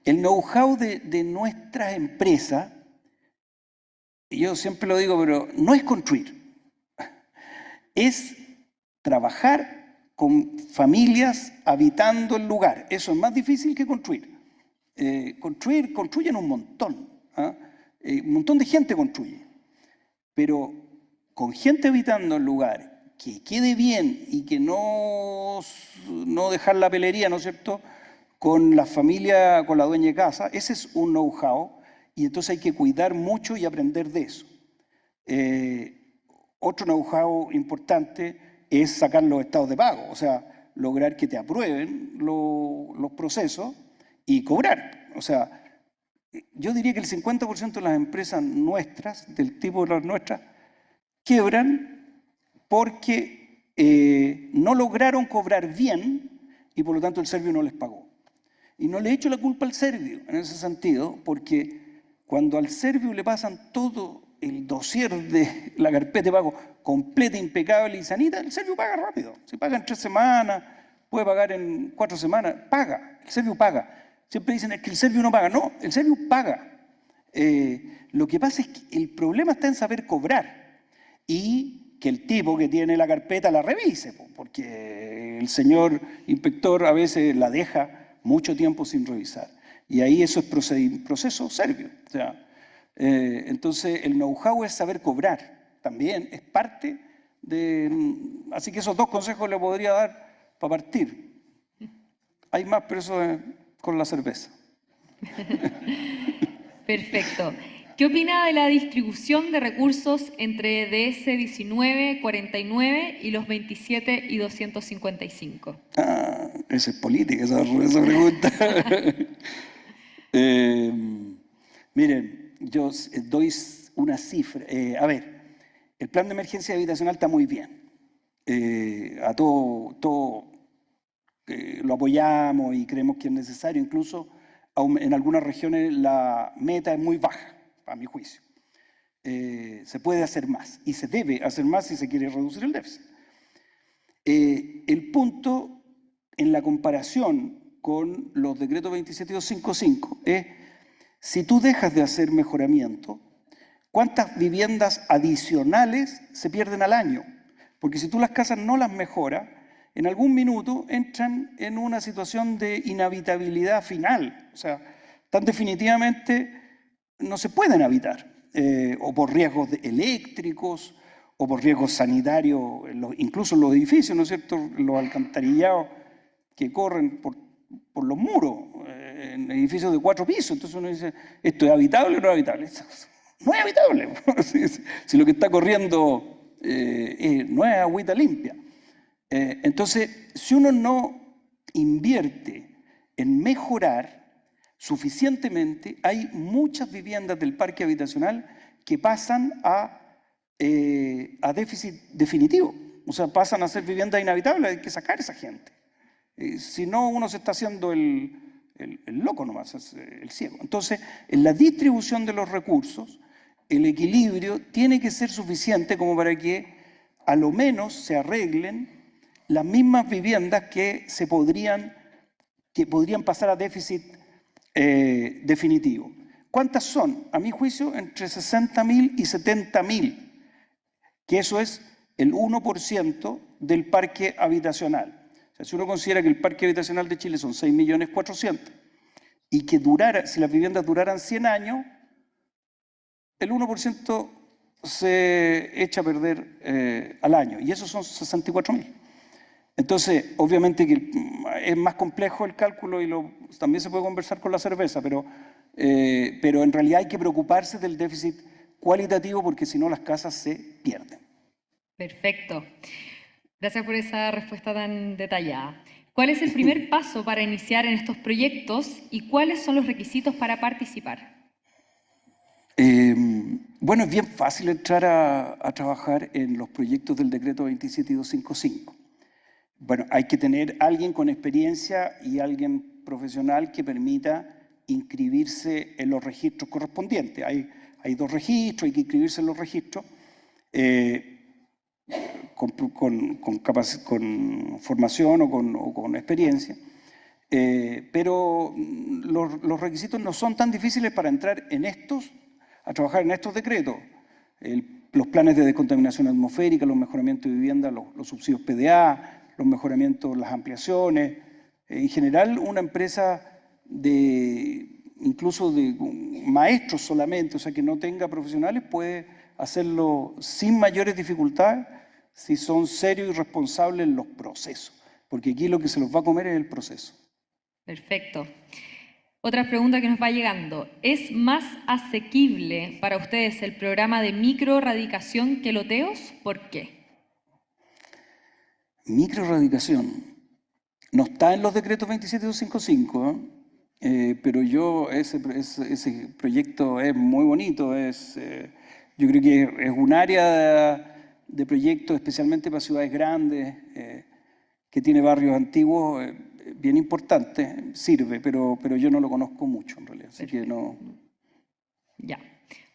el know-how de nuestras empresas, yo siempre lo digo, pero no es construir, es trabajar con familias habitando el lugar. Eso es más difícil que construir. Construyen un montón. Un montón de gente construye. Pero con gente habitando el lugar, que quede bien y que no dejar la pelería, ¿no es cierto?, con la familia, con la dueña de casa, ese es un know-how y entonces hay que cuidar mucho y aprender de eso. Otro know-how importante es sacar los estados de pago, o sea, lograr que te aprueben los procesos y cobrar. O sea, yo diría que el 50% de las empresas nuestras, del tipo de las nuestras, quiebran porque no lograron cobrar bien y por lo tanto el Serviu no les pagó. Y no le echo la culpa al Serviu en ese sentido, porque cuando al Serviu le pasan todo el dossier de la carpeta de pago completa, impecable y sanita, el Serviu paga rápido. Si paga en 3 semanas, puede pagar en 4 semanas, paga, el Serviu paga. Siempre dicen es que el Serviu no paga. No, el Serviu paga. Lo que pasa es que el problema está en saber cobrar y que el tipo que tiene la carpeta la revise, porque el señor inspector a veces la deja mucho tiempo sin revisar. Y ahí eso es proceso Serviu. O sea, entonces el know-how es saber cobrar. También es parte de... Así que esos 2 consejos le podría dar para partir. Hay más, pero eso es con la cerveza. Perfecto. ¿Qué opina de la distribución de recursos entre DS19, 49 y los 27 y 255? Esa es política, esa pregunta. Miren, yo doy una cifra. A ver, el plan de emergencia habitacional está muy bien. A todo lo apoyamos y creemos que es necesario. Incluso en algunas regiones la meta es muy baja, a mi juicio. Se puede hacer más y se debe hacer más si se quiere reducir el déficit. El punto en la comparación con los decretos 27255 es, si tú dejas de hacer mejoramiento, ¿cuántas viviendas adicionales se pierden al año? Porque si tú las casas no las mejoras, en algún minuto entran en una situación de inhabitabilidad final. O sea, tan definitivamente no se pueden habitar, o por riesgos eléctricos, o por riesgos sanitarios, incluso en los edificios, ¿no es cierto?, los alcantarillados que corren por los muros, en edificios de 4 pisos. Entonces uno dice, ¿esto es habitable o no es habitable? No es habitable, si lo que está corriendo no es agüita limpia. Entonces, si uno no invierte en mejorar suficientemente, hay muchas viviendas del parque habitacional que pasan a déficit definitivo. O sea, pasan a ser viviendas inhabitables, hay que sacar a esa gente. Si no, uno se está haciendo el loco nomás, el ciego. Entonces, en la distribución de los recursos, el equilibrio tiene que ser suficiente como para que a lo menos se arreglen las mismas viviendas que podrían pasar a déficit definitivo. ¿Cuántas son? A mi juicio, entre 60.000 y 70.000, que eso es el 1% del parque habitacional. O sea, si uno considera que el parque habitacional de Chile son 6.400.000 y que si las viviendas duraran 100 años, el 1% se echa a perder al año, y esos son 64.000. Entonces, obviamente que es más complejo el cálculo y también se puede conversar con la cerveza, pero en realidad hay que preocuparse del déficit cualitativo porque si no las casas se pierden. Perfecto. Gracias por esa respuesta tan detallada. ¿Cuál es el primer paso para iniciar en estos proyectos y cuáles son los requisitos para participar? Bueno, es bien fácil entrar a trabajar en los proyectos del decreto 27255. Bueno, hay que tener alguien con experiencia y alguien profesional que permita inscribirse en los registros correspondientes. Hay 2 registros, hay que inscribirse en los registros con formación o con experiencia. Pero los requisitos no son tan difíciles para entrar a trabajar en estos decretos. Los planes de descontaminación atmosférica, los mejoramientos de vivienda, los subsidios PDA, los mejoramientos, las ampliaciones. En general, una empresa incluso de maestros solamente, o sea, que no tenga profesionales, puede hacerlo sin mayores dificultades si son serios y responsables en los procesos. Porque aquí lo que se los va a comer es el proceso. Perfecto. Otra pregunta que nos va llegando. ¿Es más asequible para ustedes el programa de microradicación que loteos? ¿Por qué? Microradicación. No está en los decretos 27255, pero ese proyecto es muy bonito. Yo creo que es un área de proyecto especialmente para ciudades grandes, que tiene barrios antiguos, bien importante, sirve, pero yo no lo conozco mucho en realidad, así que no. Ya.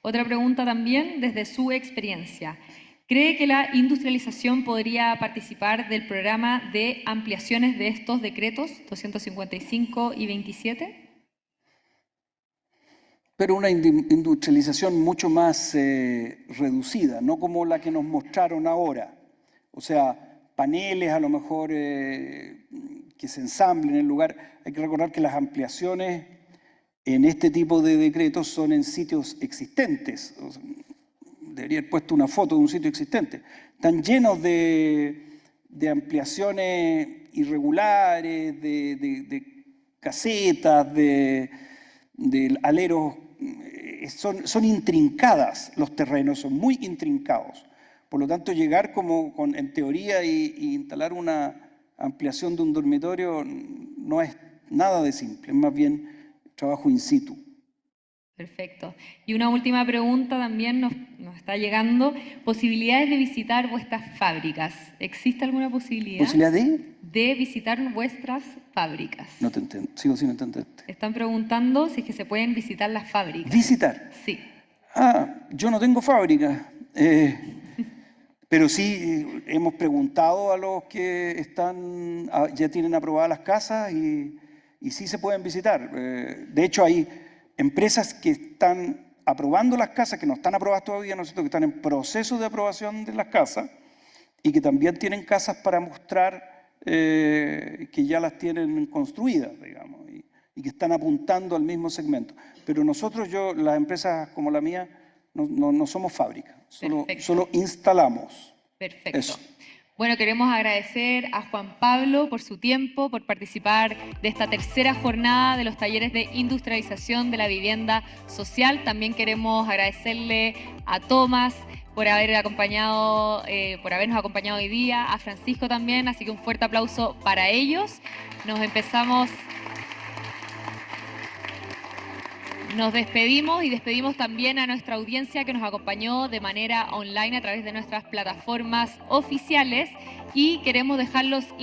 Otra pregunta también desde su experiencia. ¿Cree que la industrialización podría participar del programa de ampliaciones de estos decretos 255 y 27? Pero una industrialización mucho más reducida, no como la que nos mostraron ahora. O sea, paneles a lo mejor que se ensamblen en el lugar. Hay que recordar que las ampliaciones en este tipo de decretos son en sitios existentes. O sea, debería haber puesto una foto de un sitio existente. Están llenos de ampliaciones irregulares, de casetas, de aleros. Son intrincadas los terrenos, son muy intrincados. Por lo tanto, llegar en teoría y instalar una ampliación de un dormitorio no es nada de simple, es más bien trabajo in situ. Perfecto. Y una última pregunta también nos está llegando. ¿Posibilidades de visitar vuestras fábricas? ¿Existe alguna posibilidad? ¿Posibilidad de? De visitar vuestras fábricas. No te entiendo, sigo sin entenderte. Están preguntando si es que se pueden visitar las fábricas. ¿Visitar? Sí. Yo no tengo fábrica, pero sí hemos preguntado a los que ya tienen aprobadas las casas y sí se pueden visitar. De hecho, hay empresas que están aprobando las casas, que no están aprobadas todavía, ¿no es cierto?, que están en proceso de aprobación de las casas y que también tienen casas para mostrar que ya las tienen construidas, digamos, y que están apuntando al mismo segmento. Pero nosotros, las empresas como la mía, no somos fábrica, solo instalamos. Perfecto. Eso. Bueno, queremos agradecer a Juan Pablo por su tiempo, por participar de esta tercera jornada de los talleres de industrialización de la vivienda social. También queremos agradecerle a Tomás por habernos acompañado hoy día, a Francisco también, así que un fuerte aplauso para ellos. Nos despedimos y despedimos también a nuestra audiencia que nos acompañó de manera online a través de nuestras plataformas oficiales y queremos dejarlos